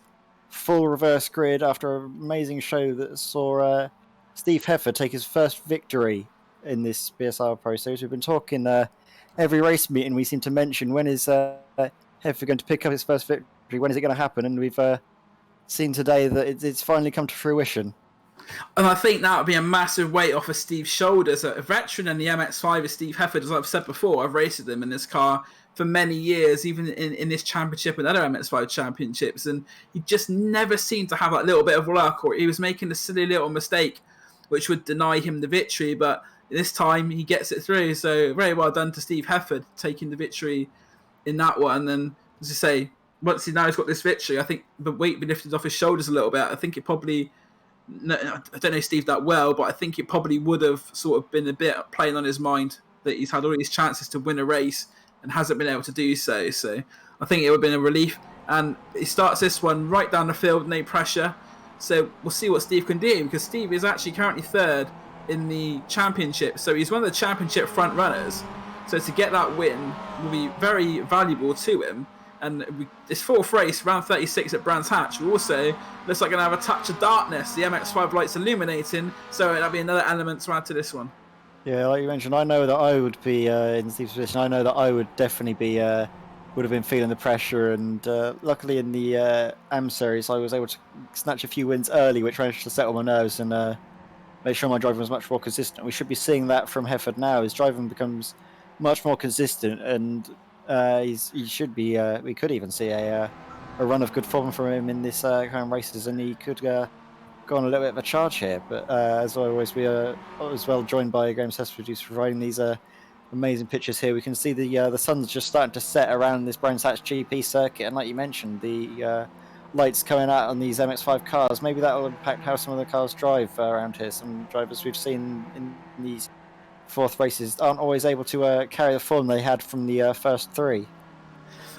Full reverse grid after an amazing show that saw Steve Heffer take his first victory in this BSR Pro Series. We've been talking every race meeting. We seem to mention, when is Heffer going to pick up his first victory? When is it going to happen? And we've seen today that it's finally come to fruition. And I think that would be a massive weight off of Steve's shoulders. A veteran in the MX5 is Steve Hefford, as I've said before. I've raced with him in this car for many years, even in this championship and other MX5 championships. And he just never seemed to have that little bit of luck, or he was making a silly little mistake which would deny him the victory. But this time he gets it through. So very well done to Steve Hefford taking the victory in that one. And as I say, once he's got this victory, I think the weight be lifted off his shoulders a little bit. I think it probably, no, I don't know Steve that well, but I think it probably would have sort of been a bit playing on his mind that he's had all these chances to win a race and hasn't been able to do so. So I think it would have been a relief. And he starts this one right down the field, no pressure. So we'll see what Steve can do, because Steve is actually currently third in the championship. So he's one of the championship front runners. So to get that win will be very valuable to him. And this fourth race, round 36 at Brands Hatch, also looks like going to have a touch of darkness. The MX5 lights illuminating, so that'll be another element to add to this one. Yeah, like you mentioned, I know that I would be in Steve's position. I know that I would definitely be, would have been feeling the pressure. And luckily in the AM series, I was able to snatch a few wins early, which managed to settle my nerves and make sure my driving was much more consistent. We should be seeing that from Hefford now. His driving becomes much more consistent, and he should be. We could even see a run of good form from him in this kind of races, and he could go on a little bit of a charge here. But as always, we are as well joined by Graham Sesford, who's providing these amazing pictures here. We can see the sun's just starting to set around this Brands Hatch GP circuit, and like you mentioned, the lights coming out on these MX5 cars. Maybe that will impact how some of the cars drive around here. Some drivers we've seen in these fourth races aren't always able to carry the form they had from the first 3.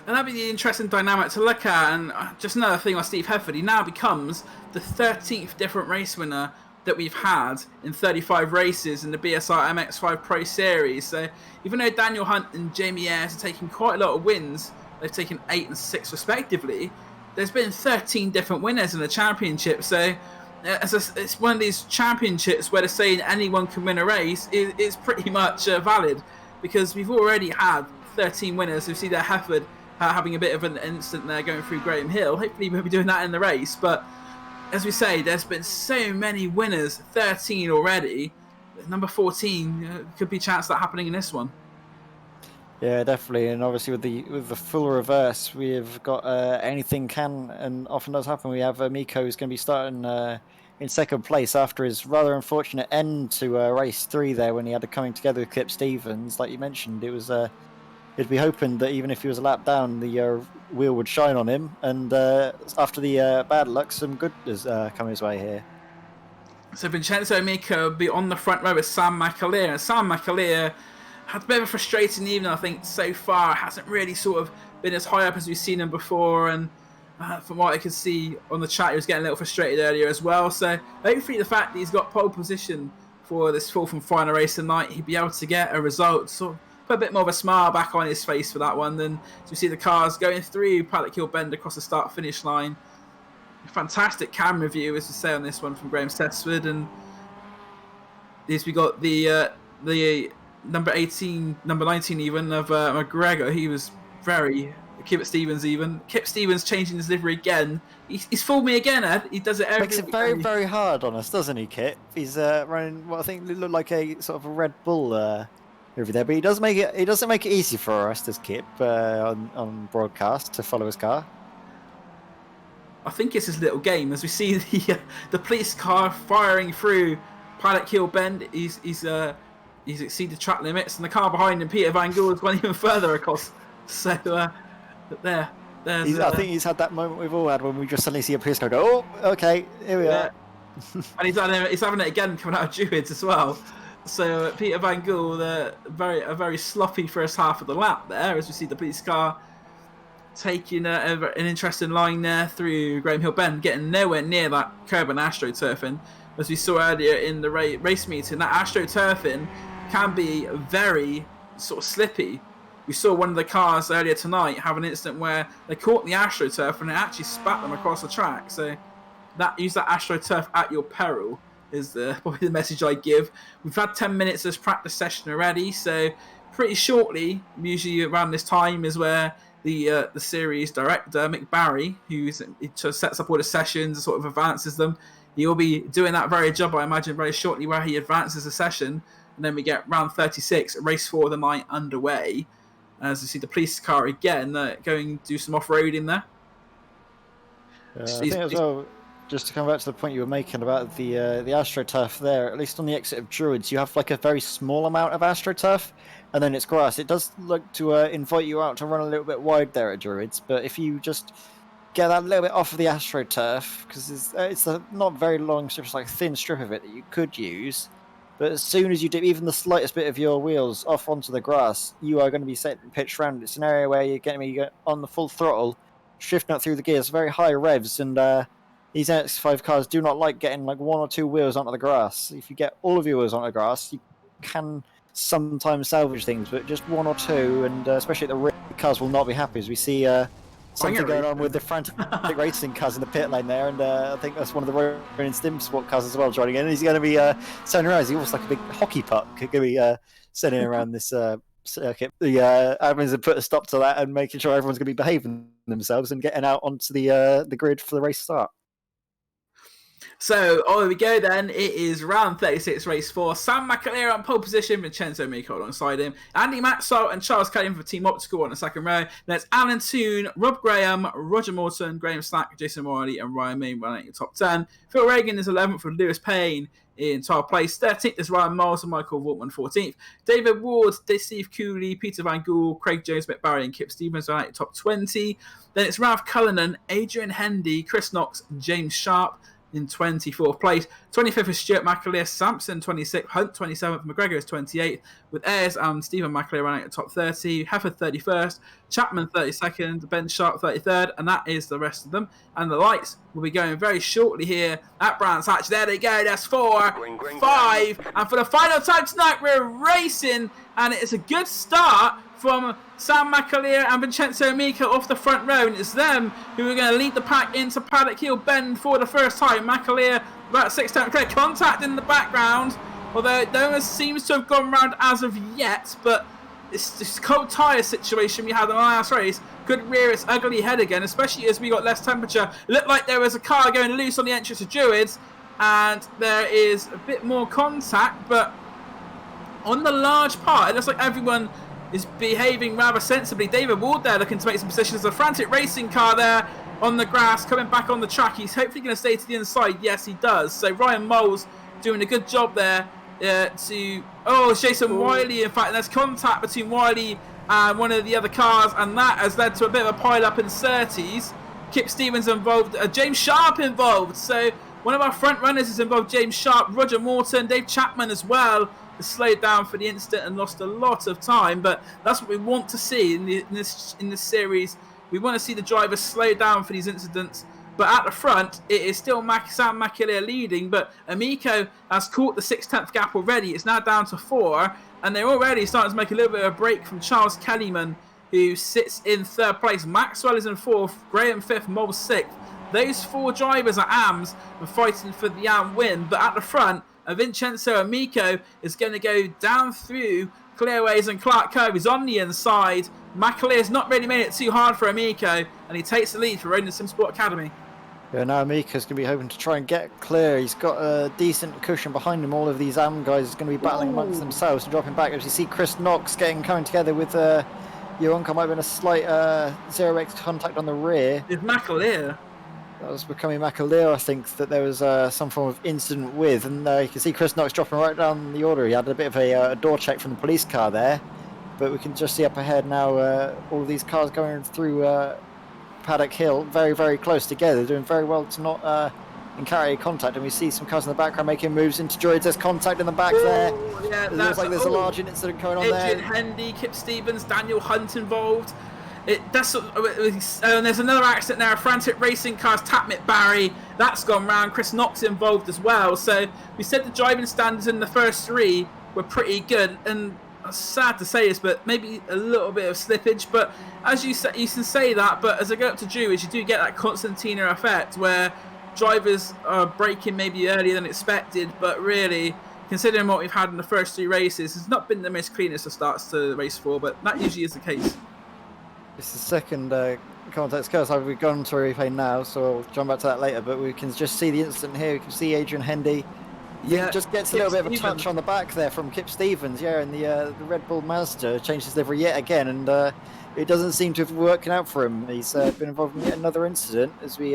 And that'd be the interesting dynamic to look at. And just another thing on Steve Hefford, he now becomes the 13th different race winner that we've had in 35 races in the BSR MX5 Pro Series. So even though Daniel Hunt and Jamie Ayres are taking quite a lot of wins, they've taken 8 and 6 respectively, there's been 13 different winners in the championship. So it's one of these championships where they're saying anyone can win a race is pretty much valid, because we've already had 13 winners. We see that Hefford having a bit of an instant there going through Graham Hill. Hopefully we'll be doing that in the race. But as we say, there's been so many winners, 13 already. Number 14 could be a chance of that happening in this one. Yeah, definitely, and obviously with the full reverse, we've got anything can and often does happen. We have Miko, who's going to be starting in second place after his rather unfortunate end to race 3 there, when he had to coming together with Clip Stevens. Like you mentioned, it was he'd be hoping that even if he was a lap down, the wheel would shine on him. And after the bad luck, some good has come his way here. So Vincenzo Miko will be on the front row with Sam McAleer, and Sam McAleer had a bit of a frustrating evening, I think, so far. Hasn't really sort of been as high up as we've seen him before, and from what I could see on the chat, he was getting a little frustrated earlier as well. So hopefully the fact that he's got pole position for this fourth and final race tonight, he'll be able to get a result, sort of put a bit more of a smile back on his face for that one. Then you see the cars going through Paddock Hill Bend across the start-finish line. Fantastic camera view, as we say, on this one from Graham Sesford. And we got the number 18, number 19 even, of McGregor. He was very... Kip Stevens even. Kip Stevens changing his livery again. He's fooled me again, Ed. He does it every Makes it very, very hard on us, doesn't he, Kip? He's running what I think looked like a sort of a Red Bull over there, but he doesn't make it easy for us, does Kip, on broadcast to follow his car. I think it's his little game, as we see the police car firing through Paddock Hill Bend. He's exceeded track limits, and the car behind him, Peter Van Gool, has gone even further across. So there's. I think he's had that moment we've all had when we just suddenly see a police car go, oh, okay, here we are. And he's having it again coming out of Druids as well. So Peter Van Gool, a very sloppy first half of the lap there, as we see the police car taking an interesting line there through Graham Hill Bend, getting nowhere near that curb and astroturfing. As we saw earlier in the race meeting, that astroturfing can be very sort of slippy. We saw one of the cars earlier tonight have an incident where they caught the astroturf and it actually spat them across the track. So use that astroturf at your peril is probably the message I give. We've had 10 minutes of this practice session already, so pretty shortly, usually around this time, is where the series director, Mick Barry, who sets up all the sessions and sort of advances them, he'll be doing that very job, I imagine, very shortly, where he advances the session, and then we get round 36, race 4 of the night underway. As you see the police car again, going to do some off-roading there. I think as well, just to come back to the point you were making about the AstroTurf there, at least on the exit of Druids, you have like a very small amount of AstroTurf, and then it's grass. It does look to invite you out to run a little bit wide there at Druids, but if you just get that little bit off of the AstroTurf, because it's a not very long strip, it's like a thin strip of it that you could use, but as soon as you dip even the slightest bit of your wheels off onto the grass, you are going to be pitched around. It's an area where you're getting me on the full throttle, shifting up through the gears, very high revs, and these MX5 cars do not like getting like 1 or 2 wheels onto the grass. If you get all of your wheels onto the grass, you can sometimes salvage things, but just 1 or 2, and especially at the rear, cars will not be happy. As we see something going on with the frantic racing cars in the pit lane there, and I think that's one of the Ronin Stim Sport cars as well joining in. And he's going to be turning around. He's almost like a big hockey puck. He's going to be sending around this circuit. The admins have put a stop to that and making sure everyone's going to be behaving themselves and getting out onto the grid for the race start. So, here we go then. It is round 36, race 4. Sam McAleer on pole position, Vincenzo Amico alongside him. Andy Maxwell and Charles Kelly for Team Optical on the second row. Then it's Alan Toon, Rob Graham, Roger Morton, Graham Slack, Jason Morley, and Ryan Main running in top 10. Phil Reagan is 11th with Lewis Payne in 12th place. 13th is Ryan Miles and Michael Waltman 14th. David Ward, Steve Cooley, Peter Van Gool, Craig Jones, Mick Barry, and Kip Stevens are out in top 20. Then it's Ralph Cullinan, Adrian Hendy, Chris Knox, and James Sharp in 24th place. 25th is Stuart McAleer, Sampson 26th, Hunt 27th, McGregor is 28th, with Ayres and Stephen McAleer running at top 30, Heifer 31st, Chapman 32nd, Ben Sharp 33rd, and that is the rest of them. And the lights will be going very shortly here at Brands Hatch. There they go, that's 4, 5, and for the final time tonight, we're racing, and it is a good start from Sam McAleer and Vincenzo Amico off the front row, and it's them who are going to lead the pack into Paddock Hill Bend for the first time. McAleer about 6 times clear, contact in the background, although no one seems to have gone round as of yet, but this cold tyre situation we had in the last race could rear its ugly head again, especially as we got less temperature. It looked like there was a car going loose on the entrance of Druids, and there is a bit more contact, but on the large part, it looks like everyone is behaving rather sensibly. David Ward there looking to make some positions. A frantic racing car there on the grass, coming back on the track. He's hopefully going to stay to the inside. Yes, he does. So Ryan Moles doing a good job there it's Jason Wiley. In fact, there's contact between Wiley and one of the other cars, and that has led to a bit of a pile-up in Surtees. Kip Stevens involved, James Sharp involved. So one of our front runners is involved, James Sharp, Roger Morton, Dave Chapman as well, slowed down for the instant and lost a lot of time, but that's what we want to see in this series. We want to see the drivers slow down for these incidents, but at the front it is still Sam McAleer leading, but Amico has caught the 6/10 gap already. It's now down to 4, and they're already starting to make a little bit of a break from Charles Kellyman, who sits in 3rd place. Maxwell is in 4th, Graham 5th, Moles 6th. Those 4 drivers are AMs and fighting for the AM win, but at the front, Vincenzo Amico is going to go down through Clearways and Clark Cove. He's on the inside. McAleer's not really made it too hard for Amico, and he takes the lead for Ronin Sim Sport Academy. Yeah, now Amico's going to be hoping to try and get clear. He's got a decent cushion behind him. All of these AM guys are going to be battling amongst themselves and dropping back. As you see Chris Knox coming together with Yoronka. Might have been a slight 0x contact on the rear. It's McAleer. That was becoming McAleer, I think, that there was some form of incident with. And you can see Chris Knox dropping right down the order. He had a bit of a door check from the police car there. But we can just see up ahead now all of these cars going through Paddock Hill very, very close together, doing very well to not encounter contact. And we see some cars in the background making moves into Druids. There's contact in the back there. Yeah, it looks like there's a large incident going on there. Adrian Hendy, Kip Stevens, Daniel Hunt involved. And there's another accident there. A frantic racing car's tapped Mick Barry. That's gone round. Chris Knox involved as well. So we said the driving standards in the first three were pretty good. And it's sad to say this, but maybe a little bit of slippage. But as you say, you can say that. But as I go up to Jewish, you do get that Constantina effect where drivers are braking maybe earlier than expected. But really, considering what we've had in the first three races, it's not been the most cleanest of starts to race 4. But that usually is the case. It's the second context curse. We've gone to a replay now, so we'll jump back to that later. But we can just see the incident here. We can see Adrian Hendy. Yeah, just gets a little bit of a touch on the back there from Kip Stevens. Yeah, and the Red Bull Mazda changed his livery yet again, and it doesn't seem to have worked out for him. He's been involved in yet another incident. As we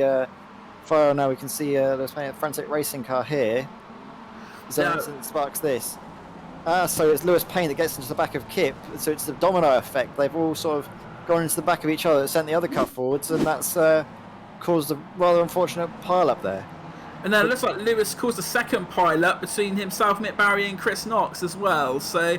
fire now, we can see there's a frantic racing car here. So an incident sparks this. So it's Lewis Payne that gets into the back of Kip. So it's the domino effect. They've all sort of gone into the back of each other, that sent the other car forwards, and that's caused a rather unfortunate pile-up there. And then it looks like Lewis caused a second pile-up between himself, Mick Barry, and Chris Knox as well. So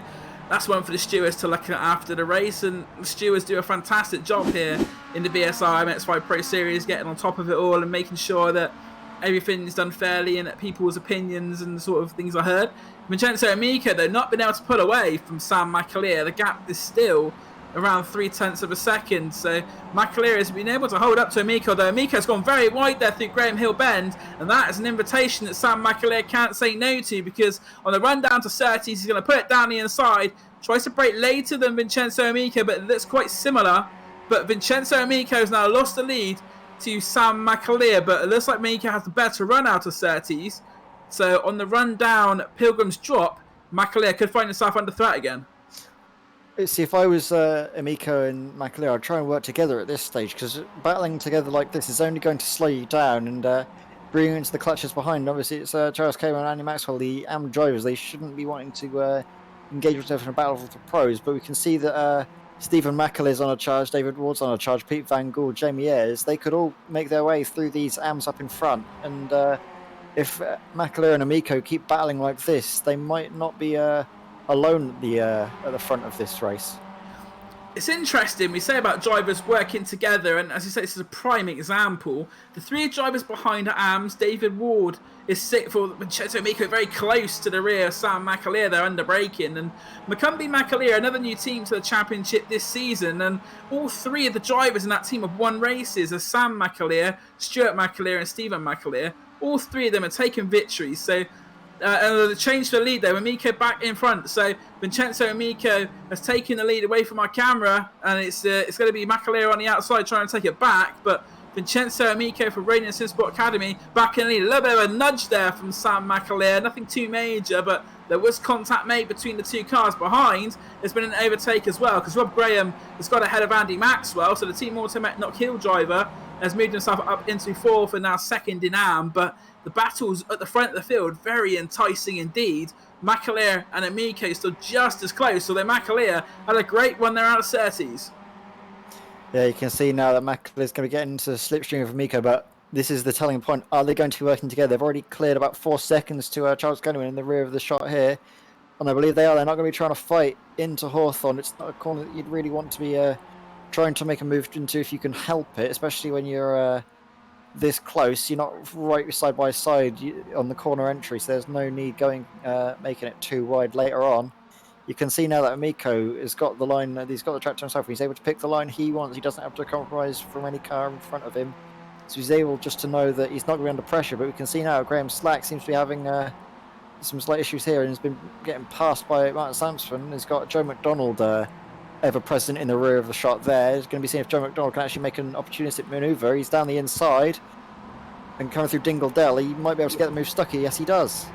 that's one for the stewards to look at after the race, and the stewards do a fantastic job here in the BSR MX5 Pro Series, getting on top of it all and making sure that everything is done fairly and that people's opinions and sort of things are heard. Vincenzo Amico, though, not been able to pull away from Sam McAleer. The gap is still around 0.3 of a second. So McAleer has been able to hold up to Amico, though Amico's gone very wide there through Graham Hill Bend, and that is an invitation that Sam McAleer can't say no to, because on the run down to 30s, he's going to put it down the inside, tries to brake later than Vincenzo Amico, but it looks quite similar. But Vincenzo Amico has now lost the lead to Sam McAleer, but it looks like Amico has the better run out of 30s. So on the run down Pilgrim's Drop, McAleer could find himself under threat again. See, if I was Amico and McAleer, I'd try and work together at this stage, because battling together like this is only going to slow you down and bring you into the clutches behind. Obviously, it's Charles Cameron and Andy Maxwell, the AM drivers. They shouldn't be wanting to engage with themselves in a battle with the pros, but we can see that Stephen McAleer's on a charge, David Ward's on a charge, Pete Van Gool, Jamie Ayres. They could all make their way through these AMs up in front, and if McAleer and Amico keep battling like this, they might not be alone at the front of this race. It's interesting, we say about drivers working together, and as you say, this is a prime example. The three drivers behind are AMS. David Ward is sick for Vincenzo Amico, very close to the rear of Sam McAleer. They're under braking, and Macumbi McAleer, another new team to the championship this season, and all three of the drivers in that team have won races, are Sam McAleer, Stuart McAleer, and Stephen McAleer. All three of them have taken victories, so the change for the lead there, Amico back in front. So Vincenzo Amico has taken the lead away from our camera, and it's going to be McAleer on the outside trying to take it back. But Vincenzo Amico from Radiant Sim Sport Academy back in the lead. A little bit of a nudge there from Sam McAleer, nothing too major, but there was contact made between the two cars behind. There's been an overtake as well, because Rob Graham has got ahead of Andy Maxwell, so the Team Automatic Knock Hill driver has moved himself up into fourth and now second in AM. But the battles at the front of the field, very enticing indeed. McAleer and Amico still just as close, although McAleer had a great one there out of 30s. Yeah, you can see now that McAleer's going to be getting into the slipstream of Amico, but this is the telling point. Are they going to be working together? They've already cleared about 4 seconds to Charles Gunnerman in the rear of the shot here, and I believe they are. They're not going to be trying to fight into Hawthorne. It's not a corner that you'd really want to be trying to make a move into if you can help it, especially when you're this close. You're not right side by side on the corner entry, so there's no need going making it too wide later on. You can see now that Amico has got the line, he's got the track to himself. He's able to pick the line he wants. He doesn't have to compromise from any car in front of him, so he's able just to know that he's not going to be under pressure. But we can see now Graham Slack seems to be having some slight issues here, and has been getting passed by Martin Sampson. He's got Joe McDonald ever present in the rear of the shot there. He's going to be seeing if Joe McDonald can actually make an opportunistic manoeuvre. He's down the inside and coming through Dingle Dell. He might be able to get the move stuck here. Yes, he does.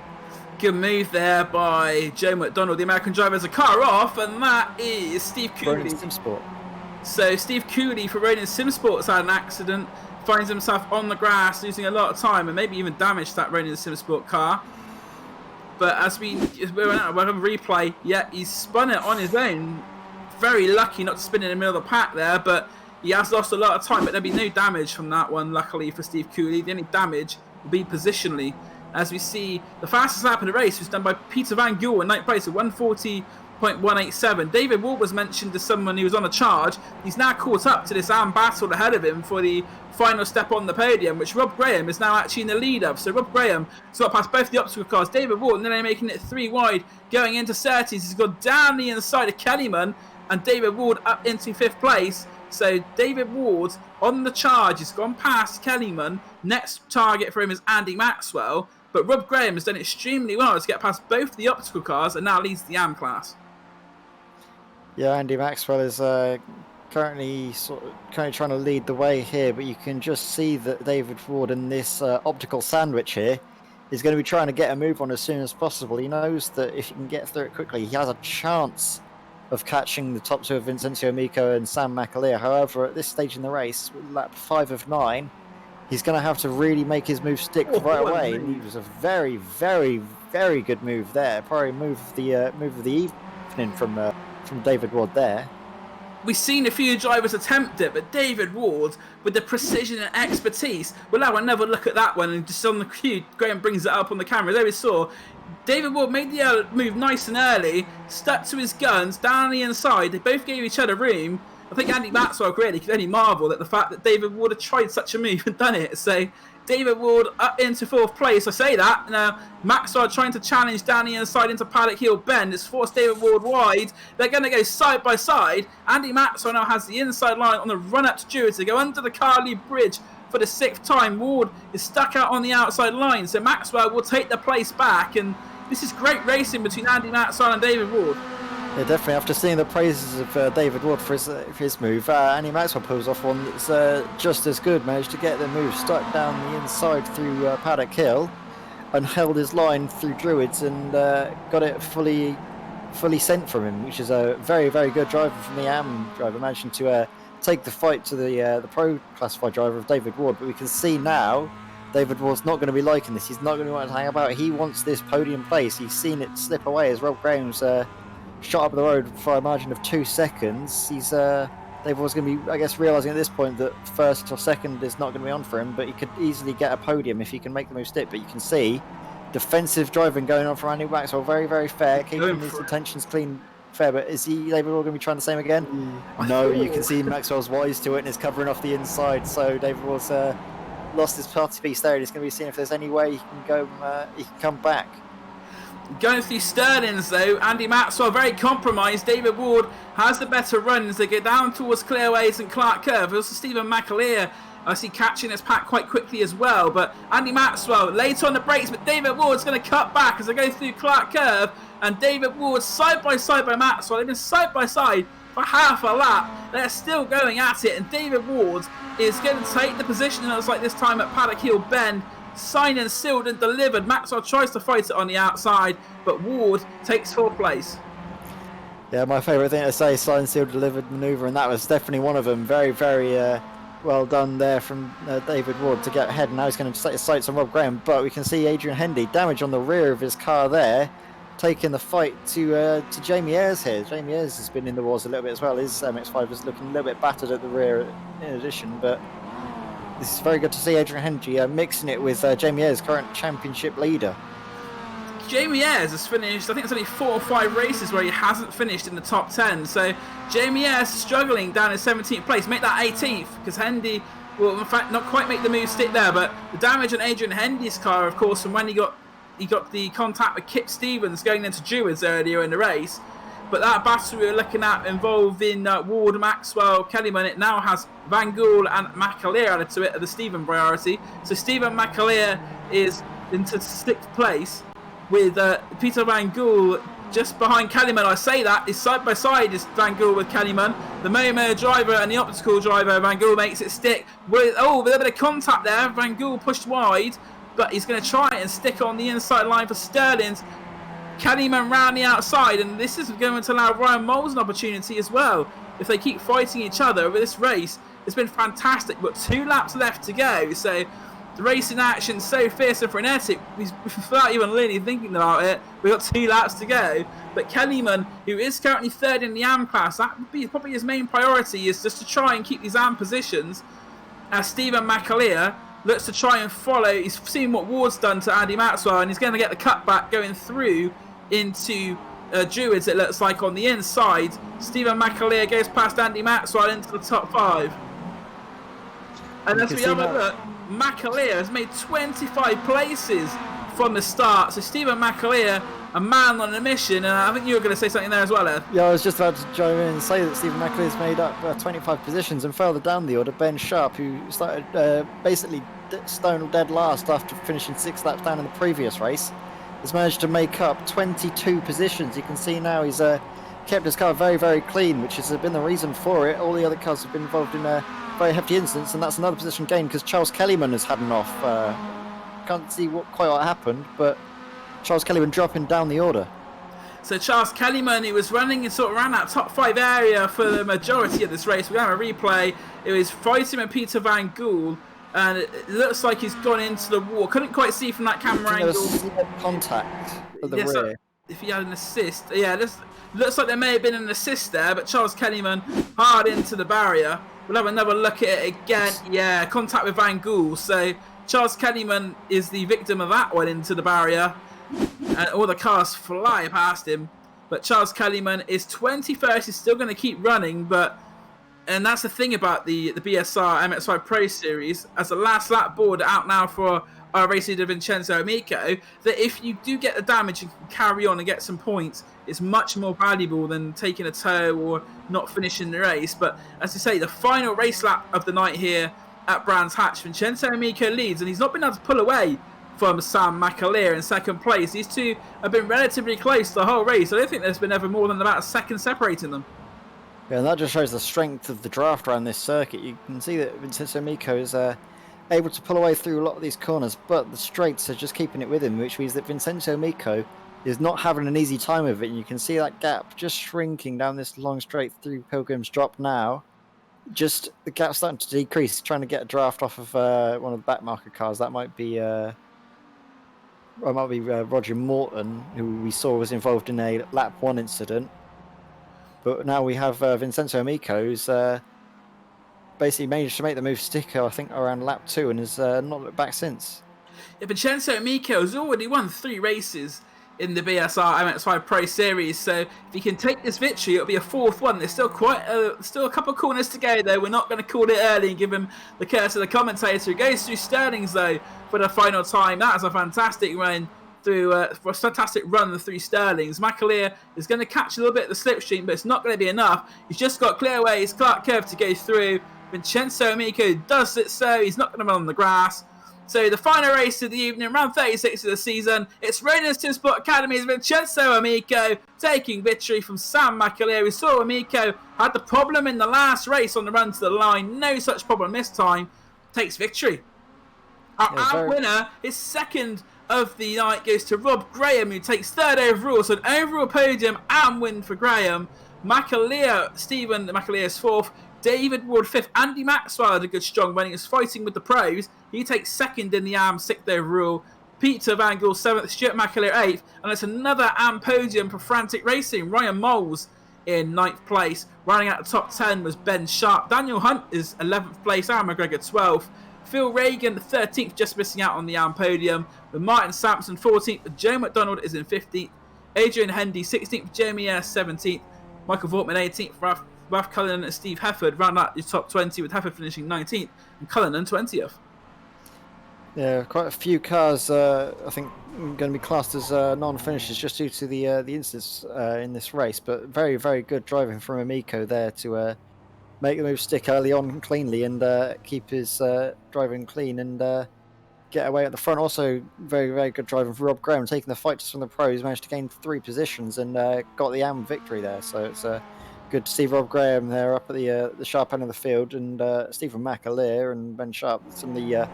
Good move there by Joe McDonald, the American driver. Has a car off, and that is Steve Cooley. So Steve Cooley for Ronin Simsport's had an accident, finds himself on the grass, losing a lot of time, and maybe even damaged that Ronin Simsport car. But as we went out, we'll have a replay. Yeah, he's spun it on his own. Very lucky not to spin in the middle of the pack there, but he has lost a lot of time. But there'll be no damage from that one, luckily for Steve Cooley. The only damage will be positionally. As we see, the fastest lap of the race was done by Peter Van Gool in 9th place at 1:40 0.187. David Ward was mentioned as someone who was on a charge. He's now caught up to this AM battle ahead of him for the final step on the podium, which Rob Graham is now actually in the lead of. So Rob Graham has got past both the obstacle cars. David Ward nearly making it 3 wide, going into 30s. He's gone down the inside of Kellyman, and David Ward up into 5th place. So David Ward on the charge has gone past Kellyman. Next target for him is Andy Maxwell. But Rob Graham has done extremely well to get past both the obstacle cars and now leads the AM class. Yeah, Andy Maxwell is currently trying to lead the way here, but you can just see that David Ward in this optical sandwich here is going to be trying to get a move on as soon as possible. He knows that if he can get through it quickly, he has a chance of catching the top 2 of Vincenzo Amico and Sam McAleer. However, at this stage in the race, lap 5 of 9, he's going to have to really make his move stick right away. And it was a very, very, very good move there. Probably move of the evening from David Ward there. We've seen a few drivers attempt it, but David Ward, with the precision and expertise, we'll have another look at that one, and just on the cue, Graham brings it up on the camera. There we saw David Ward made the move nice and early, stuck to his guns, down the inside. They both gave each other room. I think Andy Maxwell really could only marvel at the fact that David Ward had tried such a move and done it. So David Ward up into 4th place. I say that. Now, Maxwell trying to challenge down the inside into Paddock Hill Bend. It's forced David Ward wide. They're going to go side by side. Andy Maxwell now has the inside line on the run up to Druids. They go under the Carly Bridge for the 6th time. Ward is stuck out on the outside line. So Maxwell will take the place back. And this is great racing between Andy Maxwell and David Ward. Yeah, definitely. After seeing the praises of David Ward for his move, Andy Maxwell pulls off one that's just as good. Managed to get the move stuck down the inside through Paddock Hill and held his line through Druids and got it fully sent from him, which is a very, very good driver from the AM driver. Managing to take the fight to the pro classified driver of David Ward. But we can see now David Ward's not going to be liking this. He's not going to want to hang about. He wants this podium place. He's seen it slip away as Rob Graham's shot up the road for a margin of 2 seconds. David Ward's going to be, I guess, realising at this point that 1st or 2nd is not going to be on for him, but he could easily get a podium if he can make the move stick. But you can see defensive driving going on from Andy Maxwell, very, very fair, keeping his intentions clean, fair. But is David Ward going to be trying the same again? No, you can see Maxwell's wise to it and is covering off the inside. So David Ward's lost his party piece there, and he's going to be seeing if there's any way he can go, he can come back. Going through Sterling's though, Andy Maxwell very compromised. David Ward has the better run as they go down towards Clearways and Clark Curve. Also Stephen McAleer, I see catching his pack quite quickly as well. But Andy Maxwell late on the brakes, but David Ward's going to cut back as they go through Clark Curve. And David Ward side by Maxwell. They've been side by side for half a lap. They're still going at it, and David Ward is going to take the position. And it was like this time at Paddock Hill Bend. Signed and sealed and delivered. Maxwell tries to fight it on the outside, but Ward takes 4th place. Yeah, my favourite thing to say, signed, sealed, delivered manoeuvre, and that was definitely one of them. Very, very well done there from David Ward to get ahead. And now he's going to set his sights on Rob Graham, but we can see Adrian Hendy damage on the rear of his car there, taking the fight to Jamie Ayres here. Jamie Ayres has been in the wars a little bit as well. His MX5 is looking a little bit battered at the rear in addition, but this is very good to see Adrian Henry mixing it with Jamie Ayres, current championship leader. Jamie Ayres has finished, I think it's only 4 or 5 races where he hasn't finished in the top 10. So Jamie Ayres struggling down in 17th place. Make that 18th, because Hendy will in fact not quite make the move stick there. But the damage on Adrian Hendy's car, of course, from when he got the contact with Kip Stevens going into Druids earlier in the race. But that battle we were looking at involving Ward, Maxwell, Kellyman, it now has Van Gool and McAleer added to it at the Stephen priority. So Stephen McAleer is into 6th place with Peter Van Gool just behind Kellyman. I say that is side by side is Van Gool with Kellyman. The Momo driver and the optical driver, Van Gool makes it stick. With a bit of contact there. Van Gool pushed wide, but he's going to try and stick on the inside line for Sterling's. Kellyman round the outside, and this is going to allow Ryan Moles an opportunity as well. If they keep fighting each other over this race, it's been fantastic. We've got 2 laps left to go, so the racing action so fierce and frenetic, without even really thinking about it, we've got 2 laps to go. But Kellyman, who is currently 3rd in the AM class, that would be probably his main priority, is just to try and keep these AM positions. As Stephen McAleer looks to try and follow, he's seen what Ward's done to Andy Maxwell, and he's going to get the cutback going through into Druids, it looks like, on the inside. Stephen McAleer goes past Andy Maxwell into the top 5. And as we have a look, McAleer has made 25 places from the start. So Stephen McAleer, a man on a mission, and I think you were going to say something there as well, Ed. Yeah, I was just about to join in and say that Stephen McAleer's made up 25 positions, and further down the order, Ben Sharp, who started basically stone dead last after finishing 6 laps down in the previous race, has managed to make up 22 positions. You can see now he's kept his car very, very clean, which has been the reason for it. All the other cars have been involved in very hefty incidents, and that's another position gained because Charles Kellyman has had an off. Can't see quite what happened, but Charles Kellyman dropping down the order. So Charles Kellyman, he was running and sort of around that top 5 area for the majority of this race. We have a replay. It was fighting with Peter Van Gool, and it looks like he's gone into the wall. Couldn't quite see from that camera angle. There was contact at the rear. So if he had an assist, yeah, looks like there may have been an assist there, but Charles Kellyman hard into the barrier. We'll have another look at it again. Yeah, contact with Van Gool. So Charles Kellyman is the victim of that one into the barrier. And all the cars fly past him. But Charles Kellyman is 21st. He's still going to keep running. And that's the thing about the BSR MX5 Pro Series. As the last lap board out now for our race leader Vincenzo Amico, that if you do get the damage and can carry on and get some points, it's much more valuable than taking a tow or not finishing the race. But as I say, the final race lap of the night here at Brands Hatch, Vincenzo Amico leads, and he's not been able to pull away from Sam McAleer in second place. These two have been relatively close the whole race. I don't think there's been ever more than about a second separating them. Yeah, and that just shows the strength of the draft around this circuit. You can see that Vincenzo Amico is able to pull away through a lot of these corners, but the straights are just keeping it with him, which means that Vincenzo Amico is not having an easy time of it. And you can see that gap just shrinking down this long straight through Pilgrim's Drop now. Just the gap starting to decrease, trying to get a draft off of one of the backmarker cars. That might be Roger Morton, who we saw was involved in a lap 1 incident. But now we have Vincenzo Amico, who's basically managed to make the move sticker, I think, around lap 2 and has not looked back since. Yeah, Vincenzo Amico has already won 3 races in the BSR MX5 Pro Series, so if he can take this victory, it'll be a 4th one. There's still still a couple of corners to go, though. We're not going to call it early and give him the curse of the commentator. He goes through Sterling's, though, for the final time. That is a fantastic run through for a fantastic run through Sterling's. McAleer is going to catch a little bit of the slipstream, but it's not going to be enough. He's just got clear away his Clark curve to go through. Vincenzo Amico does it, so he's not going to run on the grass. So the final race of the evening, round 36 of the season, it's Reynolds Team Sport Academy's Vincenzo Amico taking victory from Sam McAleer. We saw Amico had the problem in the last race on the run to the line. No such problem this time. Takes victory. Our winner, his second of the night, goes to Rob Graham, who takes 3rd overall. So an overall podium and win for Graham. Stephen McAleer's 4th. David Ward 5th. Andy Maxwell had a good strong run. He was fighting with the pros. He takes 2nd in the AM, 6th overall. Peter Van Gool 7th. Stuart McAleer 8th. And it's another AM podium for Frantic Racing. Ryan Moles in 9th place. Running out the top 10 was Ben Sharp. Daniel Hunt is 11th place. Aaron McGregor 12th. Phil Reagan 13th, just missing out on the AM podium. With Martin Sampson 14th. Joe McDonald is in 15th. Adrian Hendy 16th. Jeremy Ayres 17th. Michael Vortman 18th. Ralph Cullinan and Steve Hefford round out the top 20, with Hefford finishing 19th and Cullinan 20th. Yeah, quite a few cars, I think, going to be classed as non-finishers just due to the incidents in this race. But very, very good driving from Amico there to make the move stick early on cleanly and keep his driving clean and get away at the front. Also, very, very good driving from Rob Graham, taking the fight from the pros, managed to gain 3 positions and got the AM victory there. So it's good to see Rob Graham there up at the sharp end of the field, and Stephen McAleer and Ben Sharp, some of the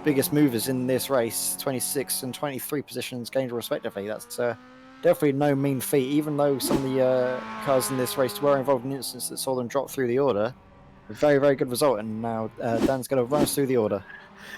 biggest movers in this race, 26 and 23 positions gained respectively. That's definitely no mean feat, even though some of the cars in this race were involved in incidents that saw them drop through the order. A very, very good result, and now Dan's going to run us through the order.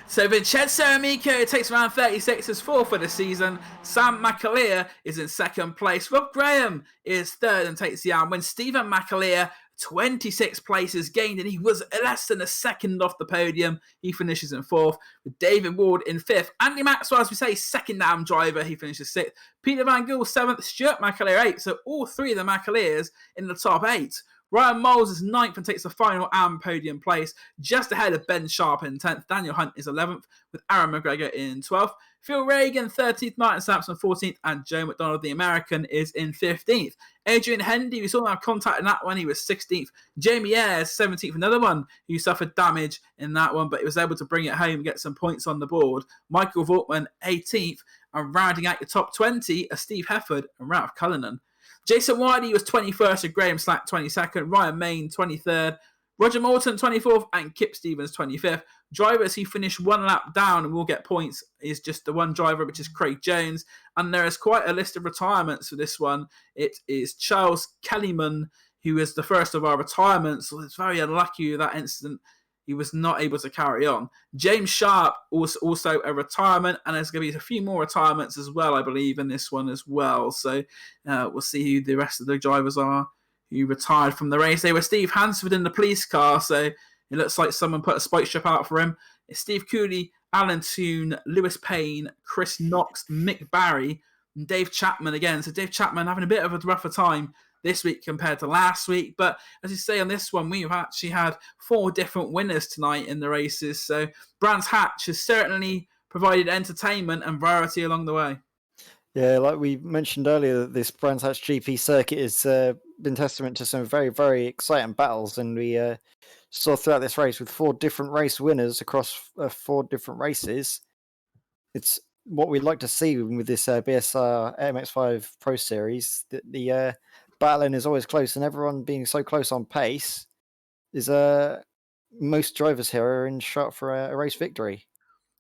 So Vincenzo Amico takes round 36 as 4th for the season. Sam McAleer is in 2nd place. Rob Graham is 3rd and takes the AM win. Stephen McAleer 26 places gained, and he was less than a second off the podium. He finishes in 4th, with David Ward in 5th. Anthony Maxwell, as we say, second AM driver. He finishes 6th. Peter Van Gool, 7th. Stuart McAleer, 8th. So all 3 of the McAleers in the top 8. Ryan Moles is 9th and takes the final AM podium place, just ahead of Ben Sharp in 10th. Daniel Hunt is 11th, with Aaron McGregor in 12th. Phil Reagan, 13th. Martin Sampson, 14th. And Joe McDonald, the American, is in 15th. Adrian Hendy, we saw him have contact in that one. He was 16th. Jamie Ayres, 17th. Another one who suffered damage in that one, but he was able to bring it home and get some points on the board. Michael Vaughtman, 18th. And rounding out your top 20 are Steve Hefford and Ralph Cullinan. Jason Whitey was 21st and Graham Slack 22nd. Ryan Main 23rd. Roger Morton 24th and Kip Stevens 25th. Drivers who finished one lap down and will get points is just the one driver, which is Craig Jones. And there is quite a list of retirements for this one. It is Charles Kellyman, who is the first of our retirements. So it's very unlucky with that incident. He was not able to carry on. James Sharp was also a retirement, and there's going to be a few more retirements as well, I believe, in this one as well. So we'll see who the rest of the drivers are who retired from the race. They were Steve Hansford in the police car, so it looks like someone put a spike strip out for him. It's Steve Cooley, Alan Toon, Lewis Payne, Chris Knox, Mick Barry, and Dave Chapman again. So Dave Chapman having a bit of a rougher time this week compared to last week. But as you say, on this one, we've actually had 4 different winners tonight in the races. So Brands Hatch has certainly provided entertainment and variety along the way. Yeah, like we mentioned earlier, this Brands Hatch GP circuit has been testament to some very, very exciting battles. And we saw throughout this race with 4 different race winners across 4 different races. It's what we'd like to see with this BSR MX5 Pro Series, that the battling is always close, and everyone being so close on pace is most drivers here are in shot for a race victory.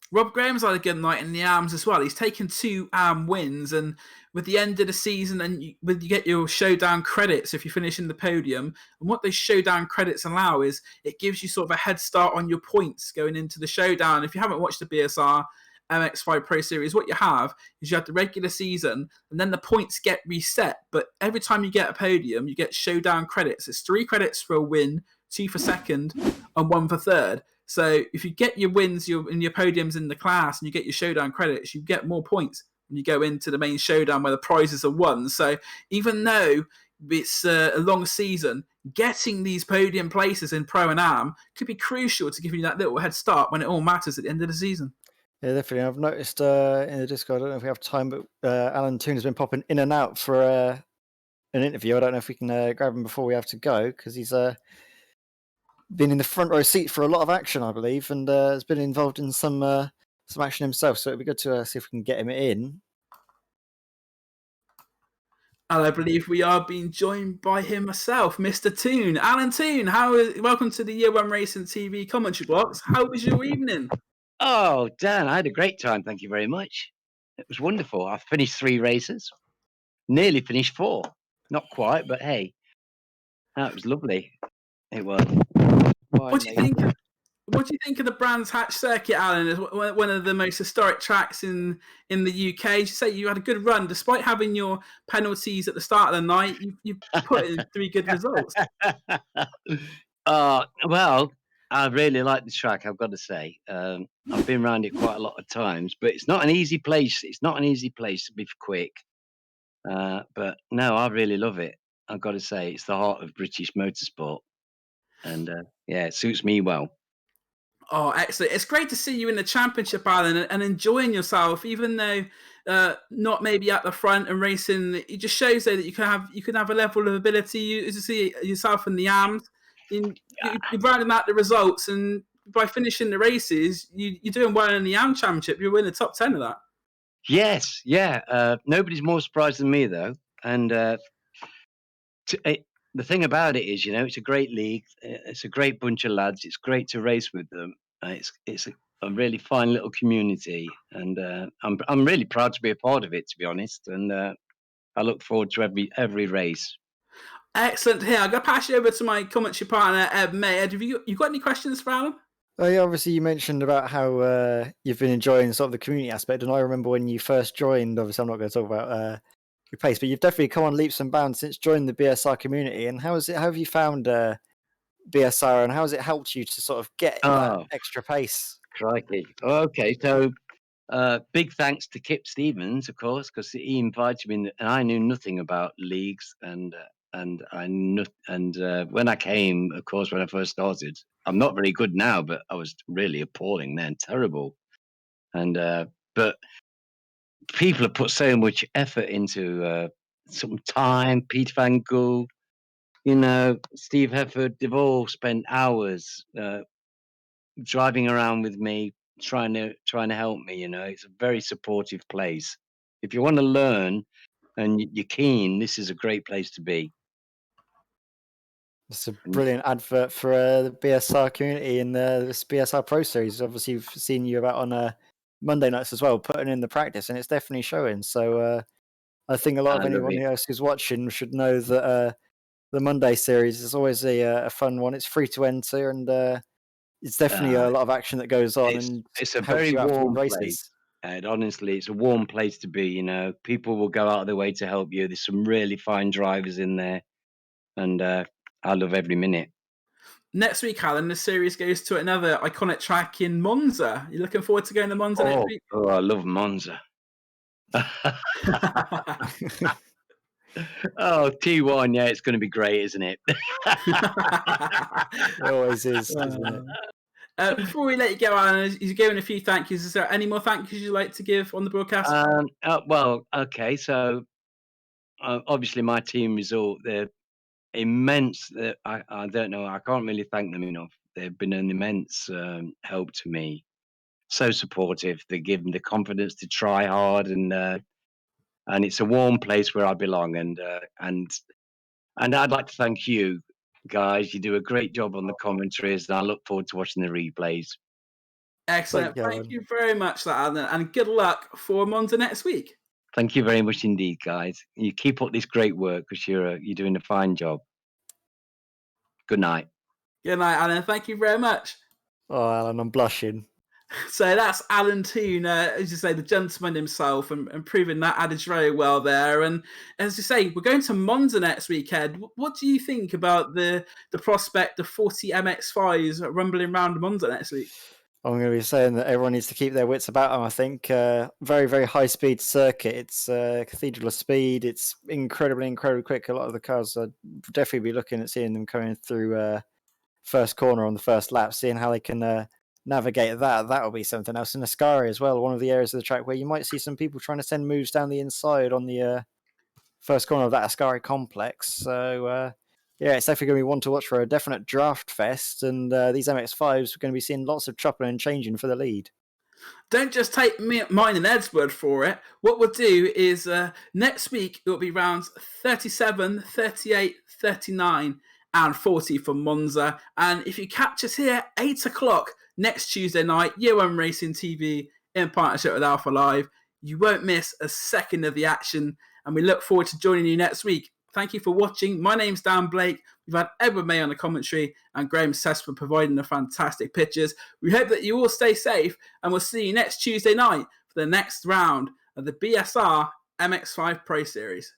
Rob Graham's had a good night in the AMs as well. He's taken 2 AM wins, and with the end of the season, and you get your showdown credits if you finish in the podium. And what those showdown credits allow is it gives you sort of a head start on your points going into the showdown. If you haven't watched the BSR MX5 Pro Series, what you have is you have the regular season, and then the points get reset. But every time you get a podium, you get showdown credits. It's 3 credits for a win, 2 for second, and 1 for third. So if you get your wins your podiums in the class and you get your showdown credits, you get more points when you go into the main showdown where the prizes are won. So even though it's a long season, getting these podium places in Pro and Am could be crucial to give you that little head start when it all matters at the end of the season. Yeah, definitely. I've noticed in the Discord, I don't know if we have time, but Alan Toon has been popping in and out for an interview. I don't know if we can grab him before we have to go, because he's been in the front row seat for a lot of action, I believe, and has been involved in some action himself. So it'd be good to see if we can get him in. And I believe we are being joined by himself, Mr. Toon. Alan Toon, welcome to the Year One Racing TV commentary box. How was your evening? Oh, Dan, I had a great time. Thank you very much. It was wonderful. I finished 3 races, nearly finished 4. Not quite, but hey, that was lovely. It was. What do you think? What do you think of the Brands Hatch circuit, Alan? It's one of the most historic tracks in the UK. You say you had a good run, despite having your penalties at the start of the night. You put in 3 good results. Well, I really like the track, I've got to say. I've been around it quite a lot of times, but it's not an easy place. It's not an easy place to be quick. But no, I really love it. I've got to say, it's the heart of British motorsport. And yeah, it suits me well. Oh, excellent. It's great to see you in the championship, Alan, and enjoying yourself, even though not maybe at the front and racing. It just shows, though, that you can have a level of ability. You see yourself in the AMs. You're rounding out the results, and by finishing the races, you're doing well in the AM championship. You're in the top 10 of that. Yes, yeah. Nobody's more surprised than me, though. And the thing about it is, it's a great league. It's a great bunch of lads. It's great to race with them. It's a really fine little community, and I'm really proud to be a part of it, to be honest. And I look forward to every race. Excellent. Here, I'm going to pass you over to my commentary partner, Ed May. Ed, have you got any questions for Alan? Yeah, obviously you mentioned about how you've been enjoying sort of the community aspect, and I remember when you first joined. Obviously, I'm not going to talk about good pace. But you've definitely come on leaps and bounds since joining the BSR community. And how have you found BSR, and how has it helped you to sort of get that Oh, extra pace? crikey. Okay, so big thanks to Kip Stevens, of course, because he invited me, and I knew nothing about leagues, and when I came, of course, when I first started, I'm not very good now, but I was really appalling then, terrible. And but people have put so much effort into some time. Peter Van Gogh, Steve Hefford, they've all spent hours driving around with me, trying to help me. It's a very supportive place. If you want to learn and you're keen, this is a great place to be. It's a And, brilliant advert for the BSR community and this BSR Pro Series. Obviously, you've seen you about on Monday nights as well, putting in the practice, and it's definitely showing. So I think a lot I of love anyone it. else who's watching should know that the Monday series is always a fun one. It's free to enter, and it's definitely Uh, a lot of action that goes on it's and it's a helps very you out for all the warm place. races. And honestly, it's a warm place to be. People will go out of their way to help you. There's some really fine drivers in there, and I love every minute. Next week, Alan, the series goes to another iconic track in Monza. You looking forward to going to Monza next week? I love Monza. Oh, T1, yeah, it's going to be great, isn't it? It always is, isn't it? Before we let you go, Alan, you're giving a few thank yous. Is there any more thank yous you'd like to give on the broadcast? Well, okay, so obviously my team result, they're immense. I don't know, I can't really thank them enough. They've been an immense help to me. So supportive. They give me the confidence to try hard, and it's a warm place where I belong. And I'd like to thank you guys. You do a great job on the commentaries, and I look forward to watching the replays. Excellent. Thank you, Thank Alan. you very much, Alan, and good luck for Monza next week. Thank you very much indeed, guys. You keep up this great work because you're doing a fine job. Good night. Good night, Alan. Thank you very much. Oh, Alan, I'm blushing. So that's Alan Toon, as you say, the gentleman himself, and proving that adage very well there. And as you say, we're going to Monza next weekend. What do you think about the prospect of 40 MX5s rumbling around Monza next week? I'm going to be saying that everyone needs to keep their wits about them. I think very, very high speed circuit. It's cathedral of speed. It's incredibly quick. A lot of the cars, I'd definitely be looking at seeing them coming through first corner on the first lap, seeing how they can navigate that. That'll be something else. And Ascari as well, one of the areas of the track where you might see some people trying to send moves down the inside on the first corner of that Ascari complex. So yeah, it's definitely going to be one to watch for a definite draft fest. And these MX5s are going to be seeing lots of chopping and changing for the lead. Don't just take mine and Ed's word for it. What we'll do is next week it will be rounds 37, 38, 39 and 40 for Monza. And if you catch us here 8 o'clock next Tuesday night, Year One Racing TV in partnership with Alpha Live, you won't miss a second of the action. And we look forward to joining you next week. Thank you for watching. My name's Dan Blake. We've had Edward May on the commentary and Graham Sess for providing the fantastic pictures. We hope that you all stay safe, and we'll see you next Tuesday night for the next round of the BSR MX5 Pro Series.